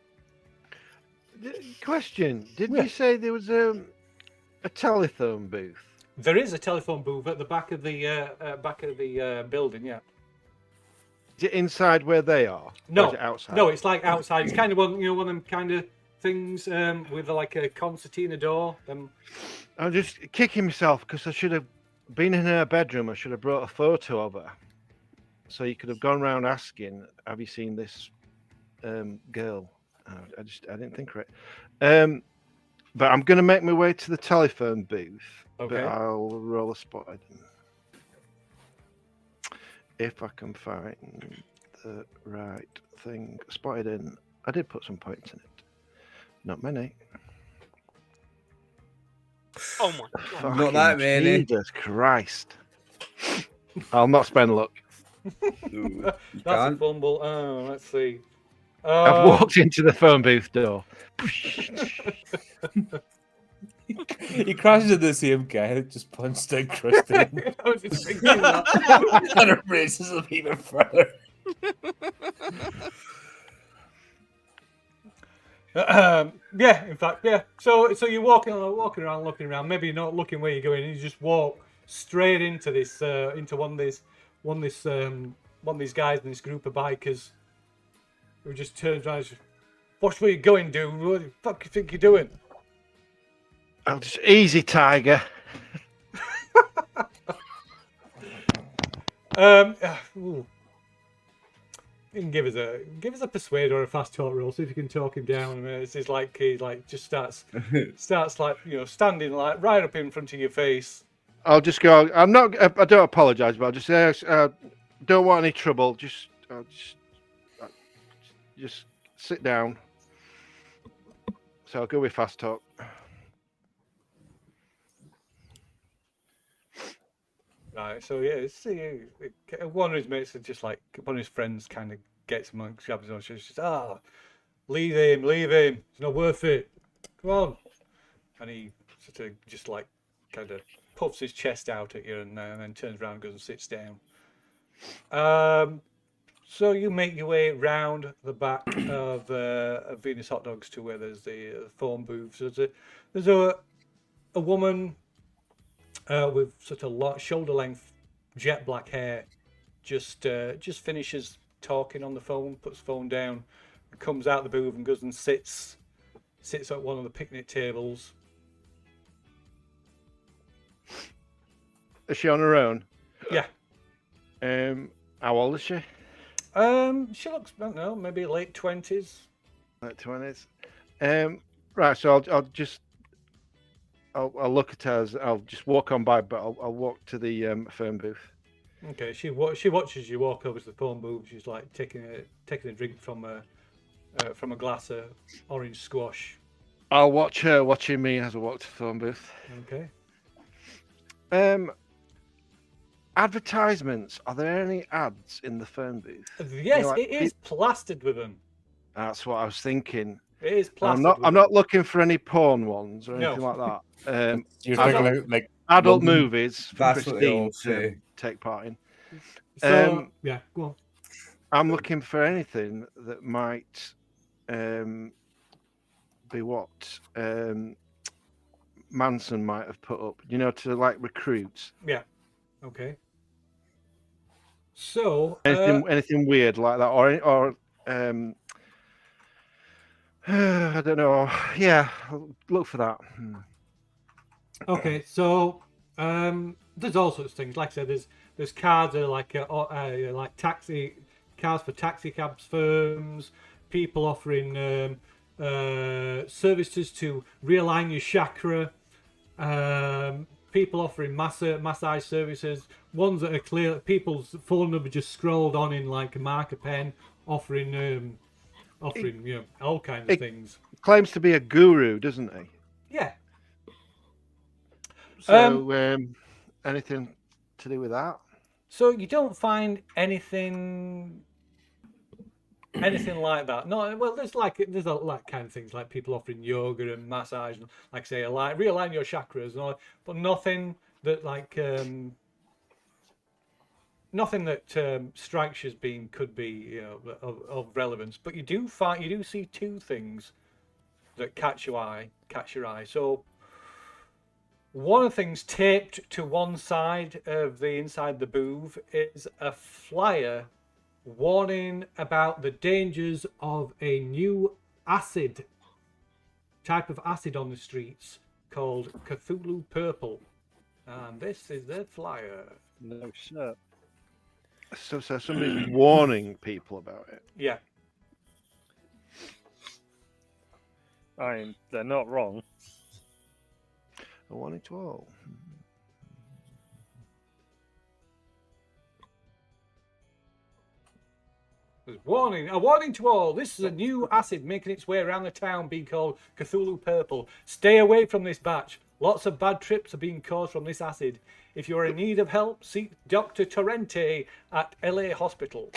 Question: did Yeah. you say there was a telephone booth? There is a telephone booth at the back of the building. Yeah. Is it inside where they are? Or No, is it outside? No, it's like outside. It's kind of one of them kind of things with like a concertina door. I'm just kicking myself because I should have been in her bedroom. I should have brought a photo of her, so you could have gone round asking, "Have you seen this girl?" I didn't think of it. But I'm going to make my way to the telephone booth. Okay. But I'll roll a spot hidden. If I can find the right thing. Spot hidden. I did put some points in it. Not many. Oh my god. Fucking Not that many. Jesus Christ. I'll not spend luck. You That's a can't. fumble. Oh, let's see. I've walked into the phone booth door. He crashes into the same guy that just punched out Krusty I was just thinking that. and embraces him even further. Yeah, in fact, yeah. So you're walking around, looking around. Maybe you're not looking where you're going. You just walk straight into this, into one of these guys in this group of bikers who just turns around. And says, "Watch where you're going, dude. What the fuck you think you're doing?" I'll just easy, Tiger. Ooh. You can give us a persuade or a fast talk roll. See if you can talk him down. He's like just starts like standing like right up in front of your face. I'll just go. I don't apologise, but I'll just say, don't want any trouble. Just sit down. So I'll go with fast talk. Right, so yeah, one of his mates is just like one of his friends kind of gets him and grabs his own shoes. Says, leave him, it's not worth it. Come on, and he sort of just like kind of puffs his chest out at you and then turns around, and goes and sits down. So you make your way round the back of Venus Hot Dogs to where there's the phone booth. So there's a woman. With sort of shoulder length jet black hair, just finishes talking on the phone, puts the phone down, and comes out the booth and goes and sits at one of the picnic tables. Is she on her own? Yeah. How old is she? She looks, I don't know, maybe late 20s. Late 20s. Right. So I'll look at her. I'll just walk on by, but I'll walk to the phone booth. Okay, she watches you walk over to the phone booth. She's like taking a drink from a glass of orange squash. I'll watch her watching me as I walk to the phone booth. Okay. Advertisements. Are there any ads in the phone booth? Yes, it is plastered with them. That's what I was thinking. It is plastered. I'm not looking for any porn ones or anything like that. You're thinking about like adult London. movies for That's what they all Christine to say. take part in. So yeah, go on. I'm looking for anything that might be what Manson might have put up, to like recruit. Yeah. Okay. So Anything weird like that, or I don't know. Yeah, look for that. okay, so there's all sorts of things. Like I said, there's cars that are like taxi cars for taxi cabs firms, people offering services to realign your chakra, people offering massage services, ones that are clear, people's phone number just scrolled on in like a marker pen, offering all kinds of things. Claims to be a guru, doesn't he? Yeah. So anything to do with that? So you don't find anything like that. No, well, there's a lot kind of things like people offering yoga and massage, and like I say, realign your chakras and all, but nothing that strikes you as being could be of relevance. But you do see two things that catch your eye. So one of the things taped to one side of the inside the booth is a flyer warning about the dangers of a new type of acid on the streets called Cthulhu Purple. And this is their flyer. No shit. So somebody's warning people about it. Yeah. They're not wrong. A warning to all. There's a warning to all. This is a new acid making its way around the town being called Cthulhu Purple. Stay away from this batch. Lots of bad trips are being caused from this acid. If you're in need of help, seek Dr. Torrente at LA Hospital.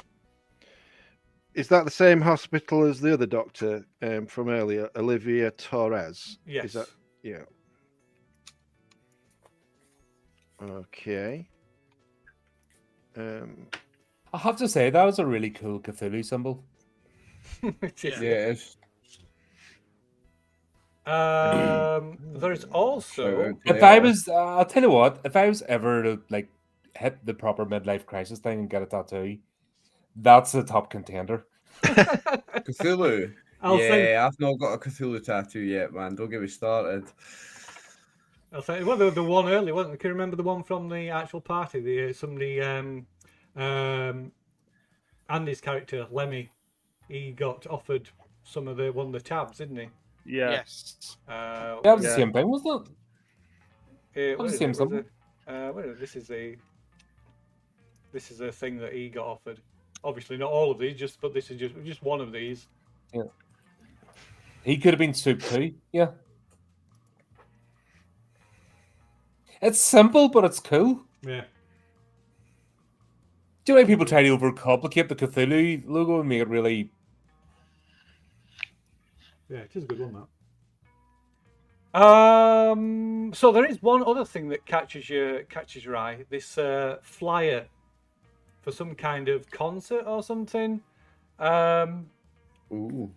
Is that the same hospital as the other doctor from earlier, Olivia Torres? Yes. Is that, yeah. Okay. I have to say that was a really cool Cthulhu symbol. It is. Yeah, it's There is also. If I was, I'll tell you what, if I was ever to like hit the proper midlife crisis thing and get a tattoo, that's the top contender. Cthulhu. I'll say. I've not got a Cthulhu tattoo yet, man. Don't get me started. I'll say. Well, the one earlier, wasn't it? Can you remember the one from the actual party? The somebody, Andy's character Lemmy, he got offered some of one of the tabs, didn't he? Yeah. Yes. That was the Yeah. same thing, wasn't it? What the is same it? symbol. This is a thing that he got offered. Obviously, not all of these, but this is just one of these. He could have been Soup too. Yeah. It's simple, but it's cool. Yeah. Do you know why people try to overcomplicate the Cthulhu logo and make it really? Yeah, it is a good one, that. So there is one other thing that catches your eye. This flyer for some kind of concert or something. Ooh.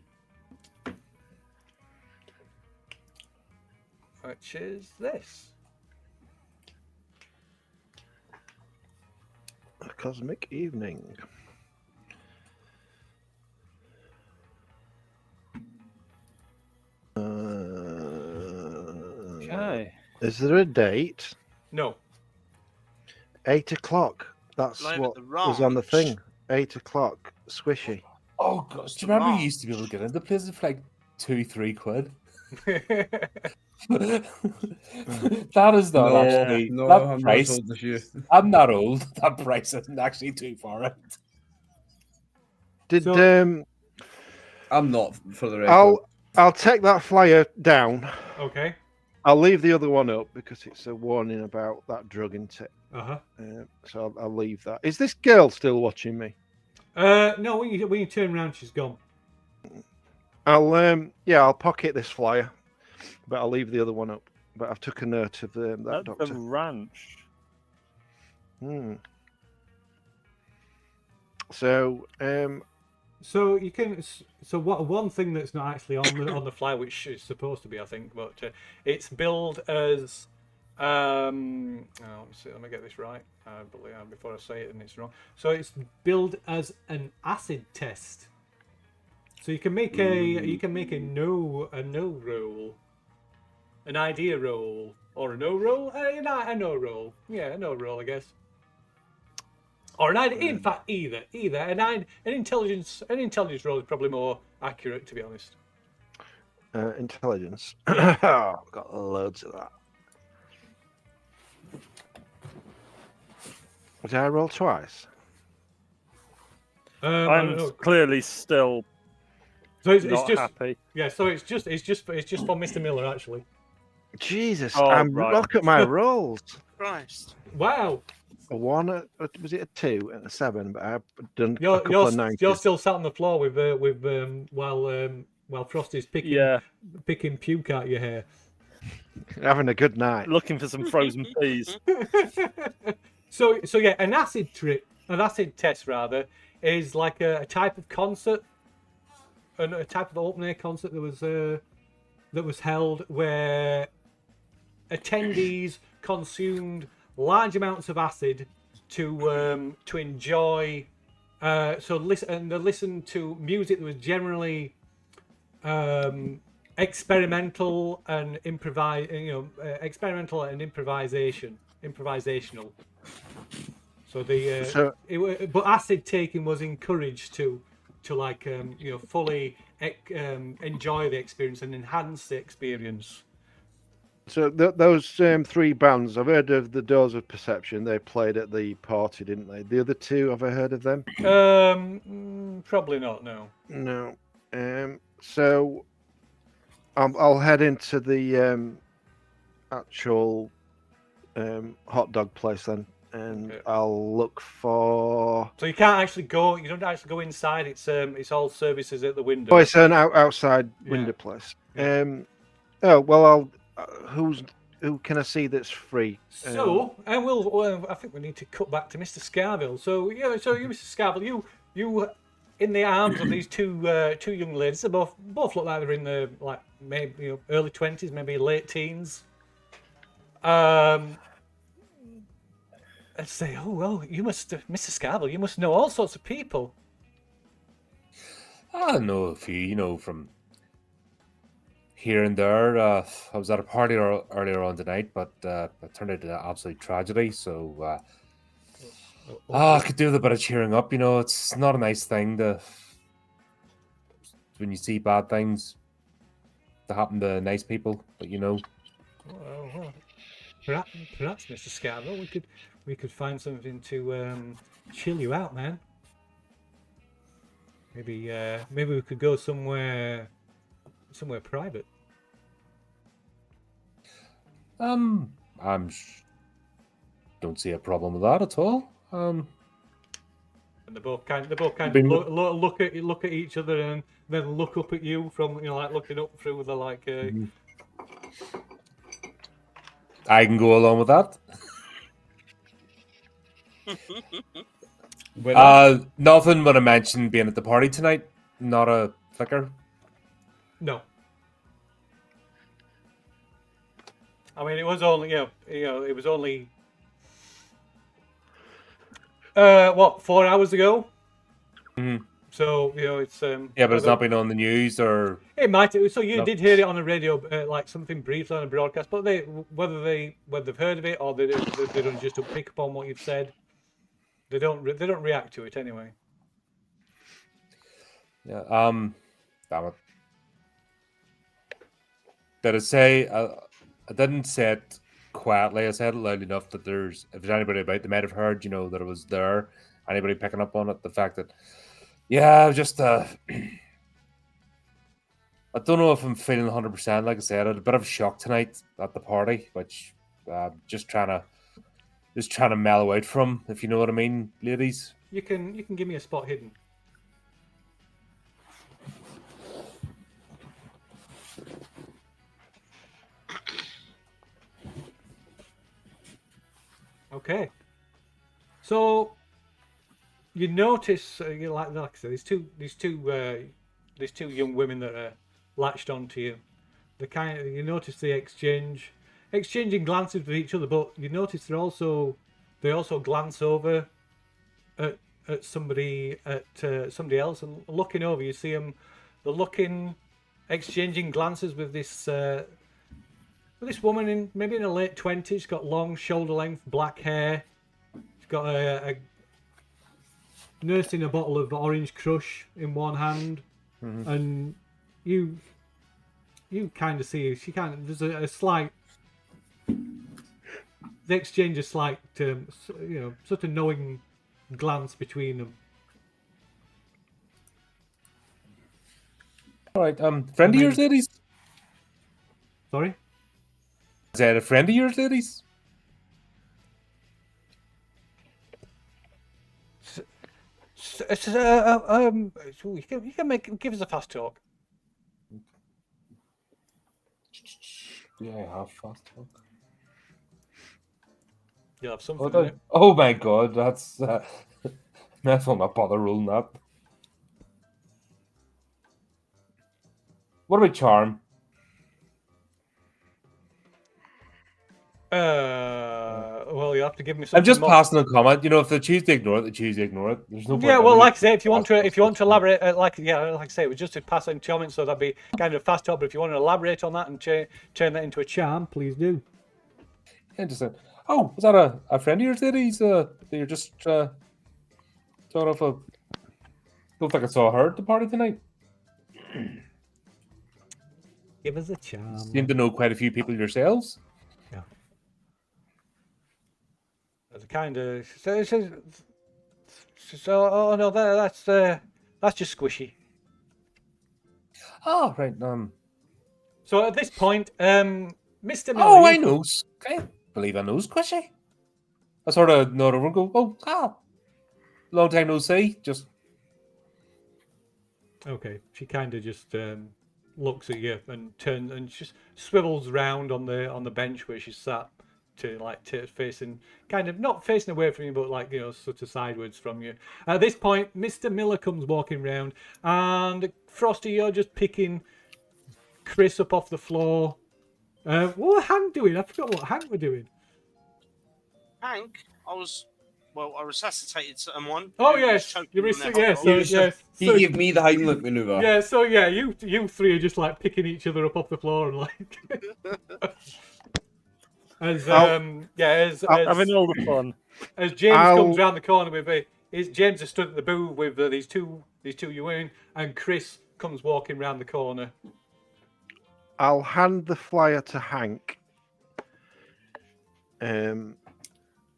Which is this. A cosmic evening. Okay. Is there a date? No. 8 o'clock. That's Live at what the was on the ranch. thing. 8 o'clock. Swishy. Oh gosh, do you remember you used to be able to get into places for like 2-3 quid? That is not actually No, that I'm price. not old as you. I'm not old. That price isn't actually too far out. Did So- I'm not, for the record. I'll take that flyer down. Okay. I'll leave the other one up because it's a warning about that drug intake. Uh-huh. So I'll leave that. Is this girl still watching me? No, when you turn around, she's gone. I'll pocket this flyer, but I'll leave the other one up. But I've took a note of that At doctor. the ranch. So So you can. So what? One thing that's not actually on the flyer, which is supposed to be, I think, but it's billed as. Let me get this right. I believe before I say it and it's wrong. So it's billed as an acid test. So you can make a no roll, an idea roll, or a no roll, a no roll. Yeah, a no roll, I guess. Or an idea. In fact, either an intelligence roll is probably more accurate, to be honest. intelligence. I've got loads of that. Did I roll twice? I don't know. I'm clearly still So it's not just happy. yeah. So it's just for Mr. Miller actually. Jesus, Oh, I'm right. look at my rolls. Christ. Wow, A 1, was it a 2 and a 7? But I've done a couple of 90s. you're still sat on the floor while Frosty's picking puke out your hair. Having a good night. Looking for some frozen peas. So yeah, an acid test rather is like a type of concert, a type of open air concert that was held where attendees consumed large amounts of acid to enjoy. They listened to music that was generally experimental and improvisational. So but acid taking was encouraged to fully enjoy the experience and enhance the experience. So those 3 bands, I've heard of the Doors of Perception. They played at the party, didn't they? The other 2, have I heard of them? Probably not. No. No. So I'll head into the actual hot dog place then, and Okay. I'll look for. So you can't actually go. You don't actually go inside. It's all services at the window. Oh, it's an outside Yeah. window place. Yeah. Oh well, I'll. who can I see that's free? So, and I think we need to cut back to Mr. Scarville. So, yeah, so you, Mr. Scarville, you, in the arms of these two young ladies. They both look like they're in the maybe early 20s, maybe late teens. And say, oh well, you must, Mr. Scarville, you must know all sorts of people. I know a few, from here and there. I was at a party earlier on tonight, but it turned out to an absolute tragedy. So, I could do with a bit of cheering up. It's not a nice thing when you see bad things to happen to nice people. But Well, perhaps, Mr. Scarville, we could find something to chill you out, man. Maybe we could go somewhere private. Don't see a problem with that at all. And they both kind of Been- look at each other and then look up at you from like looking up through the like. I can go along with that. Nothing when I mentioned being at the party tonight. Not a flicker. No. I mean, it was only it was only 4 hours ago. Mhm. So it's Yeah, but it's not been on the news or. It might. So you No. did hear it on the radio, like something briefly on a broadcast. But whether they've heard of it or they don't just pick up on what you've said, they don't react to it anyway. Yeah. Damn it. Did I say? I didn't say it quietly. I said it loud enough that if there's anybody about, they might have heard. That it was there. Anybody picking up on it? The fact that. Yeah, just I don't know if I'm feeling 100%. Like I said, I had a bit of a shock tonight at the party, which just trying to mellow out from, if you know what I mean, ladies. You can give me a spot hidden. Okay. So you notice, like I said, these two young women that are latched onto you. You notice they exchanging glances with each other, but you notice they also glance over at somebody else, and looking over, you see them. They're exchanging glances with this woman maybe in her late 20s. Got long shoulder length black hair. She's got a nursing a bottle of Orange Crush in one hand, and you kind of see there's a slight. They exchange a slight, sort of knowing glance between them. All right, friend of yours, ladies? Sorry? Is that a friend of yours, ladies? You can give us a fast talk. Yeah, I have fast talk. You'll have something. Oh my god, that's that's not my bother rolling that. What about charm? Well, you have to give me something. I'm just more. passing a comment. If they choose to ignore it, they choose to ignore it. There's no point. Yeah, well, like I say, if you want to elaborate, like I say, it was just a passing comment, so that'd be kind of fast talk. But if you want to elaborate on that and turn that into a charm, please do. Interesting. Oh, is that a friend of yours, ladies? That you're just talking off a. Don't think I saw her at the party tonight. Give us a charm. Seem to know quite a few people yourselves. Yeah. That's kind of oh no, that's just squishy. Oh, right. So at this point, Mr. Miller. Oh, I know. I believe I know Squishy. I sort of nod over and go, long time no see. Just okay. She kind of just looks at you and turns and just swivels round on the bench where she's sat to facing, kind of not facing away from you, but like, sort of sideways from you. At this point, Mr. Miller comes walking round, and Frosty, you're just picking Chris up off the floor. What was Hank doing? I forgot what Hank were doing. Hank, I resuscitated someone. Oh who was yes, choking you on yes, their alcohol. yes. He So, gave me the Heimlich maneuver. yeah, so yeah, you three are just like picking each other up off the floor and like as Having all the fun. as James comes round the corner with James is stood at the booth with these two you in, and Chris comes walking round the corner. I'll hand the flyer to Hank. And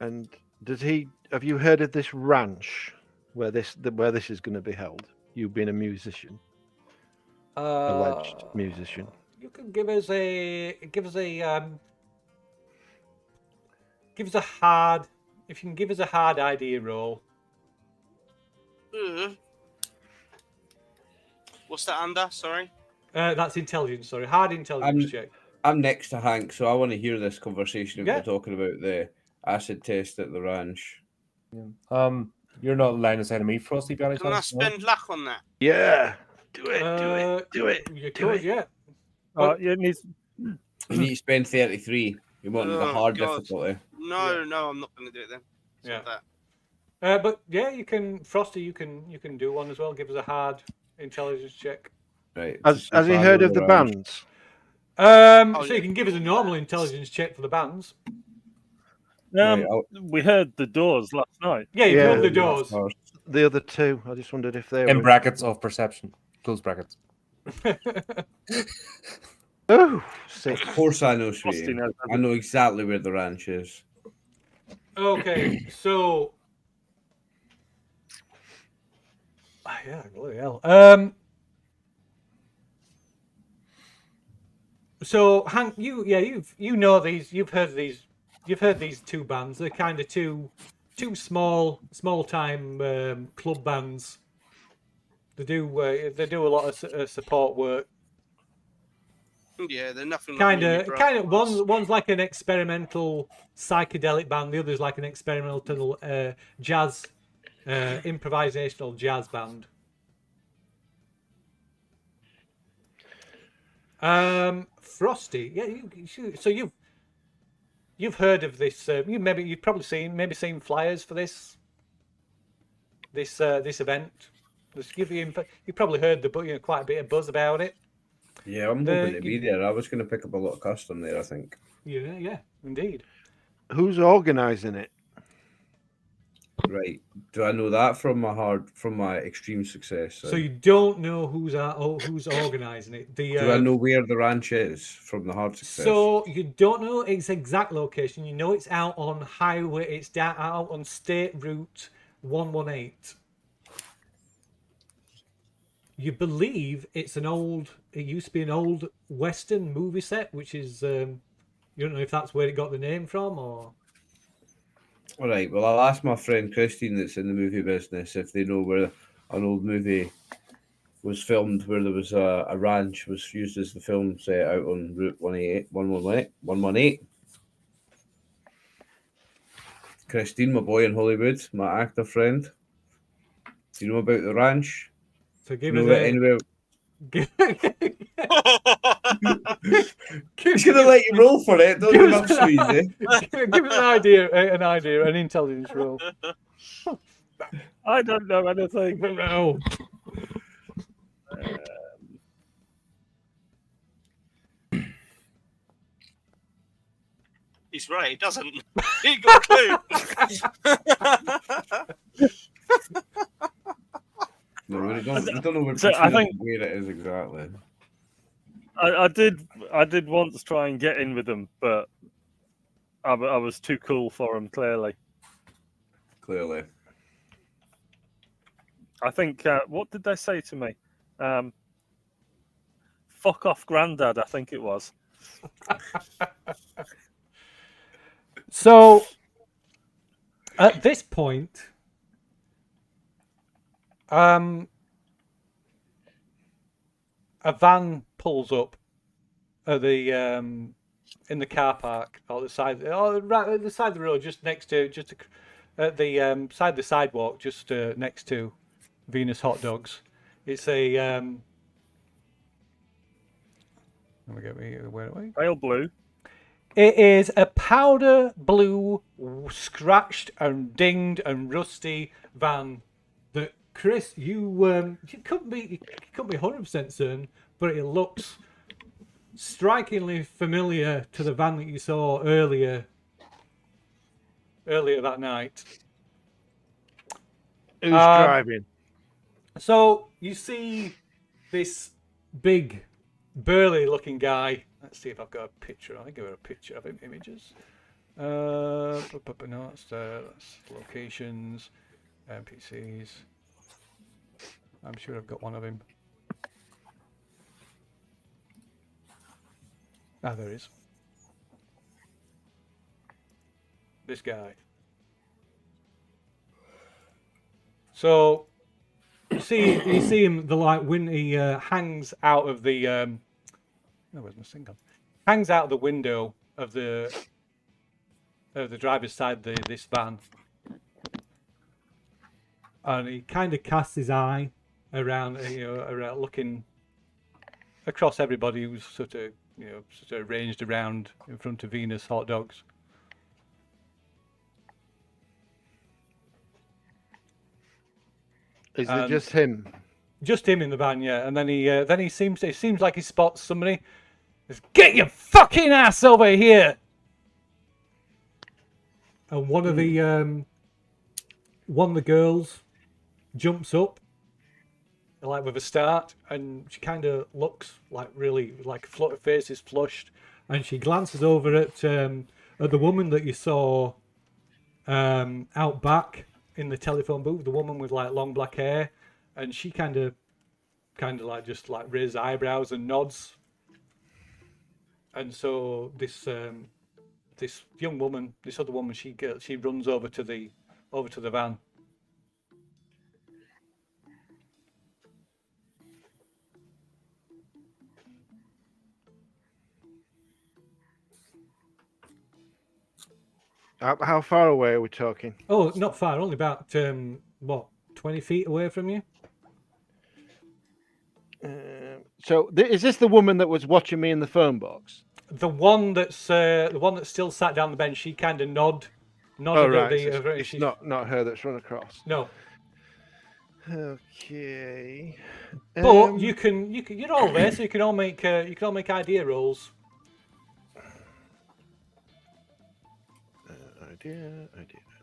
have you heard of this ranch where this is going to be held? You being a musician, alleged musician. You can give us a hard. If you can give us a hard idea roll. What's that under? Sorry. That's intelligence. Sorry, hard intelligence check. I'm next to Hank, so I want to hear this conversation. Yeah. We're talking about the acid test at the ranch. You're not line of sight of me, Frosty. Can Can I spend luck on that? Yeah, do it. You could, yeah. You need. You need to spend 33. You want the Oh, hard God. difficulty. No, I'm not going to do it then. It's not that. But yeah, you can, Frosty. You can do one as well. Give us a hard intelligence check. Right. Has he heard of the bands? So you can give us a normal intelligence check for the bands. We heard the Doors last night. Yeah, you heard the Doors. The other two, I just wondered if they in were brackets of perception, close brackets. Oh, Of course I know, Frosty sweetie. knows I know exactly where the ranch is. Okay, so yeah, bloody hell. So Hank, you know these. You've heard these two bands. They're kind of two small time club bands. They do a lot of support work. Yeah, they're nothing. Kind like of. One's like an experimental psychedelic band. The other's like an experimental jazz, improvisational jazz band. Frosty, yeah. So you've heard of this? You've probably seen flyers for this event. Just give you probably heard quite a bit of buzz about it. Yeah, I'm hoping to be there. I was going to pick up a lot of custom there, I think. Yeah, indeed. Who's organising it? Right. Do I know that from my extreme success? So you don't know who's organising it. Do I know where the ranch is from the hard success? So you don't know its exact location. You know it's out on highway. It's out on State Route 118. You believe it used to be an old Western movie set, which is, you don't know if that's where it got the name from, or... All right, well, I'll ask my friend Christine that's in the movie business if they know where an old movie was filmed where there was a ranch was used as the film set out on Route 118. Christine, my boy in Hollywood, my actor friend. Do you know about the ranch? So give know us it anywhere? He's gonna let you roll for it. Don't give up so easy. Give us an idea, an intelligence roll. I don't know anything. No. He's right. He doesn't. He got a clue. No, we don't know where, So I think where it is exactly. I did once try and get in with them, but I was too cool for them. Clearly. I think what did they say to me? Fuck off, Grandad. I think it was. So at this point, a van pulls up at the in the car park or right at the side of the road, just next to at the side of the sidewalk, just next to Venus Hot Dogs. It's a let me get me where are we? Pale blue. It is a powder blue, scratched and dinged and rusty van that Chris, you couldn't be 100% certain, but it looks strikingly familiar to the van that you saw earlier that night. Who's driving? So you see this big, burly-looking guy. Let's see if I've got a picture. I think I've got a picture of him. Images. No, that's locations, NPCs. I'm sure I've got one of him. Ah, there he is. This guy. So you see him. The light when he hangs out of the. No, where's my thing gone? Hangs out of the window of the driver's side of this van, and he kind of casts his eye around, around looking across everybody who's sort of ranged around in front of Venus Hot Dogs. Is it just him? Just him in the van, yeah. And then it seems like he spots somebody. Says, "Get your fucking ass over here!" And one of the girls jumps up, like with a start, and she kind of looks like really like her face is flushed, and she glances over at the woman that you saw out back in the telephone booth, the woman with like long black hair, and she kind of like just like raises eyebrows and nods. And so this young woman, this other woman, she runs over to the van. How far away are we talking? Oh, not far, only about 20 feet away from you. So is this the woman that was watching me in the phone box? The one that's still sat down the bench. She kind of nodded. Oh, right. At the. It's not her that's run across. No. Okay. But you're all there, so you can all make idea rolls. Idea.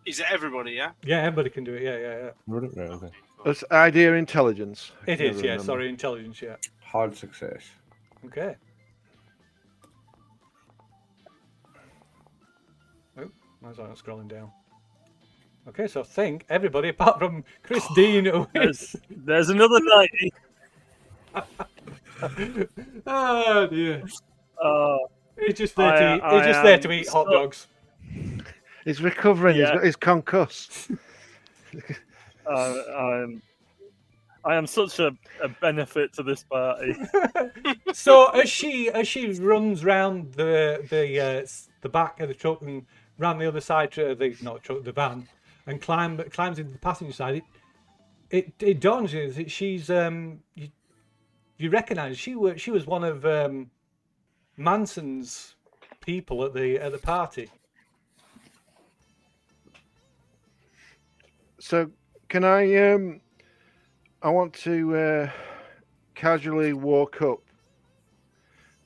Is it everybody? Yeah. Yeah, everybody can do it. Yeah. Right, okay. It's idea intelligence. It is. Yeah. Remember. Sorry, intelligence. Yeah. Hard success. Okay. Oh, I was scrolling down. Okay, so I think everybody apart from Chris Dean. There's another 90. Oh dear. He's just there to eat hot dogs. He's recovering. Yeah. He's concussed. I am such a benefit to this party. So as she runs round the back of the truck and round the other side to the van, and climbs into the passenger side, it dawns you that she's you recognise she was one of Manson's people at the party. So can I want to casually walk up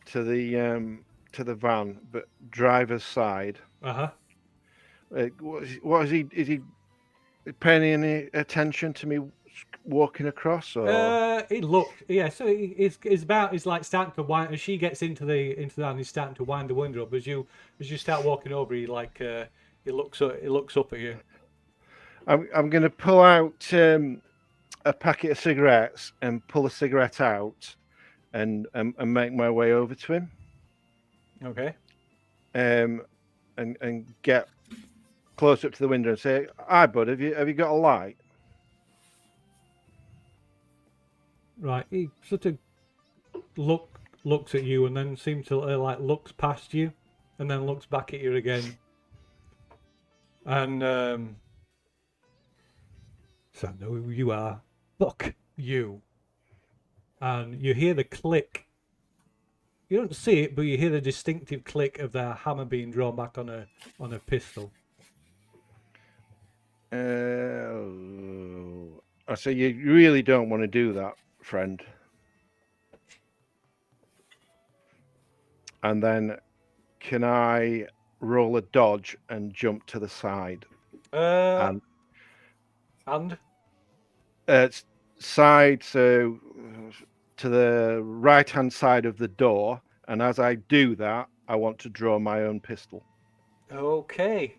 to the van, but driver's side. Uh-huh. What is he? Is he paying any attention to me walking across? Or It looked, yeah. So he's like starting to wind. As she gets into the van, he's starting to wind the window up. As you start walking over, he looks up at you. I'm going to pull out a packet of cigarettes and pull a cigarette out, and make my way over to him. Okay. And get close up to the window and say, "Hi, bud. Have you got a light?" Right. He sort of looks at you and then seems to like looks past you and then looks back at you again. And so I know who you are. Fuck you. And you hear the click. You don't see it, but you hear the distinctive click of the hammer being drawn back on a pistol. I say you really don't want to do that, friend. And then, can I roll a dodge and jump to the side? And Side, so to the right-hand side of the door. And as I do that, I want to draw my own pistol. okay.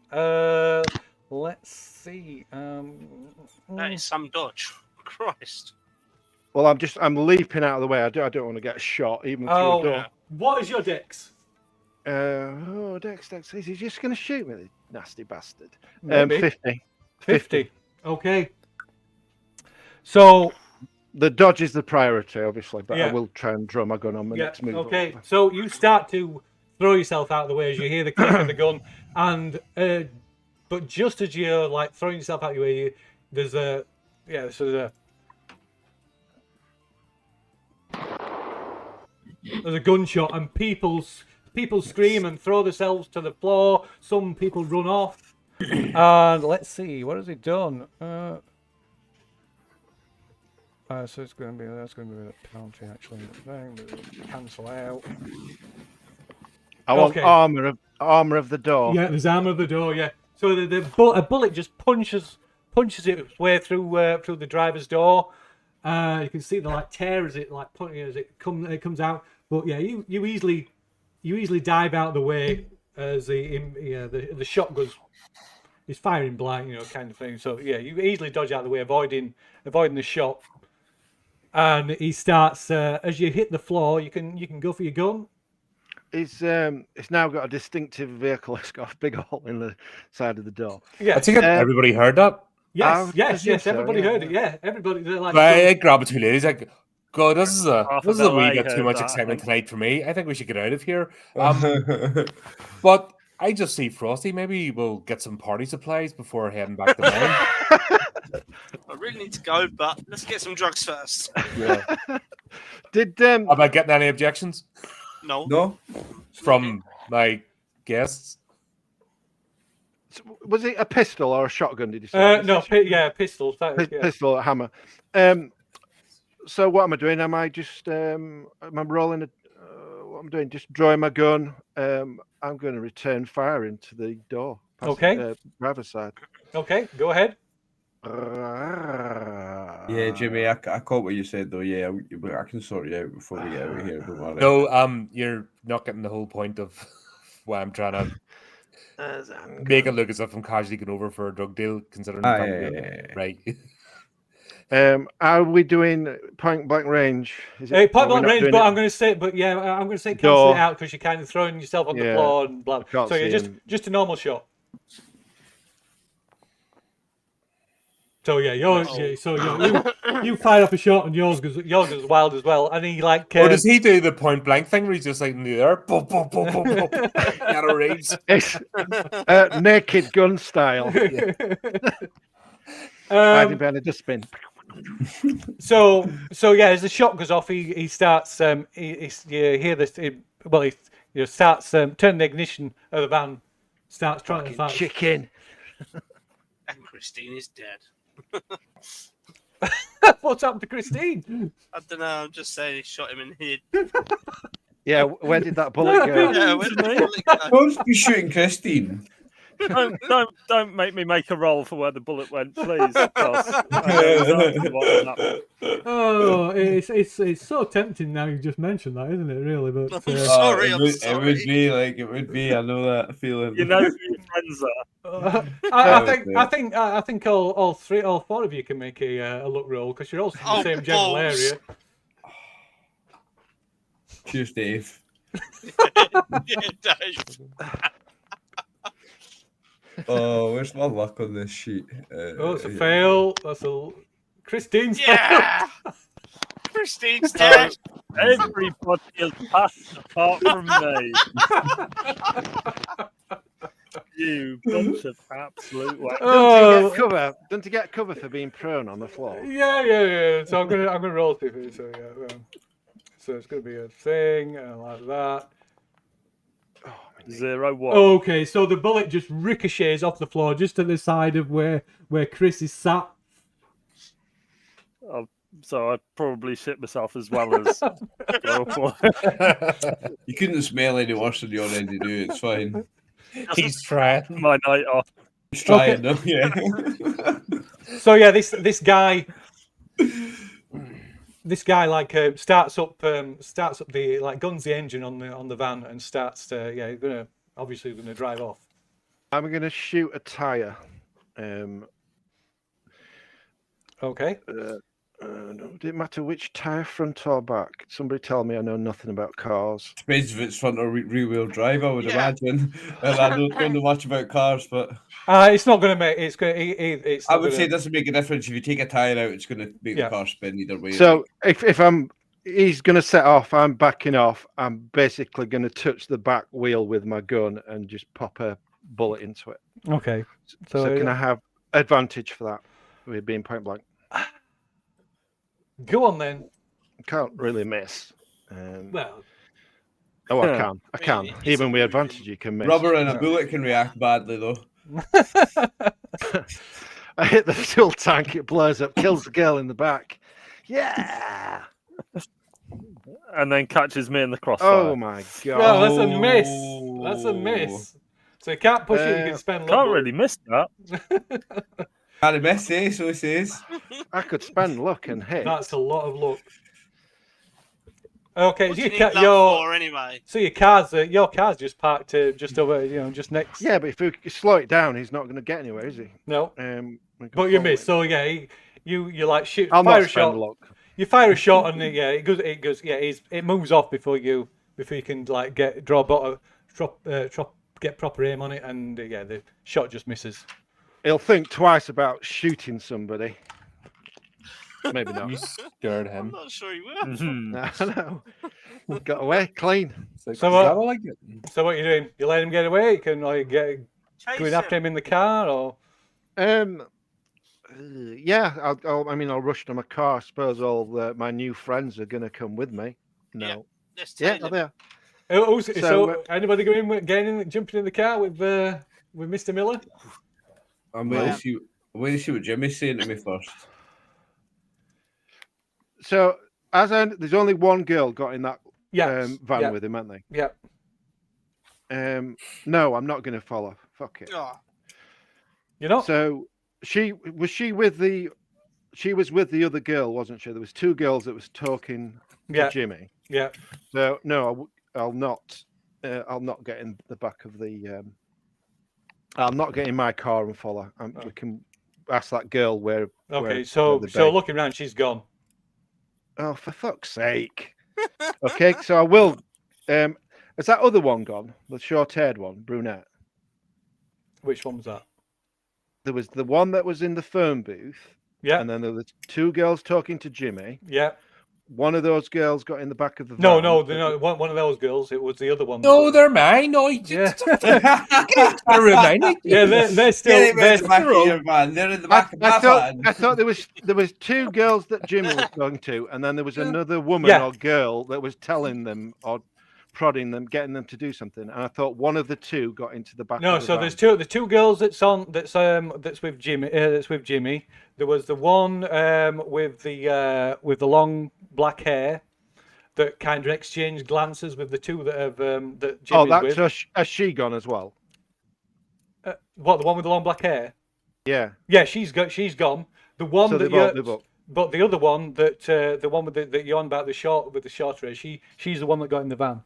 Let's see. That is some dodge. Christ. Well, I'm leaping out of the way. I don't want to get shot even through a door. What is your dex? Dex. Is he just going to shoot me, the nasty bastard? Maybe. 50. 50. Okay. So the dodge is the priority, obviously, but Yeah. I will try and draw my gun on my next move. Okay. So you start to throw yourself out of the way as you hear the click of the gun, and but just as you're like throwing yourself out of the way, there's a gunshot, and people scream and throw themselves to the floor. Some people run off, and let's see, what has he done? So that's going to be a penalty actually. Cancel out. I want armor of the door. Yeah, there's armor of the door. Yeah. So a bullet just punches its way through the driver's door. You can see the like tear as it comes out. But yeah, you easily dive out of the way as the shot is firing blind, kind of thing. So yeah, you easily dodge out of the way, avoiding the shot. And he starts as you hit the floor. You can go for your gun. It's now got a distinctive vehicle. It's got a big hole in the side of the door. Yeah, I think everybody heard that. Yes. Everybody heard it. Yeah, everybody. They're like, I grabbed the two ladies. Like, God, this is a Half wee of LA bit too heard much that, excitement I tonight for me. I think we should get out of here. But I just see Frosty. Maybe we'll get some party supplies before heading back to mine. I really need to go, but let's get some drugs first. Yeah. Did Am I getting any objections No. from my guests? was it a pistol or a shotgun? Did you say? no, pistol. Pistol, hammer. So what am I doing? Am I just am I rolling a? What I'm doing? Just drawing my gun. I'm going to return fire into the door. Okay. Driver's side. Okay, go ahead. Yeah, Jimmy, I caught what you said though. Yeah, I can sort you out before we get out of here. Don't worry. No, you're not getting the whole point of why I'm trying to make it look as if I'm casually going over for a drug deal, considering right. Are we doing point blank range? Is Point blank range, but I'm going to say, cancel it out because you're kind of throwing yourself on the floor and blah. So yeah, just a normal shot. So yeah, you fire up a shot and yours goes wild as well. And he like. Or does he do the point blank thing where he's just like in the air, boom, boom, boom, boom, boom, out of range? It's Naked Gun style. Hiding behind a dustbin. So yeah, as the shot goes off, he starts. You hear this. He starts turning the ignition of the van. Starts trying to find chicken. And Christine is dead. What's happened to Christine? I don't know. I'm just saying he shot him in the head. Yeah, where did that bullet go? Yeah, where did the bullet go? Don't be shooting Christine. Don't make me make a roll for where the bullet went, please. Oh, it's so tempting now. You just mentioned that, isn't it? Really, but I'm sorry. It would be. I know that feeling. You know who your friends are. I think all four of you can make a luck roll because you're all from the same general area. Cheers, Dave. Yeah, Dave. Oh, where's my luck on this sheet? It's a fail. That's a Christine's Yeah. Christine's dead. Everybody has passed apart from me. You bunch of absolute whack. Don't you get cover for being prone on the floor? Yeah. So I'm gonna roll through it. So so it's gonna be a thing like that. 0-1. Okay, so the bullet just ricochets off the floor, just to the side of where Chris is sat. So I probably shit myself as well as. You couldn't smell any worse than you already do. It's fine. He's trying. My night off. He's trying, though. Yeah. So yeah, this guy like starts up the like guns the engine on the van and starts he's gonna drive off. I'm gonna shoot a tire. Okay. No, it didn't matter which tire, front or back. Somebody tell me I know nothing about cars. Depends if it's front or rear-wheel drive, I would imagine. I don't know much about cars, but it's not going to make it's going. It's. I would say it doesn't make a difference if you take a tire out. It's going to make the car spin either way. So if he's going to set off, I'm backing off. I'm basically going to touch the back wheel with my gun and just pop a bullet into it. Okay. So can I have advantage for that with being point blank? Go on then. I can't really miss. Well. Oh, I can. Even with advantage, you can miss. Rubber and a bullet can react badly, though. I hit the fuel tank, it blows up, kills the girl in the back. Yeah! And then catches me in the crossfire. Oh my god. No, that's a miss. That's a miss. So you can't push it, you can spend Can't really miss that. Can't miss, eh? So it says. I could spend luck and hit. That's a lot of luck. Okay, What so do you need luck for anyway? So your car's just parked just over, just next. Yeah, but if you slow it down, he's not going to get anywhere, is he? No. But you miss. So yeah, you like shoot. I'll fire not a shot. spend luck. You fire a shot and it goes. Yeah, it moves off before you can like get proper aim on it, and the shot just misses. He'll think twice about shooting somebody. Maybe not. You scared him. I'm not sure he will. No. Got away clean. So what are you doing? You let him get away? You can like going after him in the car, or yeah. I'll rush to my car. I suppose all my new friends are going to come with me. No. Yeah, there. So anybody jumping in the car with Mr. Miller? I'm waiting to see what Jimmy's saying to me first. So there's only one girl got in that van with him, aren't they? Yeah. No, I'm not going to follow. Fuck it. Oh. You're not? So she was with the other girl, wasn't she? There was two girls that was talking to Jimmy. Yeah. So no, I'll not get in the back of the. I'm not getting in my car and follow. We can ask that girl where. Okay, so looking around, she's gone. Oh, for fuck's sake! Okay, so I will. Is that other one gone? The short-haired one, brunette. Which one was that? There was the one that was in the phone booth. Yeah. And then there was two girls talking to Jimmy. Yeah. One of those girls got in the back of the van. No, one of those girls. It was the other one. No, they're mine. No, yeah. Yeah, they're still. They're in the back of my van. I thought there was two girls that Jimmy was talking to, and then there was another woman or girl that was telling them or prodding them, getting them to do something. And I thought one of the two got into the back. No, of the so van. there's the two girls that's with Jimmy. That's with Jimmy. There was the one with the long black hair that kind of exchanged glances with the two that have that Jimmy's with. So has she gone as well? What, the one with the long black hair? Yeah. Yeah, she's gone. The one so that but the other one that the one with that you're on about the shorter hair, she's the one that got in the van.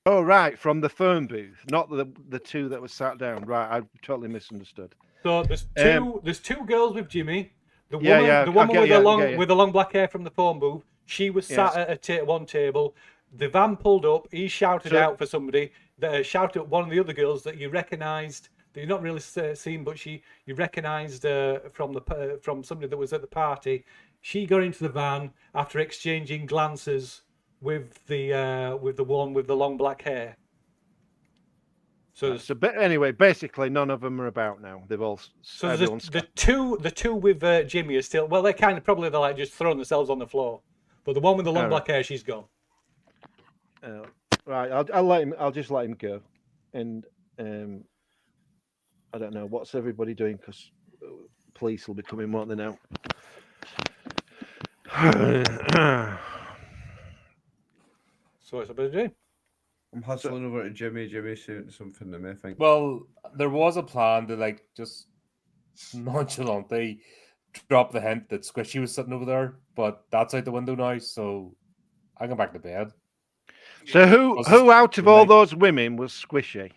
Oh right, from the phone booth, not the two that were sat down. Right, I totally misunderstood. So there's two girls with Jimmy. The woman with the long black hair from the phone booth. She was sat at one table. The van pulled up. He shouted out for somebody. Shouted at one of the other girls that you recognised. That you've not really seen, but you recognised from somebody that was at the party. she got into the van after exchanging glances with the one with the long black hair. So So, but anyway, basically, none of them are about now. They've all. So everyone's the two with Jimmy are still. Well, they're they're like just throwing themselves on the floor. But the one with the long black hair, she's gone. Right, I'll let him. I'll just let him go, and I don't know what's everybody doing because police will be coming, won't they now? So what's about to do? I'm hustling over to Jimmy. Jimmy's saying something to me, I think. Well, there was a plan to like just nonchalantly drop the hint that Squishy was sitting over there, but that's out the window now, so I go back to bed. So who out of all those women was Squishy?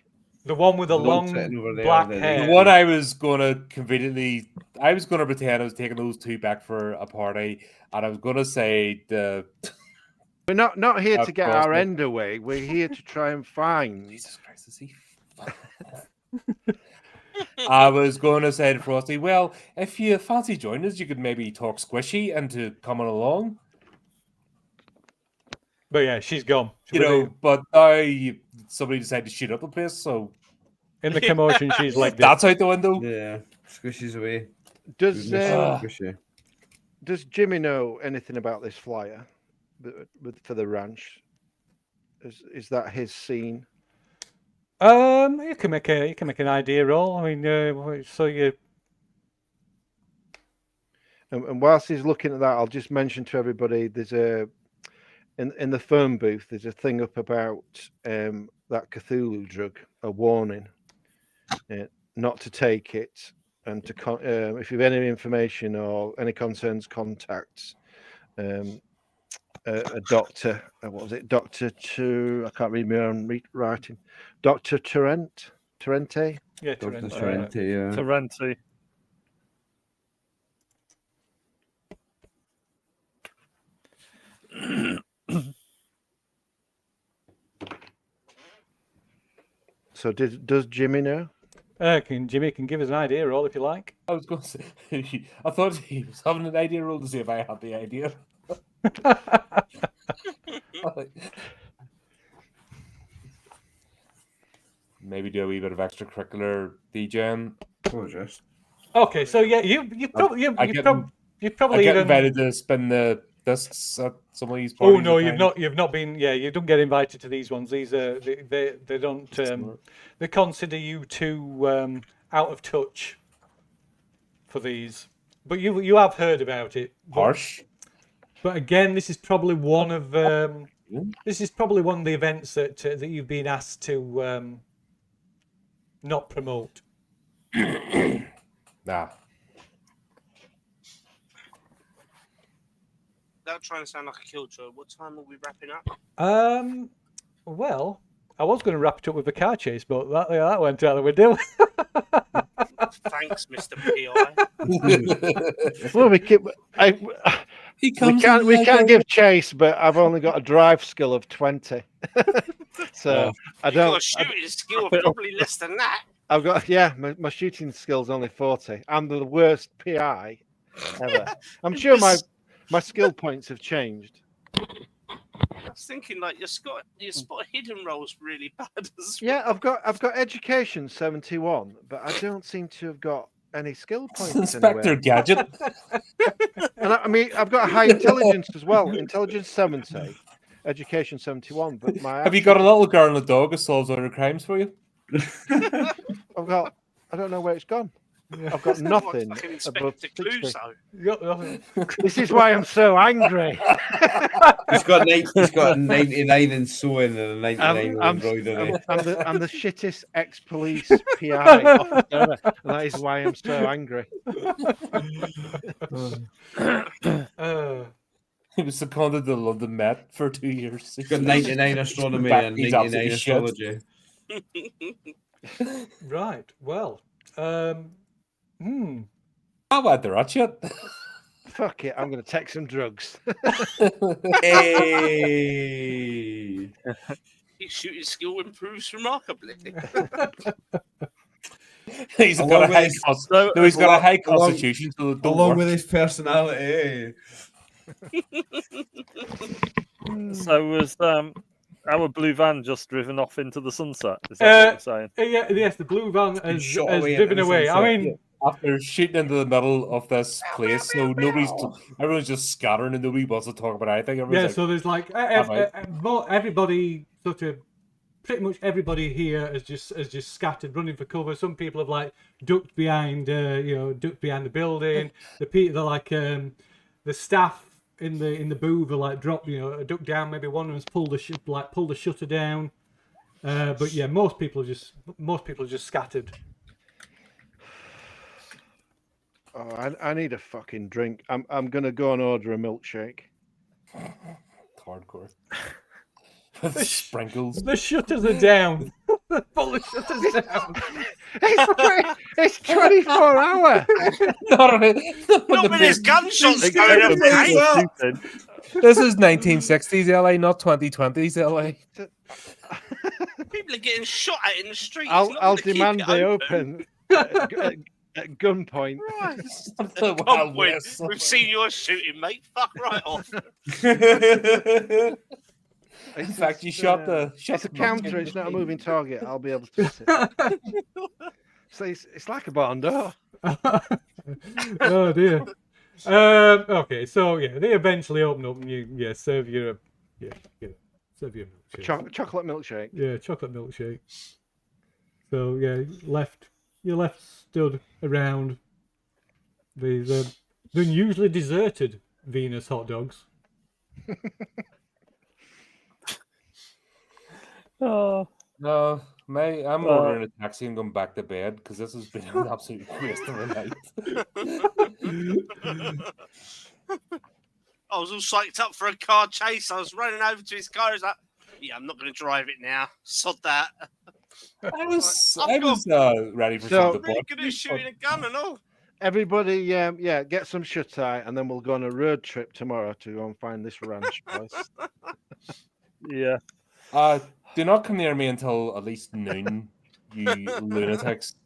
The one with the long black hair. The one I was going to conveniently, I was going to pretend I was taking those two back for a party, and I was going to say the. We're not here to get our end away. We're here to try and find. Jesus Christ, is he? I was going to say to Frosty, well, if you fancy joining us, you could maybe talk Squishy into coming along. But yeah, she's gone. But now somebody decided to shoot up the place, so. In the commotion, she's like, that's out the window. Yeah, Squishy's away. Does Jimmy know anything about this flyer for the ranch? Is that his scene? You can make an idea roll. I mean, so you. And whilst he's looking at that, I'll just mention to everybody there's in the phone booth there's a thing up about that Cthulhu drug, a warning, not to take it, and to if you have any information or any concerns, contact a doctor. What was it, Doctor? I can't read my own writing. Dr. Tarrante. Yeah, Dr. Tarrante. Yeah. Tarrante. So does Jimmy know? Jimmy can give us an idea roll if you like. I was going to say, I thought he was having an idea roll to see if I had the idea. Maybe do a wee bit of extracurricular DJing. Oh, just. Okay, so yeah, you probably get invited to spin the discs at some of these Oh parties. no, you've not been. Yeah, you don't get invited to these ones. These are they don't. They consider you too out of touch for these. But you have heard about it. Harsh. But again, this is probably one of the events that you've been asked to not promote. Nah. Without trying to sound like a killjoy, what time are we wrapping up? Well, I was going to wrap it up with the car chase, but that went out the window. Thanks, Mr. P.I. Well, we can't give chase, but I've only got a drive skill of 20. So I don't. You've got a shooting skill of probably less than that. I've got my shooting skill's only 40. I'm the worst PI ever. I'm sure my skill points have changed. I was thinking like your spot hidden roll's really bad as well. Yeah, I've got education 71, but I don't seem to have got any skill points. Inspector Gadget. And I mean, I've got a high intelligence as well. Intelligence 70, education 71. But have you got a little girl and a dog who solves all your crimes for you? I don't know where it's gone. I've got nothing above 60. This is why I'm so angry. He's got 99 in sewing and a 99 in embroidery. I'm the shittest ex-police PI officer ever, and that is why I'm so angry. He was seconded to the London Met for 2 years. He's got 99 astronomy and 99 astrology. Right. Well. How about the ratchet? Fuck it, I'm going to take some drugs. Hey! His shooting skill improves remarkably. He's Along got a with high his- cost. So, No, he's got a along- high along- constitution, so don't Along work. with his personality. so was our blue van just driven off into the sunset? Is that what you're saying? Yeah, yes, the blue van been has shot has away driven into the away. I sunset, mean, After shooting into the middle of this place, so everyone's just scattering and nobody wants to talk about anything. yeah. Everyone's So there's like everybody, sort of, pretty much everybody here has just scattered, running for cover. Some people have like ducked behind, ducked behind the building. The staff in the booth are like dropped, ducked down. Maybe one of them's pulled the shutter down. But yeah, most people are just scattered. Oh, I need a fucking drink. I'm gonna go and order a milkshake. hardcore. With sprinkles. The shutters are down. Pull the shutters down. It's 24 hour. Not with his gunshots going up, mate. This is 1960s LA, not 2020s LA. People are getting shot at in the streets. I'll demand they open at gunpoint. The Wild West. We've seen your shooting, mate. Fuck right off. In fact, you shot the. It's a counter. It's not a moving target. I'll be able to sit. So it's like a barn door. Oh dear. Okay, so yeah, they eventually open up and serve your milkshake. Chocolate milkshake. Yeah, chocolate milkshake. So yeah, you're left stood around the unusually deserted Venus hot dogs. Oh, No, mate, I'm ordering a taxi and going back to bed because this has been an absolute waste of a night. I was all psyched up for a car chase. I was running over to his car. I was like, yeah, I'm not going to drive it now. Sod that. I was ready for So- something to Really watch. good at shooting a gun and all. Everybody, get some shut eye, and then we'll go on a road trip tomorrow to go and find this ranch place. yeah. Do not come near me until at least noon, you lunatics.